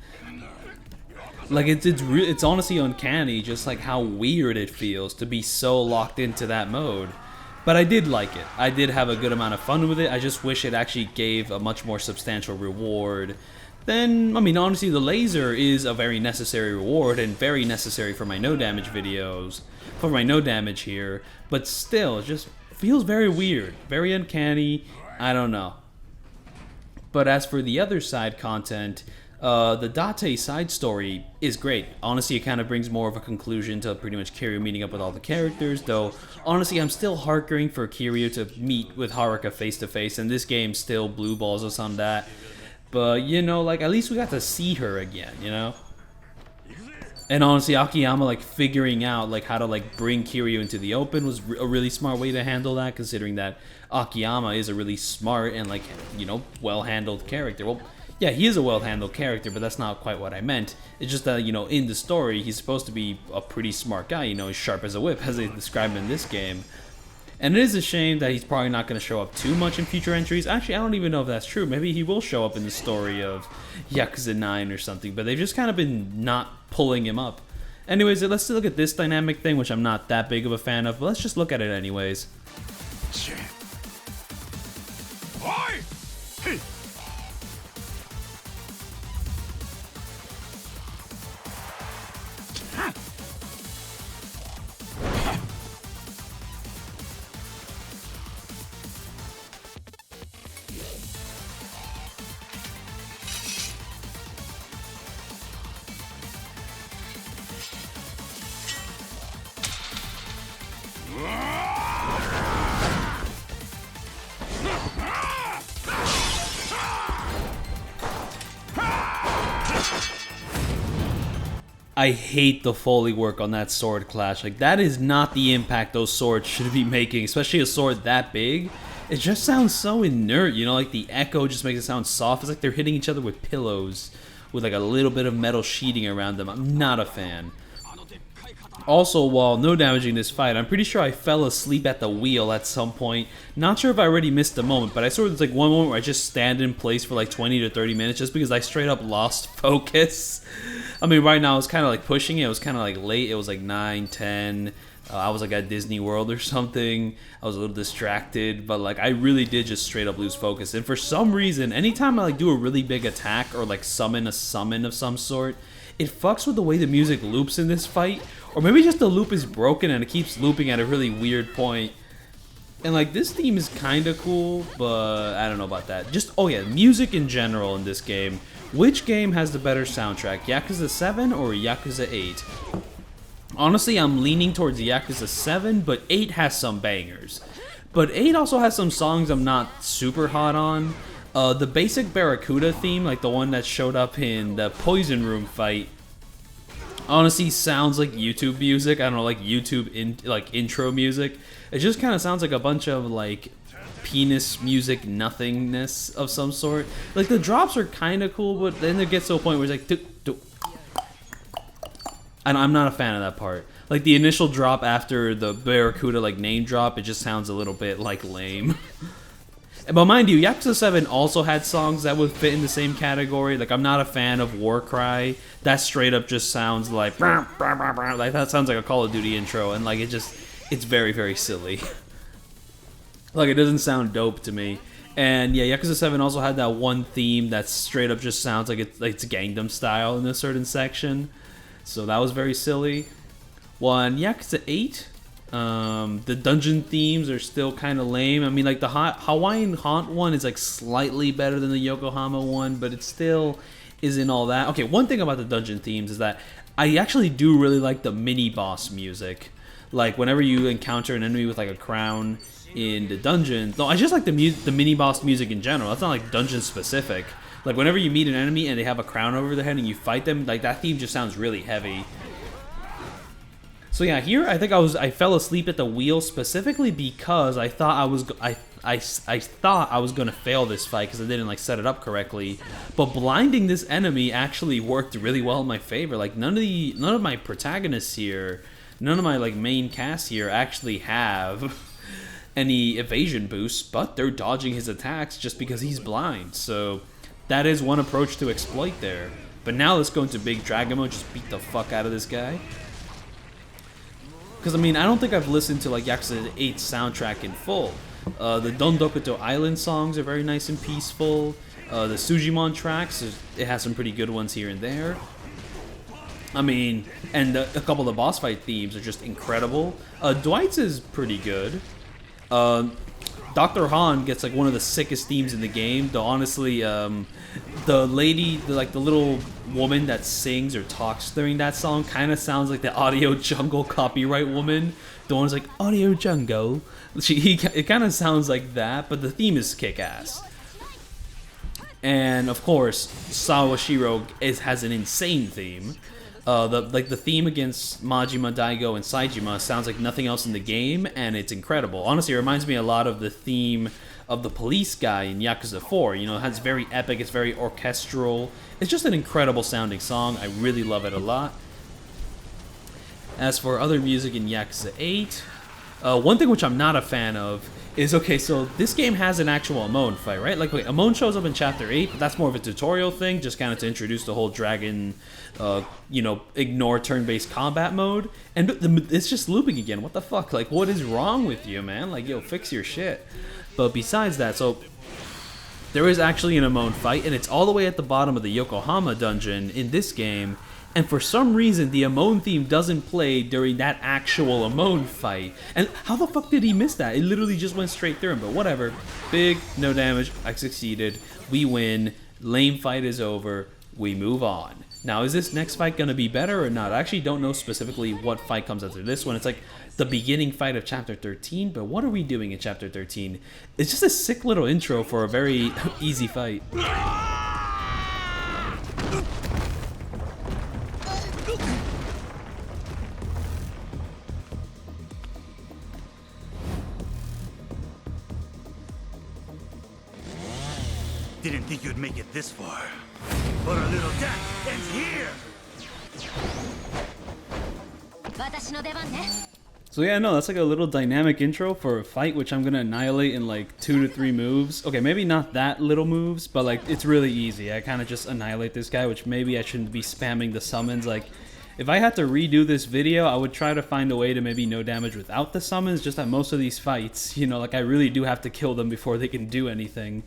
Like it's honestly uncanny just like how weird it feels to be so locked into that mode. But I did like it. I did have a good amount of fun with it. I just wish it actually gave a much more substantial reward. Then, I mean, honestly, the laser is a very necessary reward and very necessary for my no damage videos, for my no damage here. But still, it just feels very weird, very uncanny. I don't know. But as for the other side content, the Date side story is great. Honestly, it kind of brings more of a conclusion to pretty much Kiryu meeting up with all the characters, though honestly I'm still harkering for Kiryu to meet with Haruka face to face, and this game still blue balls us on that. But, you know, like, at least we got to see her again, you know? And honestly, Akiyama, like, figuring out, like, how to, like, bring Kiryu into the open was a really smart way to handle that, considering that Akiyama is a really smart and, like, you know, well-handled character. Well, yeah, he is a well-handled character, but that's not quite what I meant. It's just that, you know, in the story, he's supposed to be a pretty smart guy, you know, he's sharp as a whip, as they describe him in this game. And it is a shame that he's probably not going to show up too much in future entries. Actually, I don't even know if that's true. Maybe he will show up in the story of Yakuza 9 or something, but they've just kind of been not pulling him up. Anyways, let's look at this dynamic thing, which I'm not that big of a fan of, but let's just look at it anyways. I hate the Foley work on that sword clash. Like, that is not the impact those swords should be making, especially a sword that big. It just sounds so inert, you know, like the echo just makes it sound soft. It's like they're hitting each other with pillows with like a little bit of metal sheeting around them. I'm not a fan. Also, while no damaging this fight, I'm pretty sure I fell asleep at the wheel at some point. Not sure if I already missed the moment, but I swear there's like one moment where I just stand in place for like 20 to 30 minutes just because I straight up lost focus. I mean, right now I was kind of like pushing it. It was kind of like late. It was like 9, 10. I was like at Disney World or something. I was a little distracted, but like I really did just straight up lose focus. And for some reason, anytime I like do a really big attack or like summon a summon of some sort, it fucks with the way the music loops in this fight. Or maybe just the loop is broken and it keeps looping at a really weird point. And like, this theme is kind of cool, but I don't know about that. Just, oh yeah, music in general in this game. Which game has the better soundtrack, Yakuza 7 or Yakuza 8? Honestly, I'm leaning towards Yakuza 7, but 8 has some bangers. But 8 also has some songs I'm not super hot on. The basic Barracuda theme, like the one that showed up in the Poison Room fight, honestly sounds like YouTube music. I don't know, like YouTube intro music. It just kind of sounds like a bunch of like penis music nothingness of some sort. Like the drops are kind of cool, but then it gets to a point where it's like tuk, tuk. And I'm not a fan of that part. Like the initial drop after the Barracuda like name drop, it just sounds a little bit like lame. But mind you, Yakuza 7 also had songs that would fit in the same category. Like, I'm not a fan of Warcry. That straight up just sounds like that sounds like a Call of Duty intro, and like it's very, very silly. Like, it doesn't sound dope to me. And yeah, Yakuza 7 also had that one theme that straight up just sounds like it's Gangnam Style in a certain section. So that was very silly. One, Yakuza 8. The dungeon themes are still kind of lame. I mean, like the Hawaiian Haunt one is like slightly better than the Yokohama one, but it still isn't all that. Okay, one thing about the dungeon themes is that I actually do really like the mini boss music. Like whenever you encounter an enemy with like a crown in the dungeon, no, I just like the mini boss music in general. It's not like dungeon specific. Like whenever you meet an enemy and they have a crown over their head and you fight them, like that theme just sounds really heavy. So yeah, here I think I fell asleep at the wheel specifically because I thought I thought I was gonna fail this fight because I didn't like set it up correctly. But blinding this enemy actually worked really well in my favor. Like none of my protagonists here, none of my like main cast here actually have any evasion boosts, but they're dodging his attacks just because he's blind. So that is one approach to exploit there. But now let's go into Big Dragon Mode, just beat the fuck out of this guy. Because, I mean, I don't think I've listened to, like, Yakuza 8 soundtrack in full. The Dondoko Island songs are very nice and peaceful. The Sujimon tracks, it has some pretty good ones here and there. I mean, and a couple of the boss fight themes are just incredible. Dwight's is pretty good. Dr. Han gets, like, one of the sickest themes in the game. Though, honestly, the lady, the little woman that sings or talks during that song kind of sounds like the Audio Jungle copyright woman. The one's like, Audio Jungle. It kind of sounds like that, but the theme is kick-ass. And, of course, Sawashiro has an insane theme. The theme against Majima, Daigo, and Saejima sounds like nothing else in the game, and it's incredible. Honestly, it reminds me a lot of the theme of the police guy in Yakuza 4. You know, it's very epic, it's very orchestral. It's just an incredible sounding song. I really love it a lot. As for other music in Yakuza 8, one thing which I'm not a fan of is, okay, so this game has an actual Amon fight, right? Like, wait, Amon shows up in Chapter 8, but that's more of a tutorial thing, just kind of to introduce the whole dragon, ignore turn-based combat mode. And it's just looping again. What the fuck? Like, what is wrong with you, man? Like, yo, fix your shit. But besides that, so there is actually an Amon fight, and it's all the way at the bottom of the Yokohama dungeon in this game. And for some reason, the Amon theme doesn't play during that actual Amon fight. And how the fuck did he miss that? It literally just went straight through him, but whatever. Big, no damage, I succeeded. We win, lame fight is over, we move on. Now, is this next fight gonna be better or not? I actually don't know specifically what fight comes after this one. It's like the beginning fight of Chapter 13, but what are we doing in Chapter 13? It's just a sick little intro for a very easy fight. Didn't think you'd make it this far. But our little death ends here! So yeah, no, that's like a little dynamic intro for a fight which I'm gonna annihilate in like 2 to 3 moves. Okay, maybe not that little moves, but like it's really easy. I kind of just annihilate this guy, which maybe I shouldn't be spamming the summons. Like, if I had to redo this video, I would try to find a way to maybe no damage without the summons, just that most of these fights, you know, like I really do have to kill them before they can do anything.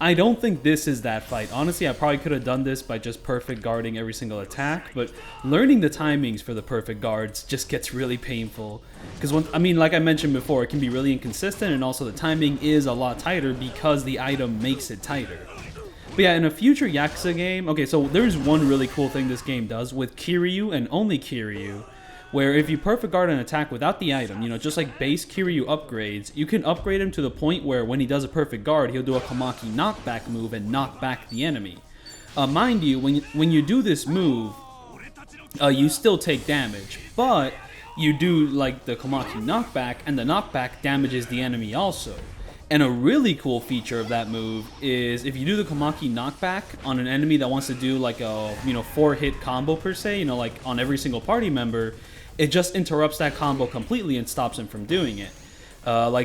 I don't think this is that fight. Honestly, I probably could have done this by just perfect guarding every single attack, but learning the timings for the perfect guards just gets really painful. Because, I mean, like I mentioned before, it can be really inconsistent, and also the timing is a lot tighter because the item makes it tighter. But yeah, in a future Yakuza game, okay, so there's one really cool thing this game does with Kiryu and only Kiryu, where if you perfect guard an attack without the item, you know, just like base Kiryu upgrades, you can upgrade him to the point where when he does a perfect guard, he'll do a Komaki knockback move and knock back the enemy. Mind you, when you do this move, you still take damage, but you do like the Komaki knockback, and the knockback damages the enemy also. And a really cool feature of that move is if you do the Komaki knockback on an enemy that wants to do like a 4-hit combo per se, like on every single party member, it just interrupts that combo completely and stops him from doing it. The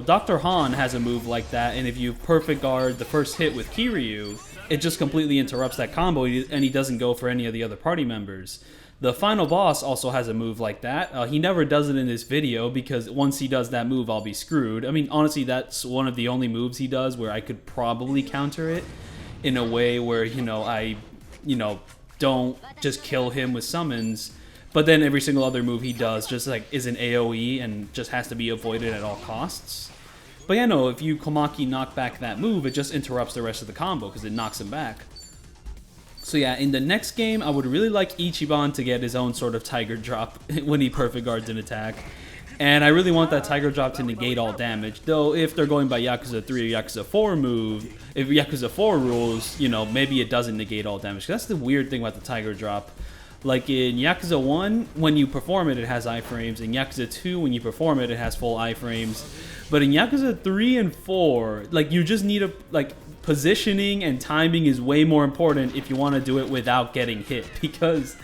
Dr. Han has a move like that, and if you perfect guard the first hit with Kiryu, it just completely interrupts that combo, and he doesn't go for any of the other party members. The final boss also has a move like that. He never does it in this video because once he does that move, I'll be screwed. I mean, honestly, that's one of the only moves he does where I could probably counter it in a way where, I don't just kill him with summons. But then every single other move he does just like is an AoE and just has to be avoided at all costs. But yeah, no, if you Komaki knock back that move, it just interrupts the rest of the combo because it knocks him back. So yeah, in the next game, I would really like Ichiban to get his own sort of Tiger Drop when he perfect guards an attack. And I really want that Tiger Drop to negate all damage. Though if they're going by Yakuza 3 or Yakuza 4 if Yakuza 4 rules, maybe it doesn't negate all damage. That's the weird thing about the Tiger Drop. Like in Yakuza 1, when you perform it, it has iframes. In Yakuza 2, when you perform it, it has full iframes. But in Yakuza 3 and 4, like you just need positioning and timing is way more important if you want to do it without getting hit. Because,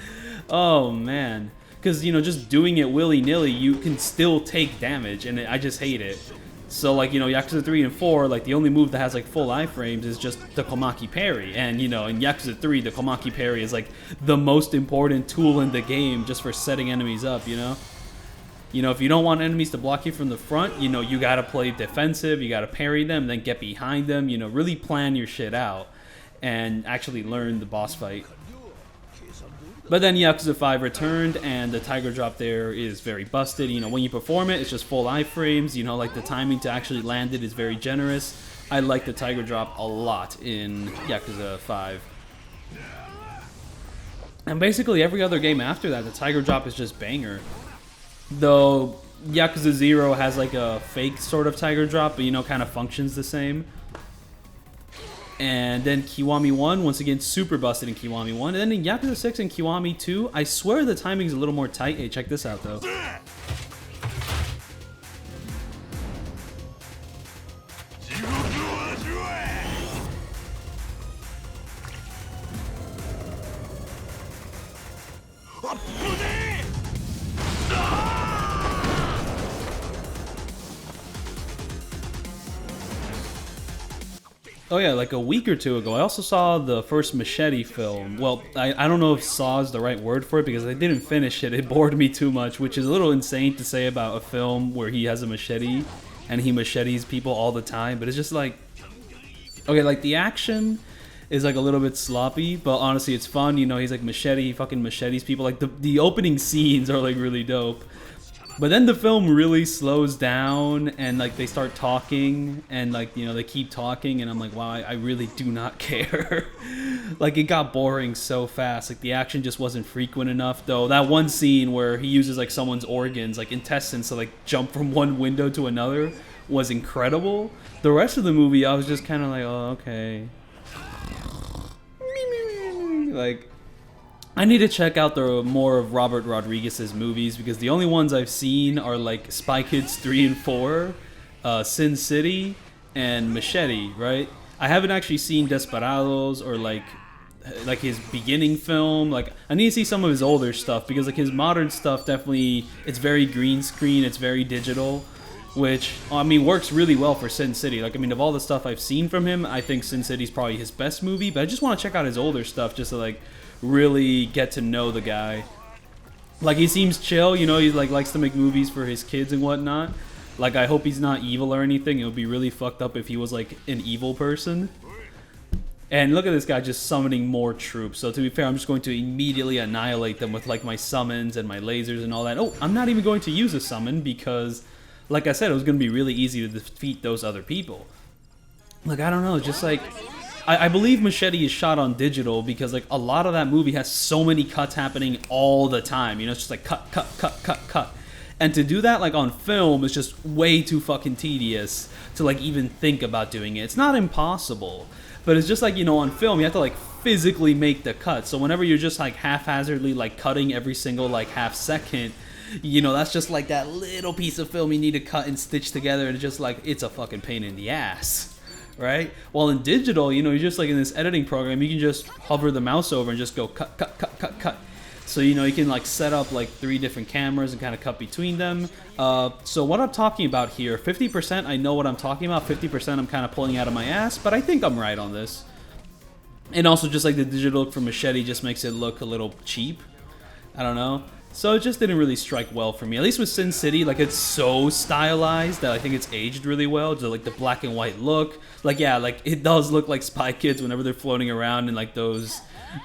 oh man. Because, just doing it willy-nilly, you can still take damage, and I just hate it. So, like, Yakuza 3 and 4, like, the only move that has, like, full iframes is just the Komaki parry. And, in Yakuza 3, the Komaki parry is, like, the most important tool in the game just for setting enemies up, if you don't want enemies to block you from the front, you gotta play defensive, you gotta parry them, then get behind them, really plan your shit out and actually learn the boss fight. But then Yakuza 5 returned, and the Tiger Drop there is very busted. When you perform it, it's just full iframes. Like the timing to actually land it is very generous. I like the Tiger Drop a lot in Yakuza 5. And basically every other game after that, the Tiger Drop is just banger. Though Yakuza 0 has like a fake sort of Tiger Drop, but kind of functions the same. And then Kiwami 1, once again, super busted in Kiwami 1. And then in Yakuza 6 and Kiwami 2, I swear the timing's a little more tight. Hey, check this out, though. Oh yeah, like a week or two ago, I also saw the first Machete film. Well, I don't know if saw is the right word for it because I didn't finish it. It bored me too much, which is a little insane to say about a film where he has a machete and he machetes people all the time. But it's just like, okay, like the action is like a little bit sloppy, but honestly it's fun. He's like he fucking machetes people. Like the opening scenes are like really dope. But then the film really slows down and like they start talking and like, they keep talking and I'm like, wow, I really do not care. Like it got boring so fast. Like the action just wasn't frequent enough. Though that one scene where he uses like someone's organs, like intestines to like jump from one window to another was incredible. The rest of the movie, I was just kind of like, oh, okay. Like, I need to check out the more of Robert Rodriguez's movies because the only ones I've seen are like Spy Kids 3 and 4, Sin City, and Machete, right? I haven't actually seen Desperados or like his beginning film. Like I need to see some of his older stuff because like his modern stuff definitely, it's very green screen, it's very digital, which I mean works really well for Sin City. Like I mean of all the stuff I've seen from him, I think Sin City's probably his best movie, but I just want to check out his older stuff just to like really get to know the guy. Like he seems chill, he like likes to make movies for his kids and whatnot. Like, I hope he's not evil or anything. It would be really fucked up if he was, like, an evil person. And look at this guy just summoning more troops. So to be fair, I'm just going to immediately annihilate them with, like, my summons and my lasers and all that. Oh, I'm not even going to use a summon because, like I said, it was going to be really easy to defeat those other people. Like, I don't know, just like... I believe Machete is shot on digital because, like, a lot of that movie has so many cuts happening all the time. You know, it's just like cut, cut, cut, cut, cut. And to do that, like, on film is just way too fucking tedious to, like, even think about doing it. It's not impossible, but it's just like, you know, on film, you have to, like, physically make the cut. So whenever you're just, like, haphazardly, like, cutting every single, like, half second, you know, that's just, like, that little piece of film you need to cut and stitch together. And it's just, like, it's a fucking pain in the ass. Right? While in digital, you know, you're just like in this editing program, you can just hover the mouse over and just go cut, cut, cut, cut, cut. So, you know, you can like set up like 3 different cameras and kind of cut between them. So what I'm talking about here, 50% I know what I'm talking about, 50% I'm kind of pulling out of my ass, but I think I'm right on this. And also just like the digital look for Machete just makes it look a little cheap. I don't know. So it just didn't really strike well for me. At least with Sin City, like, it's so stylized that I think it's aged really well. Just like the black and white look. Like, yeah, like it does look like Spy Kids whenever they're floating around in like those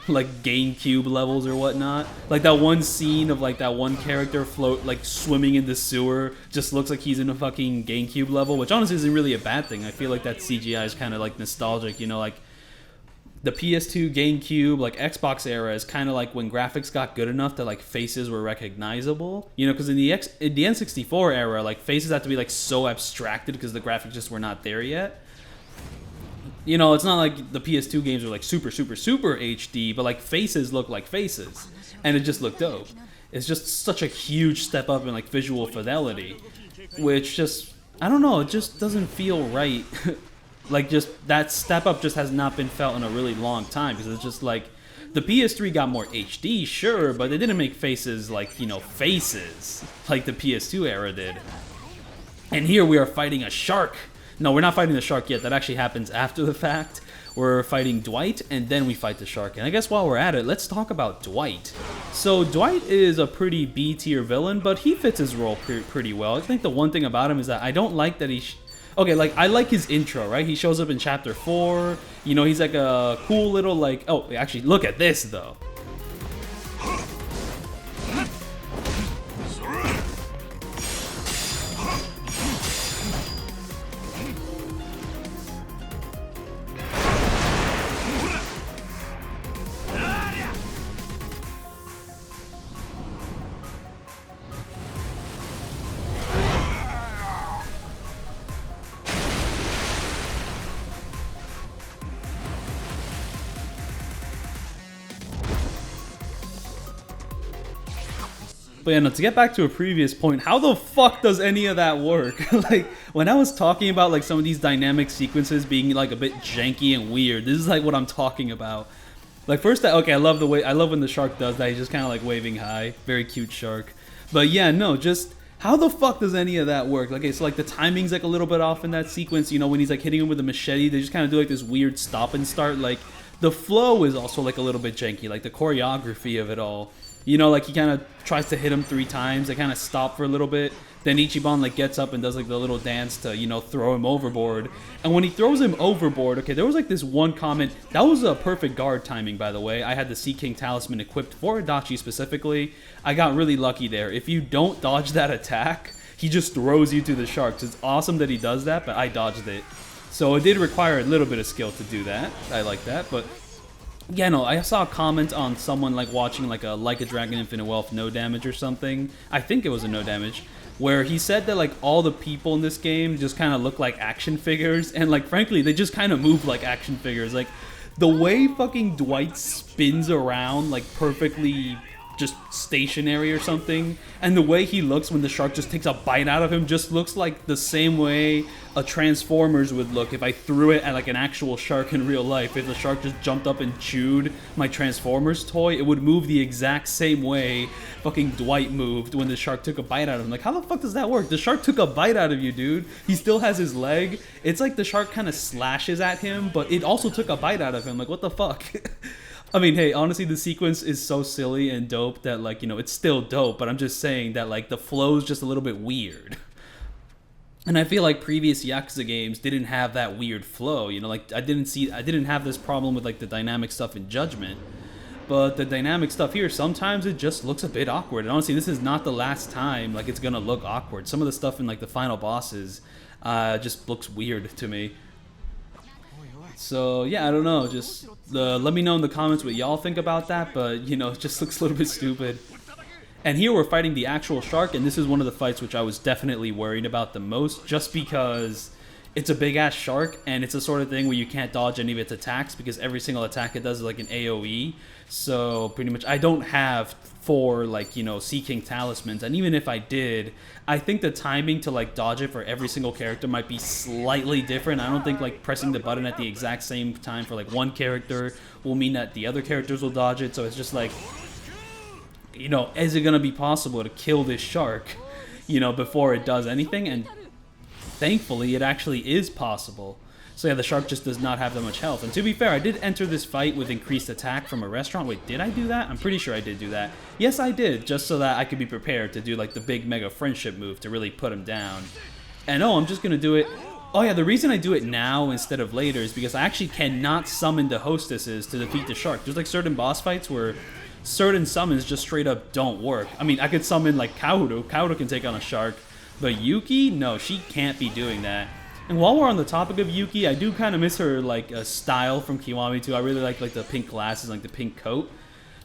like GameCube levels or whatnot. Like that one scene of like that one character like swimming in the sewer just looks like he's in a fucking GameCube level, which honestly isn't really a bad thing. I feel like that CGI is kind of like nostalgic, you know, like the PS2, GameCube, like Xbox era is kind of like when graphics got good enough that like faces were recognizable. You know, because in the N64 era, like faces had to be like so abstracted because the graphics just were not there yet. You know, it's not like the PS2 games were like super, super, super HD, but like faces look like faces. And it just looked dope. It's just such a huge step up in like visual fidelity, which just, I don't know, it just doesn't feel right. Like, just that step up just has not been felt in a really long time, because it's just like the PS3 got more HD, sure, but they didn't make faces like, you know, faces like the PS2 era did. And here we are fighting a shark. No, we're not fighting the shark yet. That actually happens after the fact. We're fighting Dwight, and then we fight the shark. And I guess while we're at it, let's talk about Dwight. So Dwight is a pretty B-tier villain, but he fits his role pretty well. I think the one thing about him is that I don't like that he... Okay, like, I like his intro, right? He shows up in Chapter 4. You know, he's like a cool little, like... Oh, actually, look at this, though. But yeah, no, to get back to a previous point, how the fuck does any of that work? Like, when I was talking about like some of these dynamic sequences being like a bit janky and weird, this is like what I'm talking about. Like, first, okay, I love when the shark does that. He's just kind of like waving high. Very cute shark. But yeah, no, just how the fuck does any of that work? Like, it's like the timing's like a little bit off in that sequence. You know, when he's like hitting him with a machete, they just kind of do like this weird stop and start. Like, the flow is also like a little bit janky. Like the choreography of it all. You know, like he kind of tries to hit him 3 times. They kind of stop for a little bit. Then Ichiban like gets up and does like the little dance to, you know, throw him overboard. And when he throws him overboard, okay, there was like this one comment. That was a perfect guard timing, by the way. I had the Sea King Talisman equipped for Adachi specifically. I got really lucky there. If you don't dodge that attack, he just throws you to the sharks. It's awesome that he does that, but I dodged it. So it did require a little bit of skill to do that. I like that, but... Yeah, no, I saw a comment on someone like watching like a Dragon Infinite Wealth no damage or something. I think it was a no damage, where he said that like all the people in this game just kind of look like action figures, and like frankly they just kind of move like action figures. Like the way fucking Dwight spins around like perfectly just stationary or something, and the way he looks when the shark just takes a bite out of him just looks like the same way a Transformers would look if I threw it at like an actual shark in real life. If the shark just jumped up and chewed my Transformers toy, it would move the exact same way fucking Dwight moved when the shark took a bite out of him. Like, how the fuck does that work? The shark took a bite out of you, dude. He still has his leg. It's like the shark kind of slashes at him, but it also took a bite out of him. Like, what the fuck? I mean, hey, honestly, the sequence is so silly and dope that, like, you know, it's still dope, but I'm just saying that, like, the flow's just a little bit weird. And I feel like previous Yakuza games didn't have that weird flow, you know, like I didn't have this problem with like the dynamic stuff in Judgment. But the dynamic stuff here, sometimes it just looks a bit awkward. And honestly, this is not the last time like it's gonna look awkward. Some of the stuff in like the final bosses just looks weird to me. So yeah, I don't know. Just let me know in the comments what y'all think about that. But you know, it just looks a little bit stupid. And here we're fighting the actual shark, and this is one of the fights which I was definitely worried about the most, just because it's a big-ass shark, and it's the sort of thing where you can't dodge any of its attacks, because every single attack it does is like an AoE. So pretty much I don't have 4 like, you know, Sea King talismans, and even if I did, I think the timing to like dodge it for every single character might be slightly different. I don't think like pressing the button at the exact same time for like one character will mean that the other characters will dodge it, so it's just like, you know, is it going to be possible to kill this shark, you know, before it does anything? And thankfully, it actually is possible. So yeah, the shark just does not have that much health. And to be fair, I did enter this fight with increased attack from a restaurant. Wait, did I do that? I'm pretty sure I did do that. Yes, I did, just so that I could be prepared to do like the big mega friendship move to really put him down. And oh, I'm just going to do it. Oh yeah, the reason I do it now instead of later is because I actually cannot summon the hostesses to defeat the shark. There's like certain boss fights where certain summons just straight up don't work. I mean, I could summon like Kaoru. Kaoru can take on a shark, but Yuki, no, she can't be doing that. And while we're on the topic of Yuki, I do kind of miss her like style from Kiwami 2. I really like the pink glasses, like the pink coat.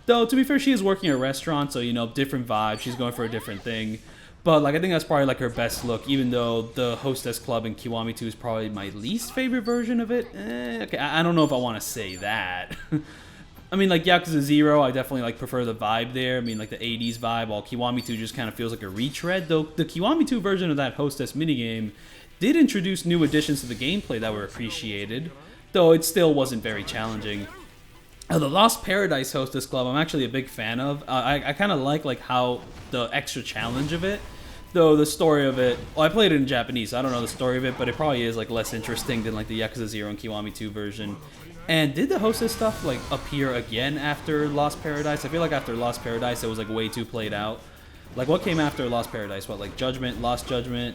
Though to be fair, she is working at a restaurant, so you know, different vibe. She's going for a different thing. But like I think that's probably like her best look, even though the Hostess Club in Kiwami 2 is probably my least favorite version of it. Okay, I don't know if I want to say that. I mean, like Yakuza 0, I definitely like prefer the vibe there. I mean, like the 80s vibe, while Kiwami 2 just kind of feels like a retread. Though the Kiwami 2 version of that Hostess minigame did introduce new additions to the gameplay that were appreciated, though it still wasn't very challenging. The Lost Paradise Hostess Club, I'm actually a big fan of. I kind of like how the extra challenge of it. Though the story of it, well, I played it in Japanese, so I don't know the story of it, but it probably is like less interesting than like the Yakuza 0 and Kiwami 2 version. And did the Hostess stuff like appear again after Lost Paradise? I feel like after Lost Paradise it was like way too played out. Like what came after Lost Paradise? What, like Judgment, Lost Judgment,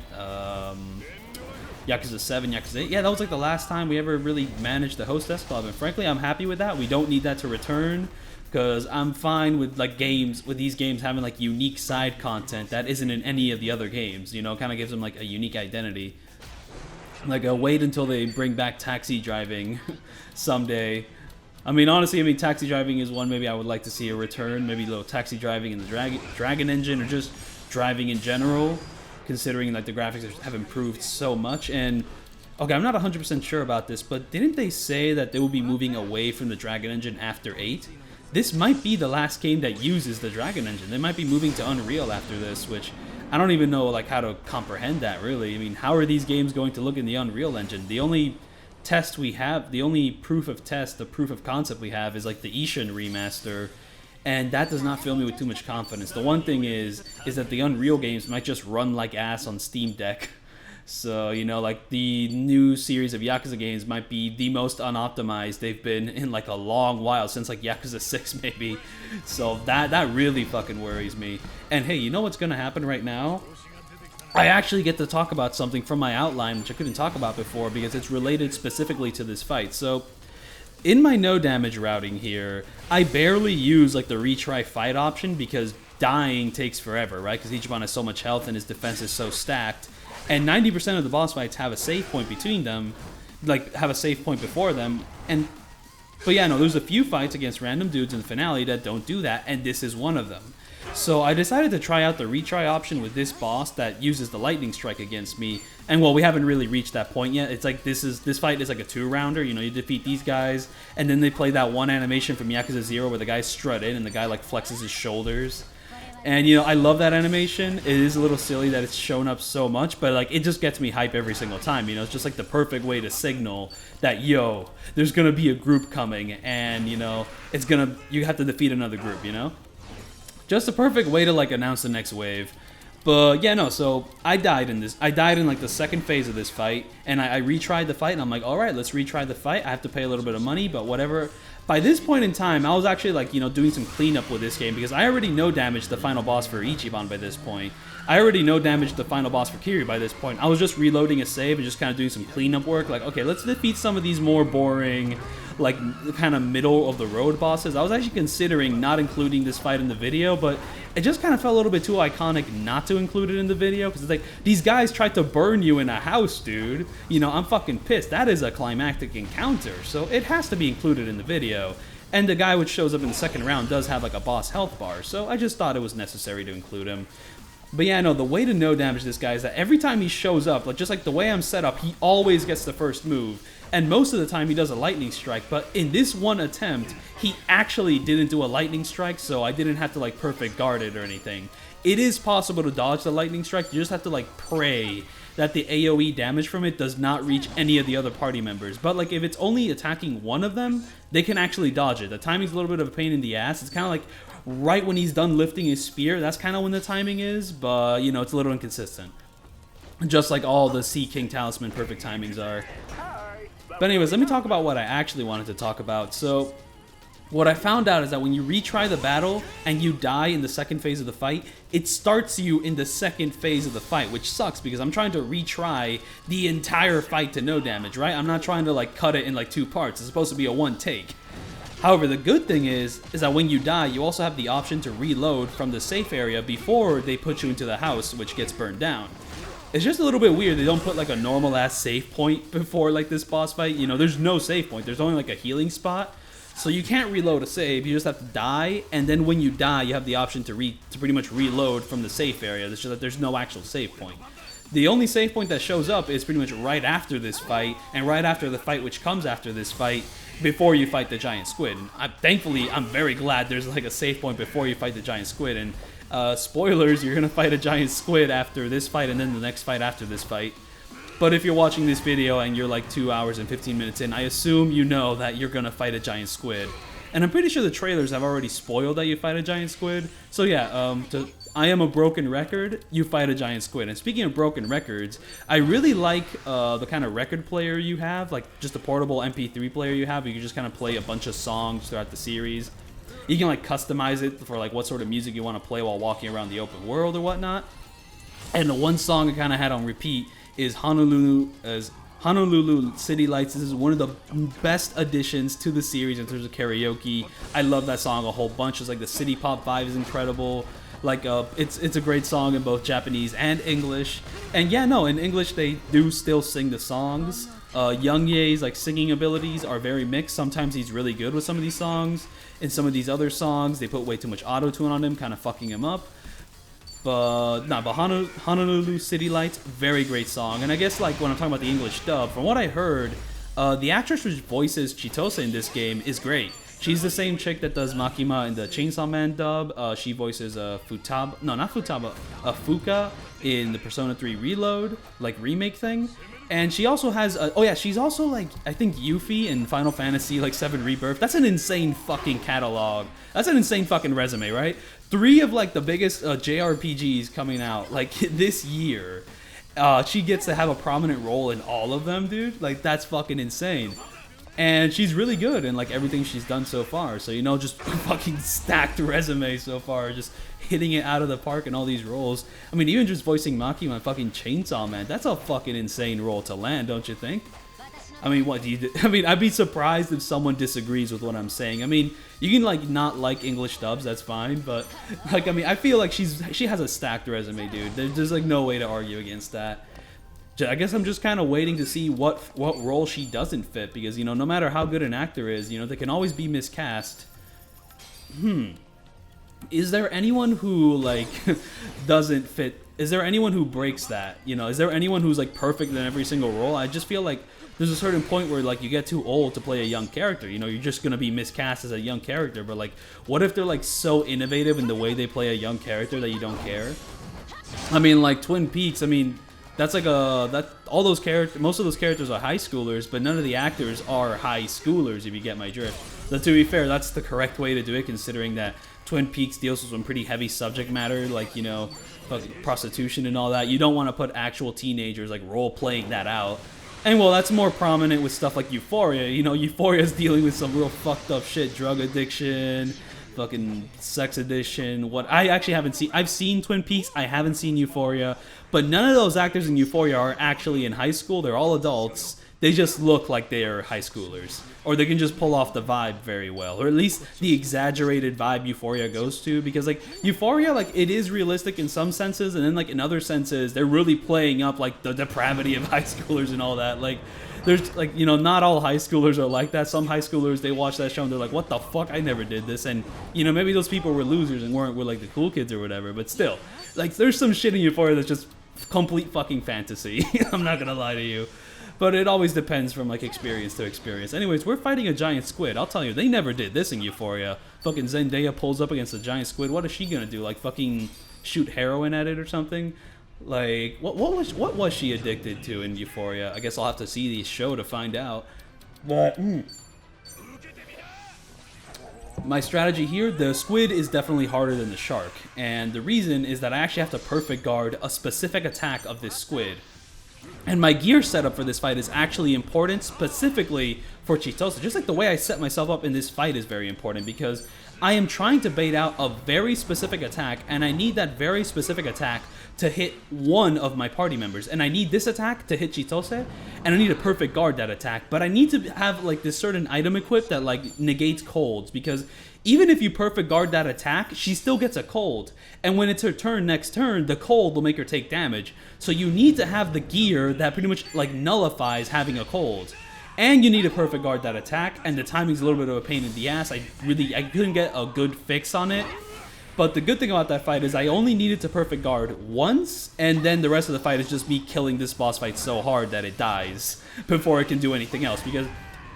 Yakuza 7, Yakuza 8? Yeah, that was like the last time we ever really managed the Hostess Club, and frankly I'm happy with that. We don't need that to return, because I'm fine with like these games having like unique side content that isn't in any of the other games, you know, kind of gives them like a unique identity. Like, wait until they bring back taxi driving someday. I mean, honestly, I mean, taxi driving is one maybe I would like to see a return. Maybe a little taxi driving in the Dragon engine, or just driving in general, considering like the graphics have improved so much. And okay, I'm not 100% sure about this, but didn't they say that they will be moving away from the Dragon engine after 8? This might be the last game that uses the Dragon engine. They might be moving to Unreal after this, which I don't even know like how to comprehend that, really. I mean, how are these games going to look in the Unreal Engine? The only test we have, the only proof of concept we have is like the Ishin remaster, and that does not fill me with too much confidence. The one thing is that the Unreal games might just run like ass on Steam Deck. So, you know, like the new series of Yakuza games might be the most unoptimized they've been in like a long while, since like Yakuza 6 maybe. So that really fucking worries me. And hey, you know what's gonna happen right now? I actually get to talk about something from my outline which I couldn't talk about before because it's related specifically to this fight. So in my no damage routing here, I barely use like the retry fight option because dying takes forever, right? Because Ichiban has so much health and his defense is so stacked. And 90% of the boss fights have a save point between them, like have a save point before them. But yeah, no, there's a few fights against random dudes in the finale that don't do that, and this is one of them. So I decided to try out the retry option with this boss that uses the lightning strike against me. And well, we haven't really reached that point yet. It's like this fight is like a 2-rounder. You know, you defeat these guys, and then they play that one animation from Yakuza 0 where the guy strut in and the guy like flexes his shoulders. And, you know, I love that animation. It is a little silly that it's shown up so much, but, like, it just gets me hype every single time, you know? It's just, like, the perfect way to signal that, yo, there's gonna be a group coming, and, you know, you have to defeat another group, you know? Just a perfect way to, like, announce the next wave. But, yeah, no, so I died in this. I died in, like, the second phase of this fight, and I retried the fight, and I'm like, alright, let's retry the fight. I have to pay a little bit of money, but whatever. By this point in time, I was actually, like, you know, doing some cleanup with this game because I already no damaged the final boss for Ichiban by this point. I already no damaged the final boss for Kiryu by this point. I was just reloading a save and just kind of doing some cleanup work. Like, okay, let's defeat some of these more boring, like, kind of middle of the road bosses. I was actually considering not including this fight in the video, but it just kind of felt a little bit too iconic not to include it in the video, because it's like, these guys tried to burn you in a house, dude. You know, I'm fucking pissed. That is a climactic encounter, so it has to be included in the video. And the guy which shows up in the second round does have like a boss health bar, so I just thought it was necessary to include him. But yeah, no, the way to no damage this guy is that every time he shows up, like just like the way I'm set up, he always gets the first move. And most of the time he does a lightning strike, but in this one attempt, he actually didn't do a lightning strike, so I didn't have to like perfect guard it or anything. It is possible to dodge the lightning strike, you just have to like pray that the AoE damage from it does not reach any of the other party members. But like if it's only attacking one of them, they can actually dodge it. The timing's a little bit of a pain in the ass. It's kind of like right when he's done lifting his spear, that's kind of when the timing is, but you know, it's a little inconsistent. Just like all the Sea King Talisman perfect timings are. But anyways, let me talk about what I actually wanted to talk about. So, what I found out is that when you retry the battle and you die in the second phase of the fight, it starts you in the second phase of the fight, which sucks because I'm trying to retry the entire fight to no damage, right? I'm not trying to like cut it in like 2 parts. It's supposed to be a 1 take. However, the good thing is that when you die, you also have the option to reload from the safe area before they put you into the house, which gets burned down. It's just a little bit weird. They don't put like a normal ass save point before like this boss fight. You know, there's no save point. There's only like a healing spot. So you can't reload a save. You just have to die. And then when you die, you have the option to pretty much reload from the safe area. It's just that there's no actual save point. The only save point that shows up is pretty much right after this fight and right after the fight which comes after this fight before you fight the giant squid. And thankfully, I'm very glad there's like a save point before you fight the giant squid. And spoilers, you're going to fight a giant squid after this fight and then the next fight after this fight. But if you're watching this video and you're like 2 hours and 15 minutes in, I assume you know that you're going to fight a giant squid. And I'm pretty sure the trailers have already spoiled that you fight a giant squid. So yeah, I am a broken record, you fight a giant squid. And speaking of broken records, I really like the kind of record player you have, like just a portable MP3 player you have. You can just kind of play a bunch of songs throughout the series. You can like customize it for like what sort of music you want to play while walking around the open world or whatnot. And the one song I kind of had on repeat is Honolulu City Lights. This is one of the best additions to the series in terms of karaoke. I love that song a whole bunch. It's like the city pop vibe is incredible. Like it's a great song in both Japanese and English. And yeah, no, in English they do still sing the songs. Young Ye's like singing abilities are very mixed. Sometimes he's really good with some of these songs. In some of these other songs, they put way too much auto-tune on him, kind of fucking him up. But Honolulu City Lights, very great song. And I guess like when I'm talking about the English dub, from what I heard, the actress which voices Chitose in this game is great. She's the same chick that does Majima in the Chainsaw Man dub. She voices Fuka in the Persona 3 Reload, like remake thing. And she also has, she's also like, I think Yuffie in Final Fantasy like 7 Rebirth. That's an insane fucking catalog. That's an insane fucking resume, right? 3 of like the biggest JRPGs coming out like this year. She gets to have a prominent role in all of them, dude. Like that's fucking insane. And she's really good in like everything she's done so far. So, you know, just fucking stacked resume so far. Just hitting it out of the park in all these roles. I mean, even just voicing Makima and fucking Chainsaw Man, that's a fucking insane role to land, don't you think? I mean, what do you do? I mean, I'd be surprised if someone disagrees with what I'm saying. I mean, you can like not like English dubs, that's fine, but like, I mean, I feel like she has a stacked resume, dude. There's like no way to argue against that. I guess I'm just kind of waiting to see what role she doesn't fit, because, you know, no matter how good an actor is, you know, they can always be miscast. Is there anyone who, like, doesn't fit? Is there anyone who breaks that? You know, is there anyone who's, like, perfect in every single role? I just feel like there's a certain point where, like, you get too old to play a young character. You know, you're just going to be miscast as a young character. But, like, what if they're, like, so innovative in the way they play a young character that you don't care? I mean, like, Twin Peaks, I mean, that's like all those characters, most of those characters are high schoolers, but none of the actors are high schoolers, if you get my drift. But to be fair, that's the correct way to do it, considering that Twin Peaks deals with some pretty heavy subject matter, like, you know, prostitution and all that. You don't want to put actual teenagers, like, role-playing that out. And, well, that's more prominent with stuff like Euphoria. You know, Euphoria's dealing with some real fucked up shit, drug addiction, fucking Sex Edition. What I actually haven't seen. I've seen Twin Peaks. I haven't seen Euphoria. But none of those actors in Euphoria are actually in high school. They're all adults. They just look like they are high schoolers. Or they can just pull off the vibe very well. Or at least the exaggerated vibe Euphoria goes to. Because, like, Euphoria, like, it is realistic in some senses. And then, like, in other senses, they're really playing up, like, the depravity of high schoolers and all that. Like, there's, like, you know, not all high schoolers are like that. Some high schoolers, they watch that show and they're like, what the fuck? I never did this. And, you know, maybe those people were losers and weren't with, like, the cool kids or whatever. But still, like, there's some shit in Euphoria that's just complete fucking fantasy. I'm not gonna lie to you. But it always depends from, like, experience to experience. Anyways, we're fighting a giant squid. I'll tell you, they never did this in Euphoria. Fucking Zendaya pulls up against a giant squid. What is she gonna do? Like, fucking shoot heroin at it or something? Like, what was she addicted to in Euphoria? I guess I'll have to see the show to find out. But my strategy here, the squid is definitely harder than the shark. And the reason is that I actually have to perfect guard a specific attack of this squid. And my gear setup for this fight is actually important, specifically for Chitose. Just like the way I set myself up in this fight is very important, because I am trying to bait out a very specific attack, and I need that very specific attack to hit one of my party members. And I need this attack to hit Chitose, and I need to perfect guard that attack. But I need to have, like, this certain item equipped that, like, negates colds, because even if you perfect guard that attack, she still gets a cold. And when it's her turn next turn, the cold will make her take damage. So you need to have the gear that pretty much, like, nullifies having a cold. And you need to perfect guard that attack, and the timing's a little bit of a pain in the ass. I couldn't get a good fix on it. But the good thing about that fight is I only needed to perfect guard once, and then the rest of the fight is just me killing this boss fight so hard that it dies before it can do anything else. Because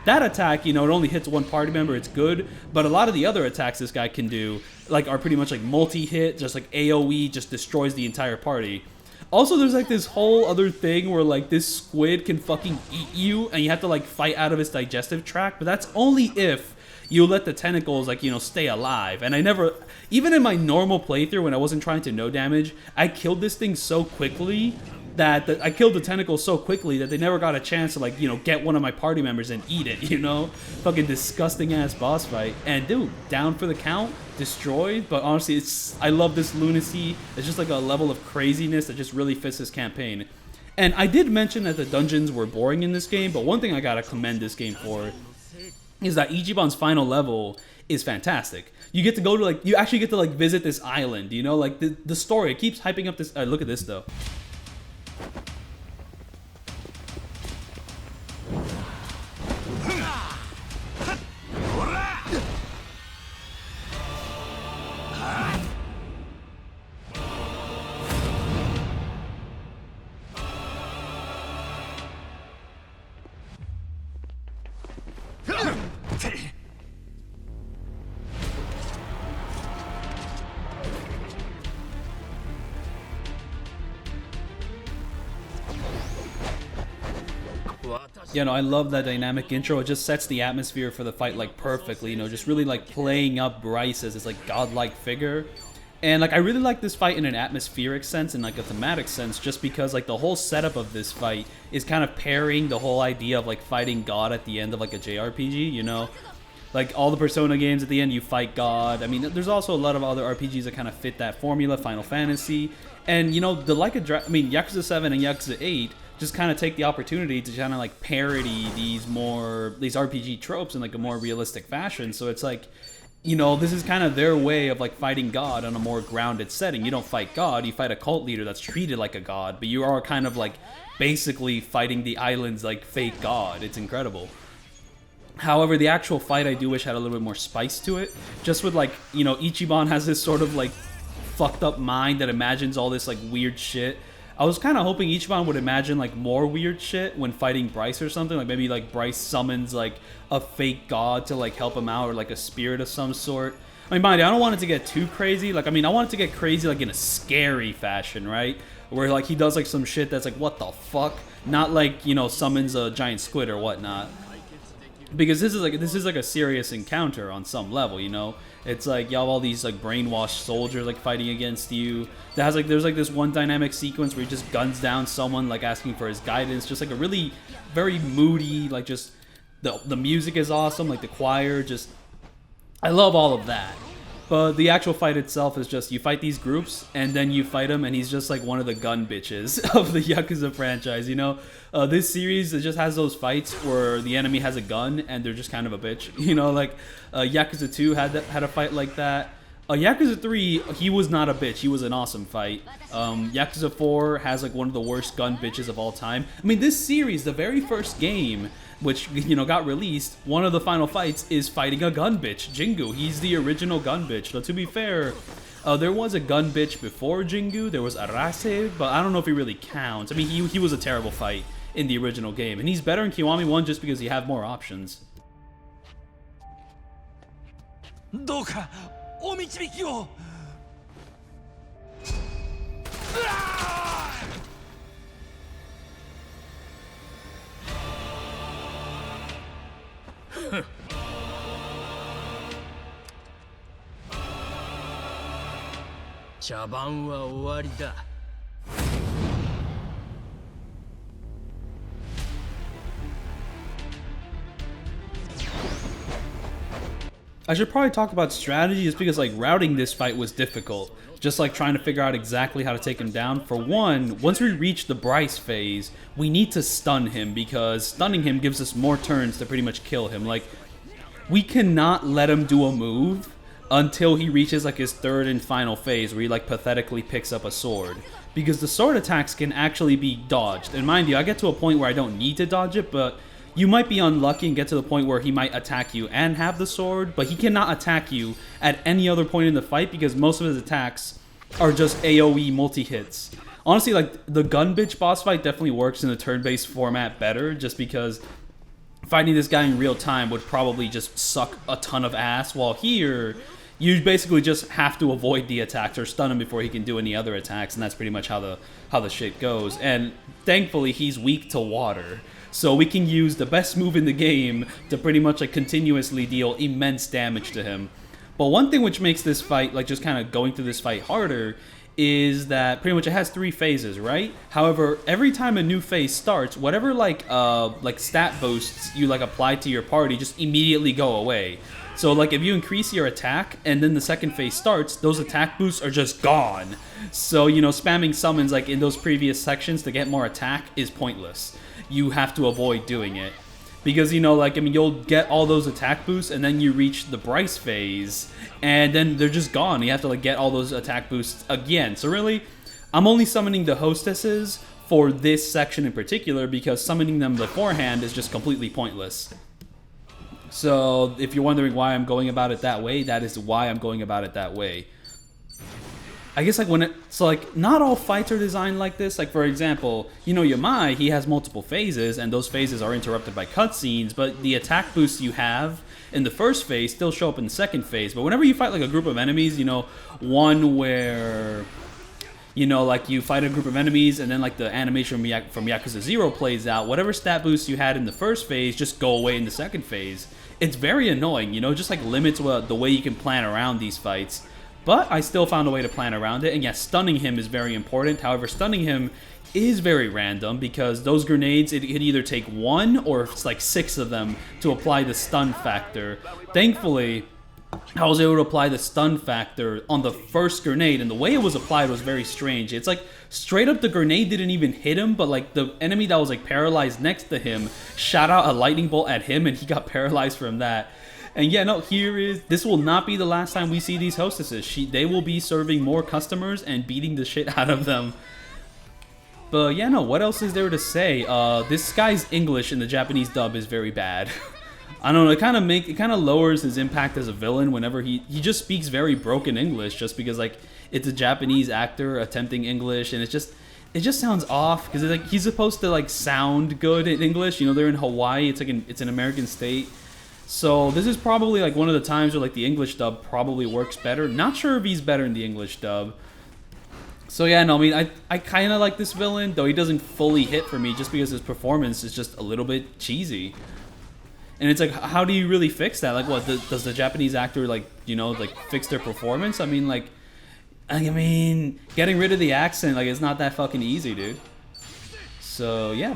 that attack, you know, it only hits one party member, it's good, but a lot of the other attacks this guy can do, like, are pretty much like multi-hit, just like AoE, just destroys the entire party. Also, there's like this whole other thing where, like, this squid can fucking eat you, and you have to, like, fight out of its digestive tract, but that's only if you let the tentacles, like, you know, stay alive. And I never, even in my normal playthrough when I wasn't trying to no damage, I killed this thing so quickly that I killed the tentacles so quickly that they never got a chance to, like, you know, get one of my party members and eat it, you know? Fucking disgusting ass boss fight. And dude, down for the count, destroyed, but honestly, I love this lunacy. It's just like a level of craziness that just really fits this campaign. And I did mention that the dungeons were boring in this game, but one thing I gotta commend this game for is that Ichiban's final level is fantastic. You get to go to, like, you actually get to, like, visit this island, you know? Like, the story, it keeps hyping up this, look at this though. You know, I love that dynamic intro. It just sets the atmosphere for the fight, like, perfectly, you know, just really, like, playing up Bryce as this, like, godlike figure. And, like, I really like this fight in an atmospheric sense and, like, a thematic sense, just because, like, the whole setup of this fight is kind of pairing the whole idea of, like, fighting God at the end of, like, a JRPG, you know? Like, all the Persona games, at the end, you fight God. I mean, there's also a lot of other RPGs that kind of fit that formula, Final Fantasy. And, you know, Yakuza 7 and Yakuza 8 just kind of take the opportunity to kind of, like, parody these RPG tropes in, like, a more realistic fashion. So it's like, you know, this is kind of their way of, like, fighting God on a more grounded setting. You don't fight God, you fight a cult leader that's treated like a god, but you are kind of, like, basically fighting the island's, like, fake god. It's incredible. However, the actual fight I do wish had a little bit more spice to it. Just with, like, you know, Ichiban has this sort of, like, fucked up mind that imagines all this, like, weird shit. I was kind of hoping Ichiban would imagine, like, more weird shit when fighting Bryce or something. Like, maybe, like, Bryce summons, like, a fake god to, like, help him out, or, like, a spirit of some sort. I mean, mind you, I don't want it to get too crazy. Like, I mean, I want it to get crazy, like, in a scary fashion, right? Where, like, he does, like, some shit that's like, what the fuck? Not, like, you know, summons a giant squid or whatnot. Because this is like a serious encounter on some level, you know? It's like you have all these, like, brainwashed soldiers, like, fighting against you. There's like this one dynamic sequence where he just guns down someone, like, asking for his guidance. Just like a really very moody, like, just the music is awesome, like the choir, just I love all of that. But the actual fight itself is just you fight these groups and then you fight him, and he's just like one of the gun bitches of the Yakuza franchise. You know, this series, it just has those fights where the enemy has a gun and they're just kind of a bitch. You know, like Yakuza 2 had a fight like that. Yakuza 3, he was not a bitch. He was an awesome fight. Yakuza 4 has like one of the worst gun bitches of all time. I mean, this series, the very first game, which, you know, got released, one of the final fights is fighting a gun bitch, Jingu. He's the original gun bitch. So to be fair, there was a gun bitch before Jingu. There was Arase, but I don't know if he really counts. I mean, he was a terrible fight in the original game. And he's better in Kiwami 1 just because you have more options. どうかお導きを。茶番は終わりだ。I should probably talk about strategy just because like routing this fight was difficult. Just like trying to figure out exactly how to take him down. For one, once we reach the Bryce phase, we need to stun him because stunning him gives us more turns to pretty much kill him. Like, we cannot let him do a move until he reaches like his third and final phase where he like pathetically picks up a sword. Because the sword attacks can actually be dodged. And mind you, I get to a point where I don't need to dodge it, but you might be unlucky and get to the point where he might attack you and have the sword, but he cannot attack you at any other point in the fight because most of his attacks are just AoE multi-hits. Honestly, like, the gun bitch boss fight definitely works in the turn-based format better just because fighting this guy in real time would probably just suck a ton of ass, while here, you basically just have to avoid the attacks or stun him before he can do any other attacks, and that's pretty much how the shit goes. And thankfully, he's weak to water. So we can use the best move in the game to pretty much like continuously deal immense damage to him. But one thing which makes this fight, like just kind of going through this fight harder, is that pretty much it has 3 phases, right? However, every time a new phase starts, whatever like stat boosts you like apply to your party just immediately go away. So like if you increase your attack and then the second phase starts, those attack boosts are just gone. So, you know, spamming summons like in those previous sections to get more attack is pointless. You have to avoid doing it. Because, you know, like, I mean, you'll get all those attack boosts and then you reach the Bryce phase and then they're just gone. You have to like get all those attack boosts again. So really, I'm only summoning the hostesses for this section in particular because summoning them beforehand is just completely pointless. So if you're wondering why I'm going about it that way, that is why I'm going about it that way. I guess like so like not all fights are designed like this. Like for example, you know, Yamai, he has multiple phases and those phases are interrupted by cutscenes, but the attack boosts you have in the first phase still show up in the second phase. But whenever you fight like a group of enemies, you know, one where, you know, like you fight a group of enemies and then like the animation from Yakuza 0 plays out, whatever stat boosts you had in the first phase just go away in the second phase. It's very annoying, you know, just like limits the way you can plan around these fights. But I still found a way to plan around it, and yes, stunning him is very important. However, stunning him is very random because those grenades, it could either take 1 or it's like 6 of them to apply the stun factor. Thankfully, I was able to apply the stun factor on the first grenade, and the way it was applied was very strange. It's like straight up the grenade didn't even hit him, but like the enemy that was like paralyzed next to him shot out a lightning bolt at him and he got paralyzed from that. And yeah, no, this will not be the last time we see these hostesses. They will be serving more customers and beating the shit out of them. But yeah, no, what else is there to say? This guy's English in the Japanese dub is very bad. I don't know, it kind of lowers his impact as a villain whenever he just speaks very broken English just because like it's a Japanese actor attempting English, and it just sounds off because like he's supposed to like sound good in English. You know, they're in Hawaii. It's an American state. So this is probably like one of the times where like the English dub probably works better. Not sure if he's better in the English dub. So yeah, no, I mean, I kind of like this villain, though he doesn't fully hit for me just because his performance is just a little bit cheesy. And it's like, how do you really fix that? Like, what, does the Japanese actor, like, you know, like, fix their performance? I mean, getting rid of the accent, like, it's not that fucking easy, dude. So, yeah.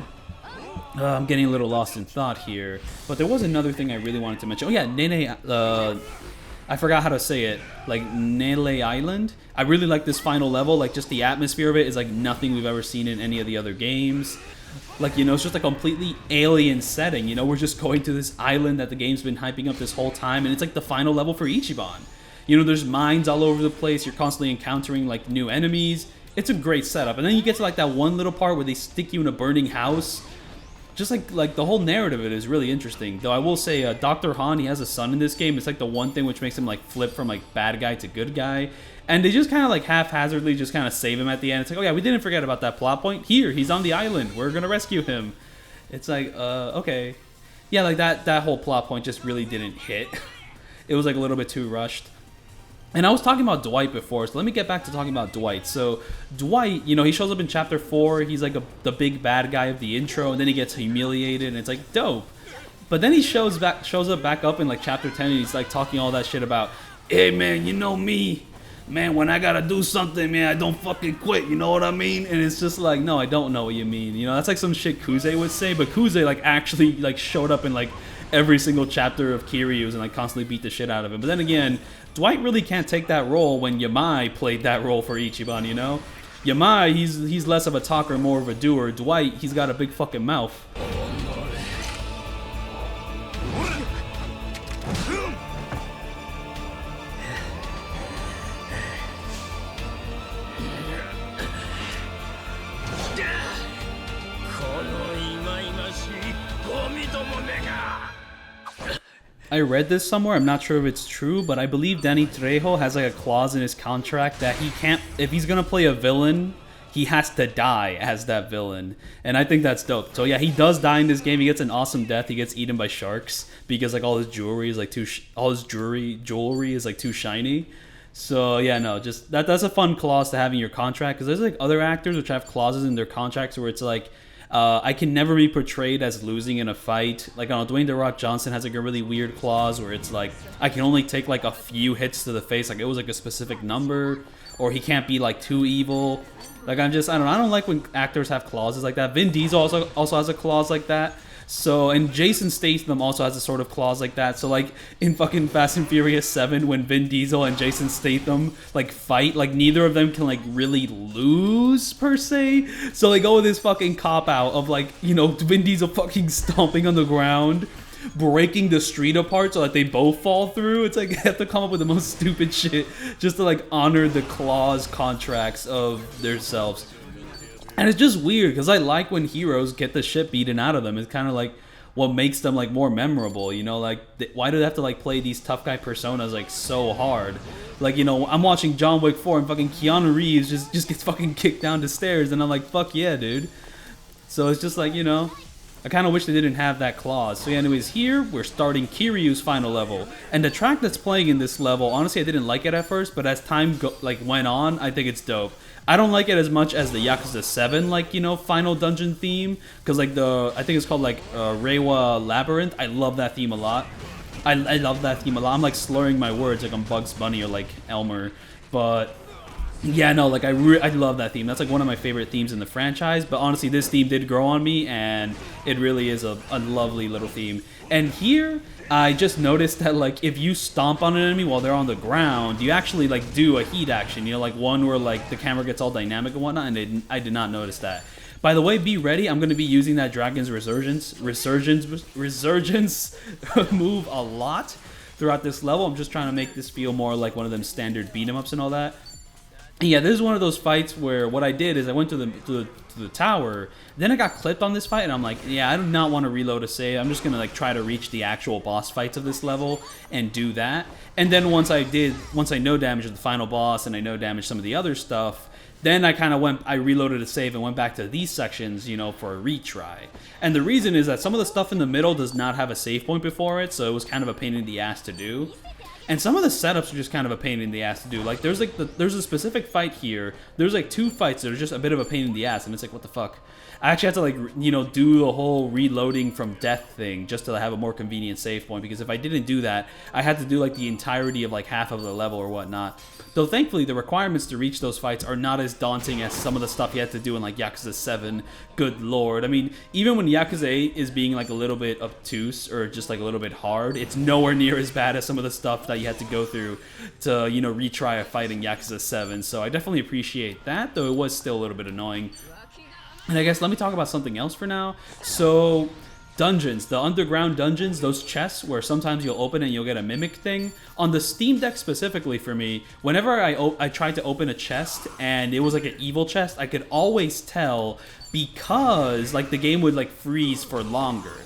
I'm getting a little lost in thought here. But there was another thing I really wanted to mention. Oh, yeah, Nene, I forgot how to say it, like Nele Island. I really like this final level, like just the atmosphere of it is like nothing we've ever seen in any of the other games. Like, you know, it's just a completely alien setting, you know, we're just going to this island that the game's been hyping up this whole time, and it's like the final level for Ichiban. You know, there's mines all over the place, you're constantly encountering like new enemies. It's a great setup, and then you get to like that one little part where they stick you in a burning house. Just like the whole narrative of it is really interesting. Though I will say, Dr. Han, he has a son in this game. It's like the one thing which makes him like flip from like bad guy to good guy. And they just kind of like haphazardly just kind of save him at the end. It's like, oh yeah, we didn't forget about that plot point. Here, he's on the island. We're gonna rescue him. It's like, okay. Yeah, like that whole plot point just really didn't hit. It was like a little bit too rushed. And I was talking about Dwight before, so let me get back to talking about Dwight. So Dwight, you know, he shows up in Chapter 4. He's like the big bad guy of the intro, and then he gets humiliated, and it's like dope. But then he shows up back up in like Chapter 10, and he's like talking all that shit about, hey man, you know me, man, when I gotta do something, man, I don't fucking quit, you know what I mean? And it's just like, no, I don't know what you mean. You know, that's like some shit Kuze would say, but Kuze like actually like showed up in like every single chapter of Kiryu's and like constantly beat the shit out of him. But then again, Dwight really can't take that role when Yamai played that role for Ichiban, you know? Yamai, he's less of a talker, more of a doer. Dwight, he's got a big fucking mouth. I read this somewhere, I'm not sure if it's true, but I believe Danny Trejo has like a clause in his contract that he can't, if he's gonna play a villain, he has to die as that villain. And I think that's dope. So yeah, he does die in this game. He gets an awesome death. He gets eaten by sharks because like all his jewelry is like jewelry is like too shiny. So yeah, no, just that's a fun clause to have in your contract, because there's like other actors which have clauses in their contracts where it's like, I can never be portrayed as losing in a fight. Like, I don't know, Dwayne "The Rock" Johnson has like a really weird clause where it's like, I can only take like a few hits to the face, like it was like a specific number, or he can't be like too evil. Like, I don't like when actors have clauses like that. Vin Diesel also has a clause like that. So, and Jason Statham also has a sort of clause like that. So, like, in fucking Fast and Furious 7, when Vin Diesel and Jason Statham, like, fight, like, neither of them can, like, really lose, per se. So, they go with this fucking cop-out of, like, you know, Vin Diesel fucking stomping on the ground, breaking the street apart so that they both fall through. It's like, you have to come up with the most stupid shit just to, like, honor the clause contracts of themselves. And it's just weird, because I like when heroes get the shit beaten out of them. It's kind of like what makes them like more memorable, you know? Like, why do they have to like play these tough guy personas like so hard? Like, you know, I'm watching John Wick 4 and fucking Keanu Reeves just gets fucking kicked down the stairs, and I'm like, fuck yeah, dude. So it's just like, you know, I kind of wish they didn't have that clause. So yeah, anyways, here we're starting Kiryu's final level, and the track that's playing in this level, honestly, I didn't like it at first, but as time went on, I think it's dope. I don't like it as much as the Yakuza 7, like, you know, final dungeon theme, because like I think it's called like Reiwa Labyrinth. I love that theme a lot. I love that theme a lot. I'm like slurring my words like I'm Bugs Bunny or like Elmer, but yeah, no, like I love that theme. That's like one of my favorite themes in the franchise. But honestly, this theme did grow on me, and it really is a lovely little theme. And here, I just noticed that like if you stomp on an enemy while they're on the ground, you actually like do a heat action. You know, like one where like the camera gets all dynamic and whatnot. And I did not notice that. By the way, be ready. I'm going to be using that Dragon's Resurgence move a lot throughout this level. I'm just trying to make this feel more like one of them standard beat 'em ups and all that. Yeah, this is one of those fights where what I did is I went to the tower, then I got clipped on this fight, and I'm like, yeah, I do not want to reload a save. I'm just gonna like try to reach the actual boss fights of this level and do that. And then once I no damage the final boss and I no damage some of the other stuff, then I reloaded a save and went back to these sections, you know, for a retry. And the reason is that some of the stuff in the middle does not have a save point before it, so it was kind of a pain in the ass to do. And some of the setups are just kind of a pain in the ass to do. Like, there's a specific fight here. There's like 2 fights that are just a bit of a pain in the ass, and it's like, what the fuck? I actually had to like, you know, do the whole reloading from death thing just to have a more convenient save point, because if I didn't do that, I had to do like the entirety of like half of the level or whatnot. Though thankfully the requirements to reach those fights are not as daunting as some of the stuff you had to do in like Yakuza 7. Good lord. I mean, even when Yakuza 8 is being like a little bit obtuse or just like a little bit hard, it's nowhere near as bad as some of the stuff that you had to go through to, you know, retry a fight in Yakuza 7. So I definitely appreciate that, though it was still a little bit annoying. And I guess let me talk about something else for now. So dungeons, the underground dungeons, those chests where sometimes you'll open and you'll get a mimic thing. On the Steam Deck specifically for me, whenever I tried to open a chest and it was like an evil chest, I could always tell because like the game would like freeze for longer.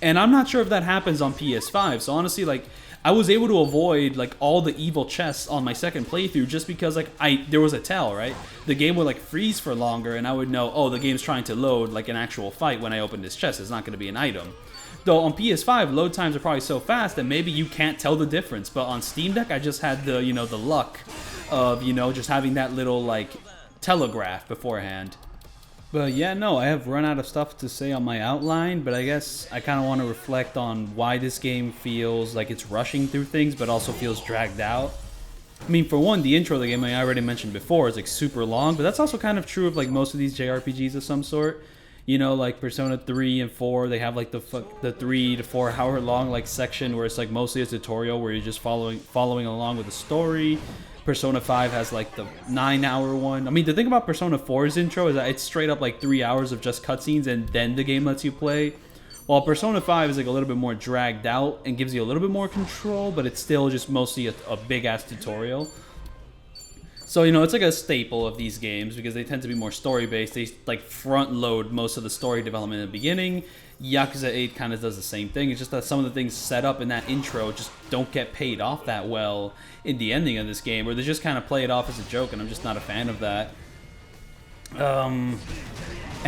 And I'm not sure if that happens on PS5. So honestly, like I was able to avoid like all the evil chests on my second playthrough just because like there was a tell, right? The game would like freeze for longer and I would know, oh, the game's trying to load like an actual fight when I open this chest. It's not going to be an item. Though on PS5, load times are probably so fast that maybe you can't tell the difference. But on Steam Deck, I just had the, you know, the luck of, you know, just having that little like telegraph beforehand. But yeah, no, I have run out of stuff to say on my outline, but I guess I kind of want to reflect on why this game feels like it's rushing through things, but also feels dragged out. I mean, for one, the intro of the game I already mentioned before is like super long, but that's also kind of true of like most of these JRPGs of some sort. You know, like Persona 3 and 4, they have like the 3 to 4 hour long like section where it's like mostly a tutorial where you're just following along with the story. Persona 5 has like the 9-hour one. I mean, the thing about Persona 4's intro is that it's straight up like 3 hours of just cutscenes and then the game lets you play. While Persona 5 is like a little bit more dragged out and gives you a little bit more control, but it's still just mostly a big-ass tutorial. So, you know, it's like a staple of these games because they tend to be more story-based. They like front-load most of the story development in the beginning. Yakuza 8 kind of does the same thing. It's just that some of the things set up in that intro just don't get paid off that well in the ending of this game, or they just kind of play it off as a joke, and I'm just not a fan of that. And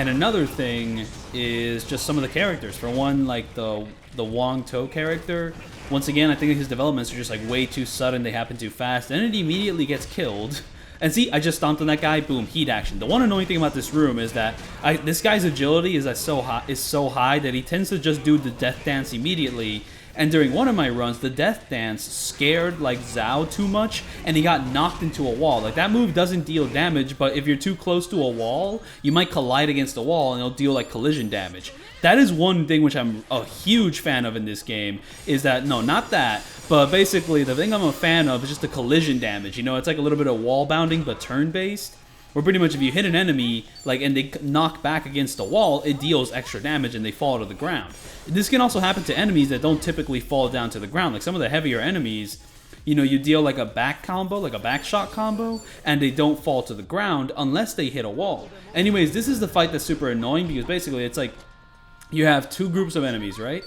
another thing is just some of the characters. For one, like the Wong Tou character, once again, I think his developments are just like way too sudden. They happen too fast, and it immediately gets killed. And see, I just stomped on that guy. Boom, heat action. The one annoying thing about this room is that this guy's agility is so high that he tends to just do the death dance immediately. And during one of my runs, the death dance scared like Zhao too much, and he got knocked into a wall. Like that move doesn't deal damage, but if you're too close to a wall, you might collide against the wall, and it'll deal like collision damage. That is one thing which I'm a huge fan of in this game. Is that no, not that. But basically, the thing I'm a fan of is just the collision damage. You know, it's like a little bit of wall bounding, but turn-based. Where pretty much if you hit an enemy, like, and they knock back against a wall, it deals extra damage and they fall to the ground. This can also happen to enemies that don't typically fall down to the ground. Like some of the heavier enemies, you know, you deal like a back combo, like a back shot combo, and they don't fall to the ground unless they hit a wall. Anyways, this is the fight that's super annoying because basically it's like you have two groups of enemies, right?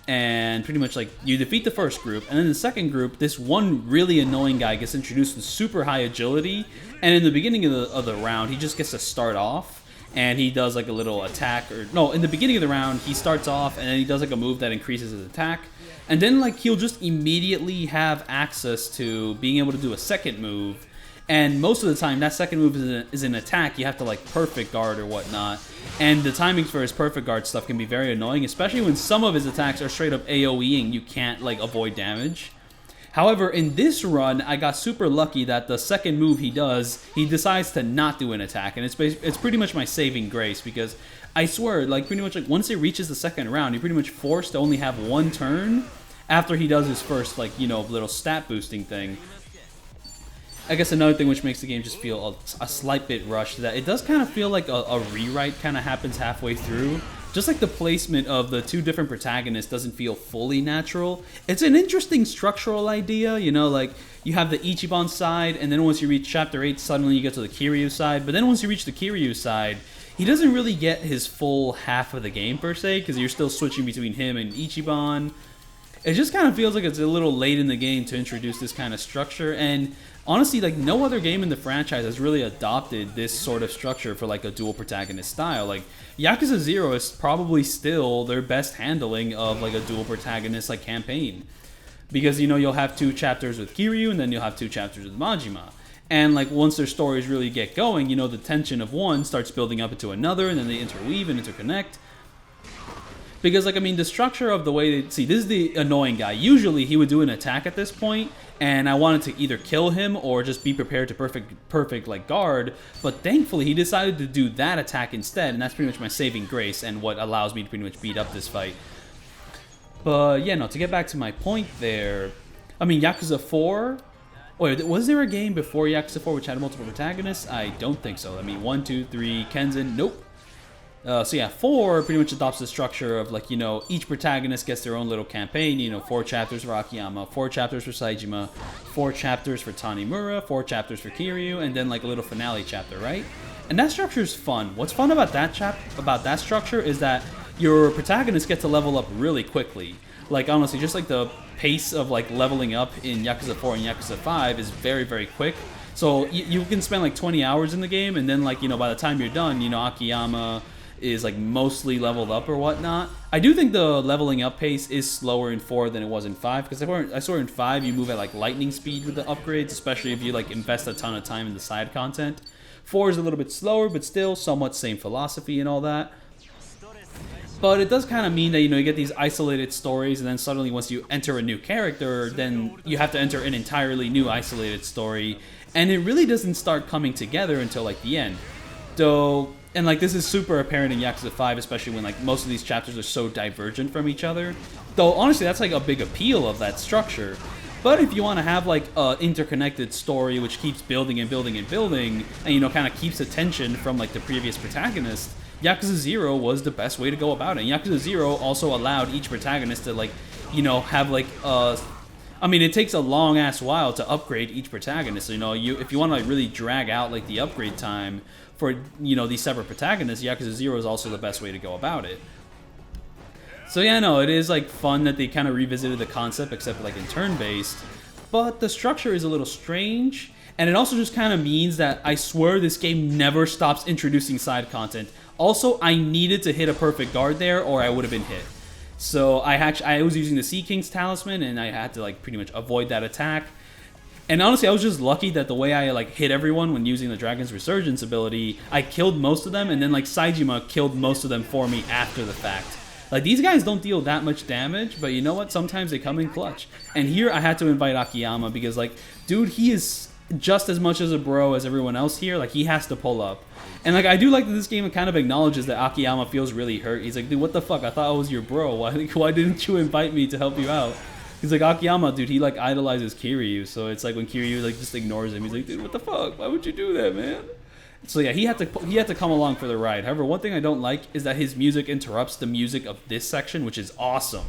And pretty much like you defeat the first group, and then the second group, this one really annoying guy gets introduced with super high agility, and in the beginning of the round, he just gets to start off, and he does like a little attack, or no, in the beginning of the round, he starts off, and then he does like a move that increases his attack, and then like he'll just immediately have access to being able to do a second move, and most of the time, that second move is an attack. You have to like perfect guard or whatnot. And the timings for his perfect guard stuff can be very annoying, especially when some of his attacks are straight up AoEing. You can't like avoid damage. However, in this run, I got super lucky that the second move he does, he decides to not do an attack. And it's pretty much my saving grace because I swear, like pretty much like once it reaches the second round, you're pretty much forced to only have one turn after he does his first like, you know, little stat boosting thing. I guess another thing which makes the game just feel a slight bit rushed is that it does kind of feel like a rewrite kind of happens halfway through. Just like the placement of the two different protagonists doesn't feel fully natural. It's an interesting structural idea, you know, like you have the Ichiban side, and then once you reach Chapter 8, suddenly you get to the Kiryu side. But then once you reach the Kiryu side, he doesn't really get his full half of the game per se, because you're still switching between him and Ichiban. It just kind of feels like it's a little late in the game to introduce this kind of structure, and honestly, like no other game in the franchise has really adopted this sort of structure for like a dual protagonist style. Like Yakuza 0 is probably still their best handling of like a dual protagonist like campaign. Because, you know, you'll have 2 chapters with Kiryu and then you'll have 2 chapters with Majima. And like once their stories really get going, you know, the tension of one starts building up into another, and then they interweave and interconnect. Because, like, I mean, the structure of the way they... See, this is the annoying guy. Usually, he would do an attack at this point, and I wanted to either kill him or just be prepared to perfect like, guard. But thankfully, he decided to do that attack instead, and that's pretty much my saving grace and what allows me to pretty much beat up this fight. But, yeah, no, to get back to my point there... I mean, Yakuza 4... Wait, was there a game before Yakuza 4 which had multiple protagonists? I don't think so. I mean, 1, 2, 3, Kenzan, nope. So yeah, 4 pretty much adopts the structure of, like, you know, each protagonist gets their own little campaign. You know, 4 chapters for Akiyama, 4 chapters for Saejima, 4 chapters for Tanimura, 4 chapters for Kiryu, and then like a little finale chapter, right? And that structure is fun. What's fun about that structure is that your protagonists get to level up really quickly. Like, honestly, just like the pace of like leveling up in Yakuza 4 and Yakuza 5 is very, very quick. So you can spend like 20 hours in the game, and then, like, you know, by the time you're done, you know, Akiyama is like mostly leveled up or whatnot. I do think the leveling up pace is slower in 4 than it was in 5, because I saw in 5 you move at like lightning speed with the upgrades, especially if you like invest a ton of time in the side content. 4 is a little bit slower, but still somewhat same philosophy and all that. But it does kind of mean that, you know, you get these isolated stories, and then suddenly once you enter a new character, then you have to enter an entirely new isolated story, and it really doesn't start coming together until like the end. Though, and like this is super apparent in Yakuza 5, especially when like most of these chapters are so divergent from each other. Though honestly, that's like a big appeal of that structure. But if you want to have like a interconnected story which keeps building and building and building, and, you know, kind of keeps attention from like the previous protagonist, Yakuza 0 was the best way to go about it. And Yakuza 0 also allowed each protagonist to, like, you know, have like I mean, it takes a long ass while to upgrade each protagonist. So, you know, if you want to like really drag out like the upgrade time for, you know, these separate protagonists, Yakuza 0 is also the best way to go about it. So yeah, no, it is like fun that they kind of revisited the concept, except like in turn-based, but the structure is a little strange, and it also just kind of means that I swear this game never stops introducing side content. Also, I needed to hit a perfect guard there, or I would have been hit. So I was using the Sea King's Talisman, and I had to like pretty much avoid that attack. And honestly, I was just lucky that the way I like hit everyone when using the Dragon's Resurgence ability, I killed most of them, and then like Saejima killed most of them for me after the fact. Like, these guys don't deal that much damage, but you know what? Sometimes they come in clutch. And here I had to invite Akiyama because, like, dude, he is just as much as a bro as everyone else here. Like, he has to pull up. And, like, I do like that this game kind of acknowledges that Akiyama feels really hurt. He's like, dude, what the fuck? I thought I was your bro. Why didn't you invite me to help you out? He's like, Akiyama, dude, he, like, idolizes Kiryu. So it's like when Kiryu, like, just ignores him, he's like, dude, what the fuck? Why would you do that, man? So yeah, he had to come along for the ride. However, one thing I don't like is that his music interrupts the music of this section, which is awesome.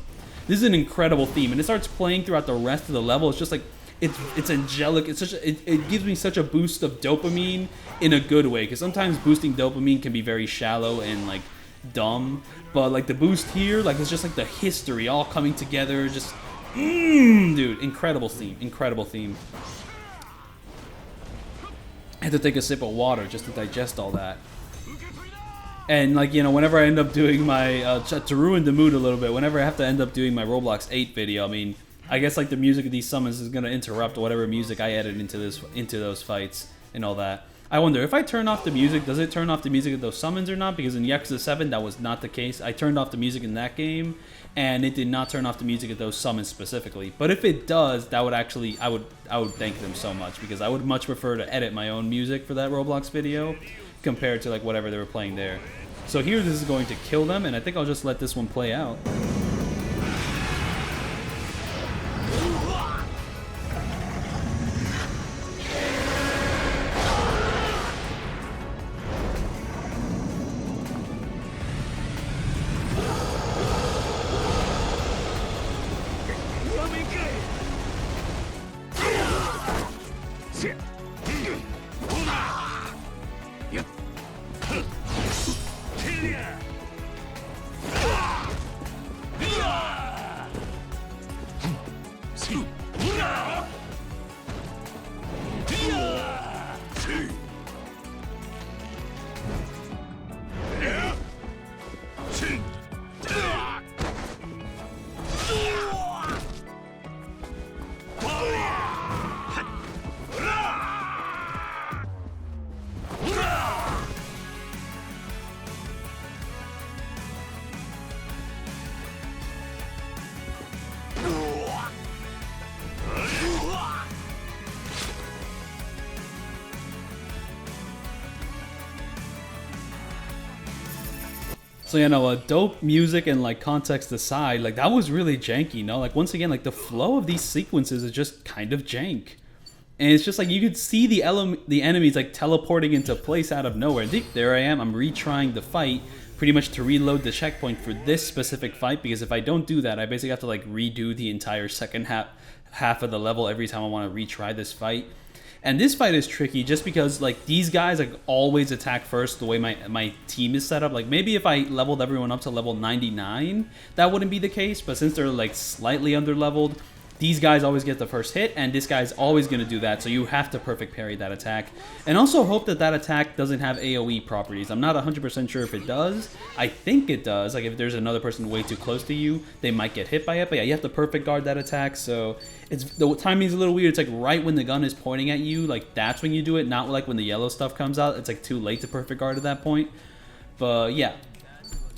This is an incredible theme, and it starts playing throughout the rest of the level. It's just like it's angelic. It gives me such a boost of dopamine in a good way, because sometimes boosting dopamine can be very shallow and like dumb. But like the boost here, like it's just like the history all coming together. Just dude, incredible theme, incredible theme. I had to take a sip of water just to digest all that. And, like, you know, whenever I end up doing my, to ruin the mood a little bit, whenever I have to end up doing my Roblox 8 video, I mean, I guess, like, the music of these summons is going to interrupt whatever music I added into those fights and all that. I wonder, if I turn off the music, does it turn off the music of those summons or not? Because in Yakuza 7, that was not the case. I turned off the music in that game, and it did not turn off the music of those summons specifically. But if it does, that would actually, I would thank them so much, because I would much prefer to edit my own music for that Roblox video compared to like whatever they were playing there. So here, this is going to kill them, and I think I'll just let this one play out. So you know, dope music and like context aside, like that was really janky, no? Like once again, like the flow of these sequences is just kind of jank. And it's just like you could see the enemies like teleporting into place out of nowhere. There I am, I'm retrying the fight pretty much to reload the checkpoint for this specific fight, because if I don't do that, I basically have to like redo the entire second half of the level every time I want to retry this fight. And this fight is tricky just because like these guys like always attack first the way my team is set up. Like maybe if I leveled everyone up to level 99, that wouldn't be the case, but since they're like slightly under leveled, these guys always get the first hit, and this guy's always going to do that, so you have to perfect parry that attack. And also hope that that attack doesn't have AoE properties. I'm not 100% sure if it does. I think it does. Like if there's another person way too close to you, they might get hit by it. But yeah, you have to perfect guard that attack, so the timing's a little weird. It's like right when the gun is pointing at you, like that's when you do it, not like when the yellow stuff comes out. It's like too late to perfect guard at that point. But yeah.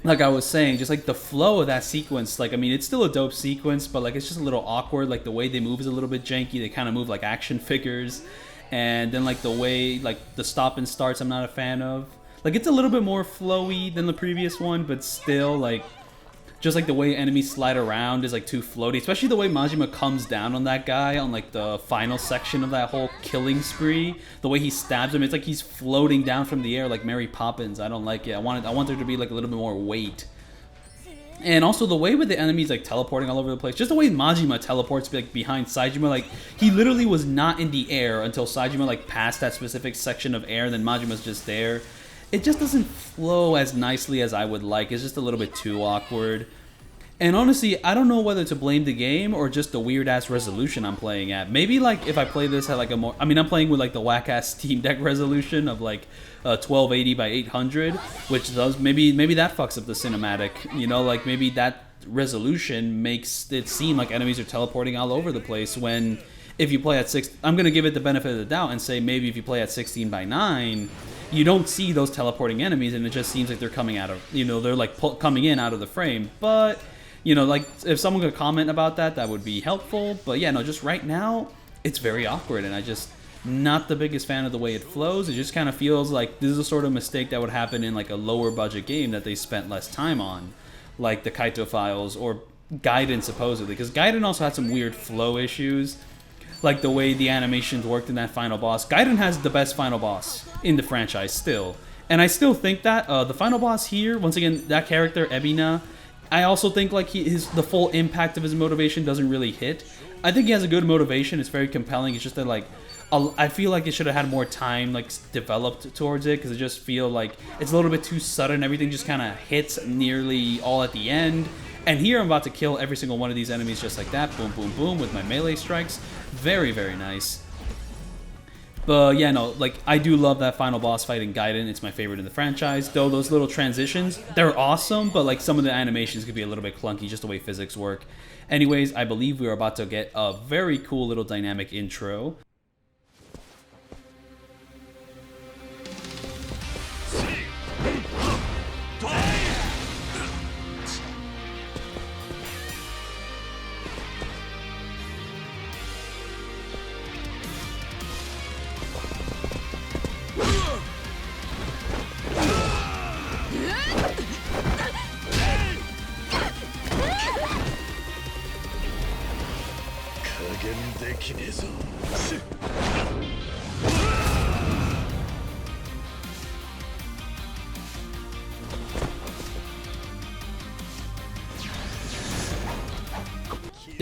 Like I was saying, just like the flow of that sequence, like I mean it's still a dope sequence, but like it's just a little awkward. Like the way they move is a little bit janky. They kind of move like action figures, and then like the way like the stop and starts I'm not a fan of. Like it's a little bit more flowy than the previous one, but still like just like the way enemies slide around is like too floaty, especially the way Majima comes down on that guy on like the final section of that whole killing spree. The way he stabs him, it's like he's floating down from the air like Mary Poppins. I don't like it. I want there to be like a little bit more weight. And also the way with the enemies like teleporting all over the place, just the way Majima teleports like behind Saejima, like he literally was not in the air until Saejima like passed that specific section of air, and then Majima's just there. It just doesn't flow as nicely as I would like. It's just a little bit too awkward. And honestly, I don't know whether to blame the game or just the weird-ass resolution I'm playing at. Maybe like if I play this at like a more... I mean, I'm playing with like the whack-ass Steam Deck resolution of like 1280 by 800, which does... Maybe that fucks up the cinematic. You know, like maybe that resolution makes it seem like enemies are teleporting all over the place when... If you play at 6, I'm going to give it the benefit of the doubt and say maybe if you play at 16 by 9, you don't see those teleporting enemies, and it just seems like they're coming out of, you know, they're like coming in out of the frame. But, you know, like if someone could comment about that, that would be helpful. But yeah, no, just right now, it's very awkward, and I just not the biggest fan of the way it flows. It just kind of feels like this is a sort of mistake that would happen in like a lower budget game that they spent less time on, like the Kaito Files or Gaiden supposedly, because Gaiden also had some weird flow issues. Like the way the animations worked in that final boss. Gaiden has the best final boss in the franchise still. And I still think that the final boss here, once again, that character, Ebina, I also think like the full impact of his motivation doesn't really hit. I think he has a good motivation. It's very compelling. It's just that like, I feel like it should have had more time like developed towards it, because I just feel like it's a little bit too sudden. Everything just kind of hits nearly all at the end. And here I'm about to kill every single one of these enemies just like that. Boom, boom, boom with my melee strikes. Very, very nice. But yeah, no, like I do love that final boss fight in Gaiden. It's my favorite in the franchise. Though those little transitions, they're awesome, but like some of the animations could be a little bit clunky, just the way physics work. Anyways, I believe we are about to get a very cool little dynamic intro.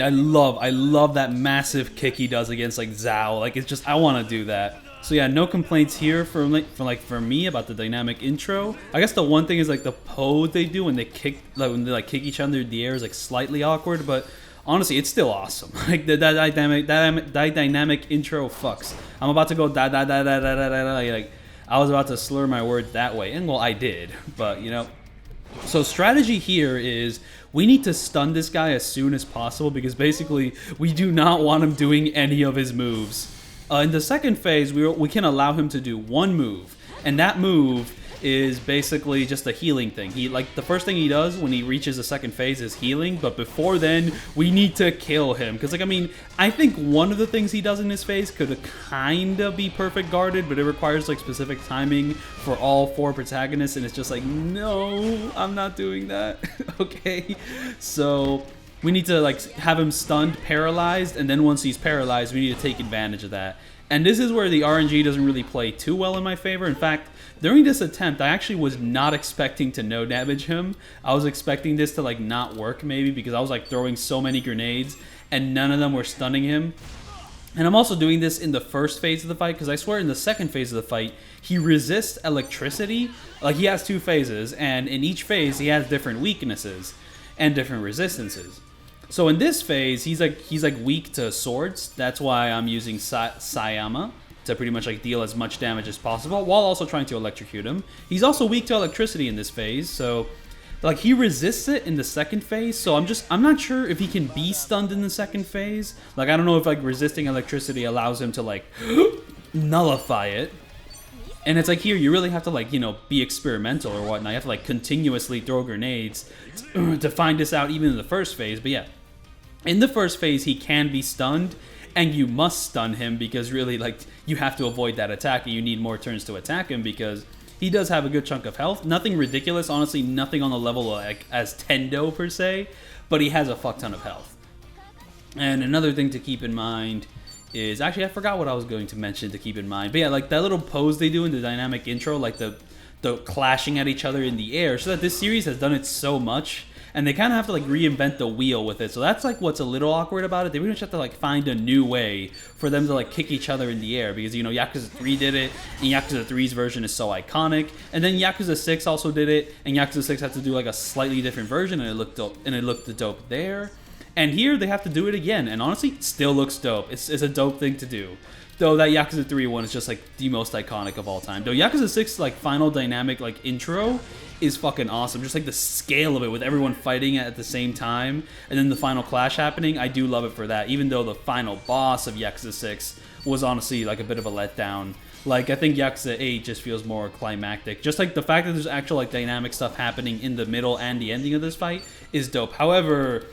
I love that massive kick he does against like Zhao. Like it's just, I want to do that. So yeah, no complaints here for me about the dynamic intro. I guess the one thing is like the pose they do when they kick, like when they kick each other in the air is like slightly awkward, but honestly, it's still awesome. Like that dynamic intro fucks. I'm about to go like I was about to slur my words that way, and well, I did, but you know. So strategy here is we need to stun this guy as soon as possible, because basically we do not want him doing any of his moves. In the second phase, we can allow him to do one move, and that move is basically just a healing thing. He, like, the first thing he does when he reaches the second phase is healing, but before then, we need to kill him. Because, like, I mean, I think one of the things he does in his phase could kind of be perfect guarded, but it requires, like, specific timing for all 4 protagonists, and it's just like, no, I'm not doing that. Okay? So we need to, like, have him stunned, paralyzed, and then once he's paralyzed, we need to take advantage of that. And this is where the RNG doesn't really play too well in my favor. In fact, during this attempt, I actually was not expecting to no damage him. I was expecting this to, like, not work maybe because I was, like, throwing so many grenades and none of them were stunning him. And I'm also doing this in the first phase of the fight because I swear in the second phase of the fight, he resists electricity. Like, he has 2 phases, and in each phase, he has different weaknesses and different resistances. So in this phase, he's like weak to swords. That's why I'm using Saejima to pretty much, like, deal as much damage as possible while also trying to electrocute him. He's also weak to electricity in this phase, so, like, he resists it in the second phase. So I'm not sure if he can be stunned in the second phase. Like, I don't know if, like, resisting electricity allows him to, like, nullify it. And it's like, here, you really have to, like, you know, be experimental or whatnot. You have to, like, continuously throw grenades to find this out even in the first phase. But yeah, in the first phase, he can be stunned, and you must stun him because really, like, you have to avoid that attack, and you need more turns to attack him because he does have a good chunk of health. Nothing ridiculous, honestly, nothing on the level of, like, as Tendo per se, but he has a fuck ton of health. And another thing to keep in mind is, actually, I forgot what I was going to mention to keep in mind, but yeah, like, that little pose they do in the dynamic intro, like the clashing at each other in the air, so that this series has done it so much, and they kind of have to, like, reinvent the wheel with it. So that's, like, what's a little awkward about it. They pretty much have to, like, find a new way for them to, like, kick each other in the air because, you know, Yakuza 3 did it, and Yakuza 3's version is so iconic. And then Yakuza 6 also did it, and Yakuza 6 had to do, like, a slightly different version, and it looked dope, dope there. And here they have to do it again, and honestly, it still looks dope. It's a dope thing to do. Though that Yakuza 3 one is just, like, the most iconic of all time. Though Yakuza 6, like, final dynamic, like, intro is fucking awesome. Just, like, the scale of it with everyone fighting at the same time, and then the final clash happening, I do love it for that. Even though the final boss of Yakuza 6 was honestly, like, a bit of a letdown. Like, I think Yakuza 8 just feels more climactic. Just, like, the fact that there's actual, like, dynamic stuff happening in the middle and the ending of this fight is dope. However,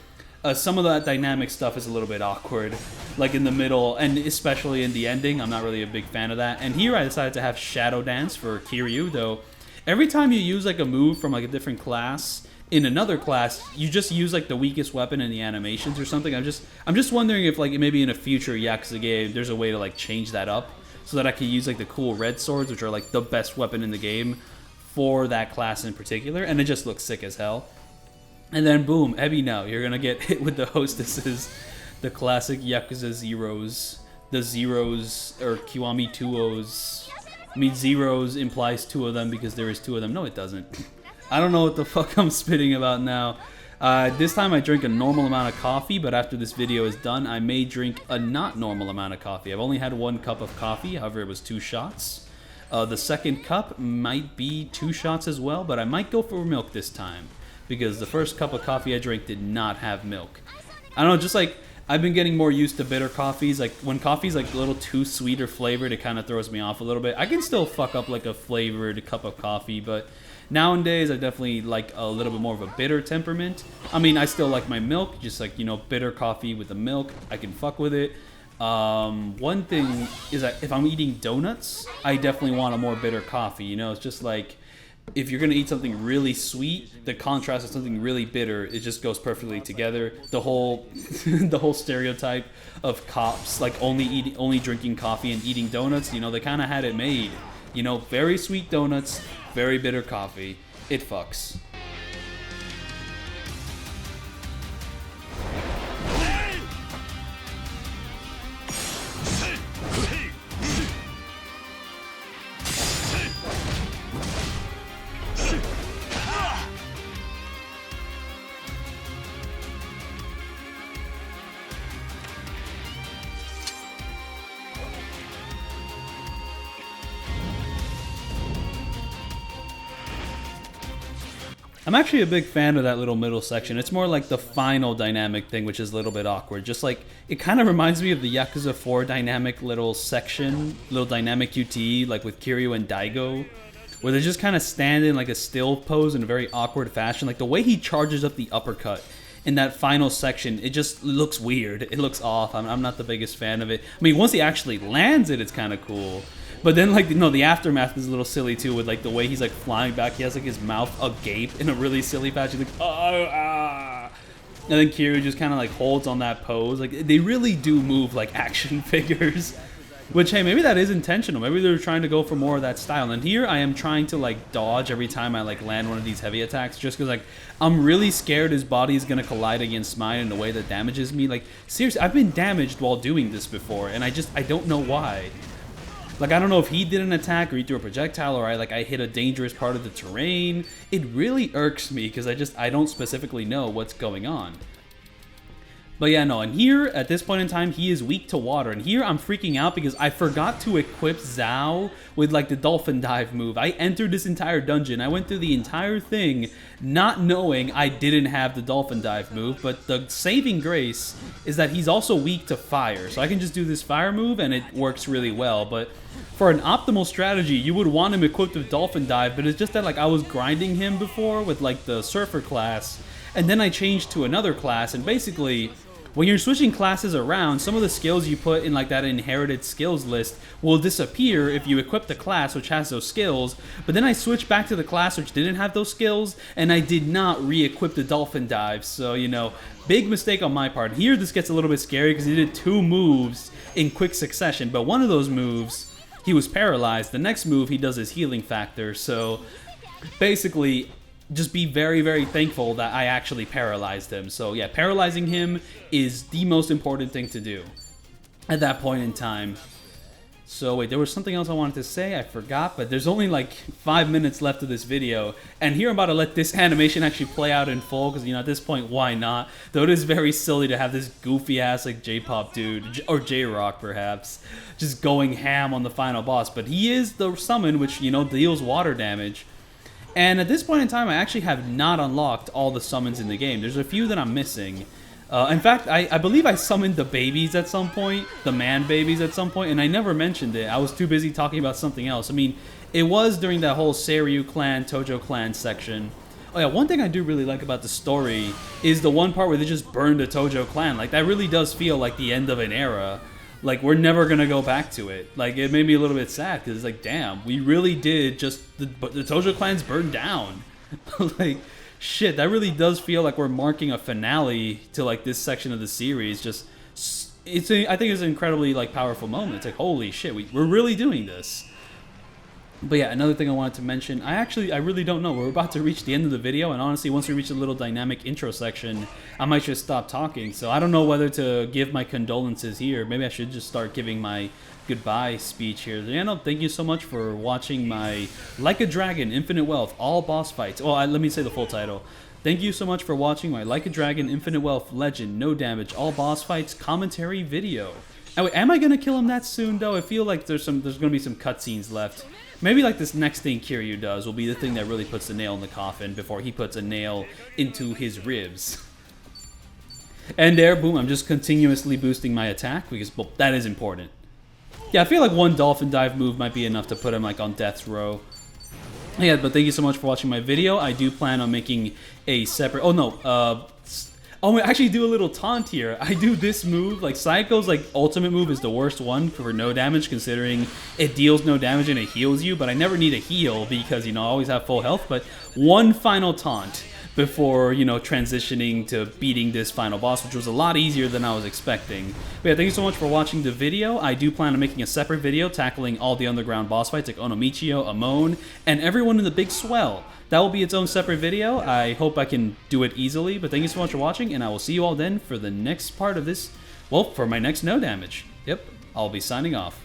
some of that dynamic stuff is a little bit awkward, like in the middle, and especially in the ending. I'm not really a big fan of that. And here I decided to have Shadow Dance for Kiryu, though every time you use, like, a move from, like, a different class in another class, you just use, like, the weakest weapon in the animations or something. I'm just wondering if, like, maybe in a future Yakuza game there's a way to, like, change that up so that I can use, like, the cool red swords, which are, like, the best weapon in the game for that class in particular, and it just looks sick as hell. And then boom, Ebina, you're gonna get hit with the hostesses, the classic Yakuza zeros, the zeros, or Kiwami Tuos. I mean, zeros implies 2 of them because there is 2 of them. No, it doesn't. I don't know what the fuck I'm spitting about now. This time I drink a normal amount of coffee, but after this video is done, I may drink a not normal amount of coffee. I've only had 1 cup of coffee, however it was 2 shots. The second cup might be 2 shots as well, but I might go for milk this time, because the first cup of coffee I drank did not have milk. I don't know, just, like, I've been getting more used to bitter coffees. Like, when coffee's, like, a little too sweet or flavored, it kind of throws me off a little bit. I can still fuck up, like, a flavored cup of coffee, but nowadays I definitely like a little bit more of a bitter temperament. I mean, I still like my milk, just, like, you know, bitter coffee with the milk. I can fuck with it. One thing is that if I'm eating donuts, I definitely want a more bitter coffee, you know? It's just like, if you're gonna eat something really sweet, the contrast of something really bitter, it just goes perfectly together. The whole the whole stereotype of cops, like, only drinking coffee and eating donuts, you know, they kind of had it made. You know, very sweet donuts, very bitter coffee. It fucks. I'm actually a big fan of that little middle section. It's more like the final dynamic thing, which is a little bit awkward. Just like, it kind of reminds me of the Yakuza 4 dynamic little section, little dynamic QTE, like with Kiryu and Daigo, where they just kind of stand in like a still pose in a very awkward fashion. Like the way he charges up the uppercut in that final section, it just looks weird. It looks off. I'm not the biggest fan of it. I mean, once he actually lands it, it's kind of cool. But then, like, the aftermath is a little silly, too, with, like, the way he's, like, flying back. He has, like, his mouth agape in a really silly fashion. Like, oh, ah. And then Kiryu just kind of, like, holds on that pose. Like, they really do move like action figures. Which, hey, maybe that is intentional. Maybe they're trying to go for more of that style. And here I am trying to, like, dodge every time I, like, land one of these heavy attacks. Just because, like, I'm really scared his body is going to collide against mine in a way that damages me. Like, seriously, I've been damaged while doing this before. And I don't know why. Like, I don't know if he did an attack or he threw a projectile or I hit a dangerous part of the terrain. It really irks me because I don't specifically know what's going on. But yeah, no, and here, at this point in time, he is weak to water. And here, I'm freaking out because I forgot to equip Zhao with, like, the dolphin dive move. I entered this entire dungeon. I went through the entire thing not knowing I didn't have the dolphin dive move. But the saving grace is that he's also weak to fire. So I can just do this fire move, and it works really well. But for an optimal strategy, you would want him equipped with dolphin dive. But it's just that, like, I was grinding him before with, like, the surfer class. And then I changed to another class, and basically, when you're switching classes around, some of the skills you put in like that inherited skills list will disappear if you equip the class which has those skills. But then I switched back to the class which didn't have those skills, and I did not re-equip the dolphin dive. So, you know, big mistake on my part. Here this gets a little bit scary because he did 2 moves in quick succession, but one of those moves, he was paralyzed. The next move, he does his healing factor. So basically, just be very, very thankful that I actually paralyzed him. So yeah, paralyzing him is the most important thing to do at that point in time. So wait, there was something else I wanted to say, I forgot, but there's only like 5 minutes left of this video, and here I'm about to let this animation actually play out in full, because, you know, at this point, why not? Though it is very silly to have this goofy-ass, like, J-pop dude, or J-rock, perhaps, just going ham on the final boss, but he is the summon which, you know, deals water damage. And at this point in time, I actually have not unlocked all the summons in the game. There's a few that I'm missing. In fact, I believe I summoned the babies at some point, the man babies at some point, and I never mentioned it. I was too busy talking about something else. I mean, it was during that whole Seiryu clan, Tojo clan section. Oh yeah, one thing I do really like about the story is the one part where they just burned the Tojo clan. Like, that really does feel like the end of an era. Like, we're never gonna go back to it. Like, it made me a little bit sad, because it's like, damn, we really did just, the Tojo clan's burned down. Like, shit, that really does feel like we're marking a finale to, like, this section of the series. Just, I think it's an incredibly, like, powerful moment. It's like, holy shit, we're really doing this. But yeah, another thing I wanted to mention, I really don't know. We're about to reach the end of the video, and honestly, once we reach the little dynamic intro section, I might just stop talking. So I don't know whether to give my condolences here. Maybe I should just start giving my goodbye speech here. Yeah, no, thank you so much for watching my Like a Dragon, Infinite Wealth, all boss fights. Well, let me say the full title. Thank you so much for watching my Like a Dragon, Infinite Wealth, Legend, No Damage, all boss fights commentary video. Oh, wait, am I gonna kill him that soon though? I feel like there's gonna be some cutscenes left. Maybe like this next thing Kiryu does will be the thing that really puts the nail in the coffin before he puts a nail into his ribs. And there, boom, I'm just continuously boosting my attack because, well, that is important. Yeah, I feel like one dolphin dive move might be enough to put him like on death's row. Yeah, but thank you so much for watching my video. I do plan on making a separate, oh, I actually do a little taunt here. I do this move, like Saiko's like ultimate move is the worst one for no damage, considering it deals no damage and it heals you, but I never need a heal because, you know, I always have full health. But one final taunt before, you know, transitioning to beating this final boss, which was a lot easier than I was expecting. But yeah, thank you so much for watching the video. I do plan on making a separate video tackling all the underground boss fights like Onomichio, Amon, and everyone in the Big Swell. That will be its own separate video. I hope I can do it easily, but thank you so much for watching, and I will see you all then for the next part of this, well, for my next No Damage. Yep, I'll be signing off.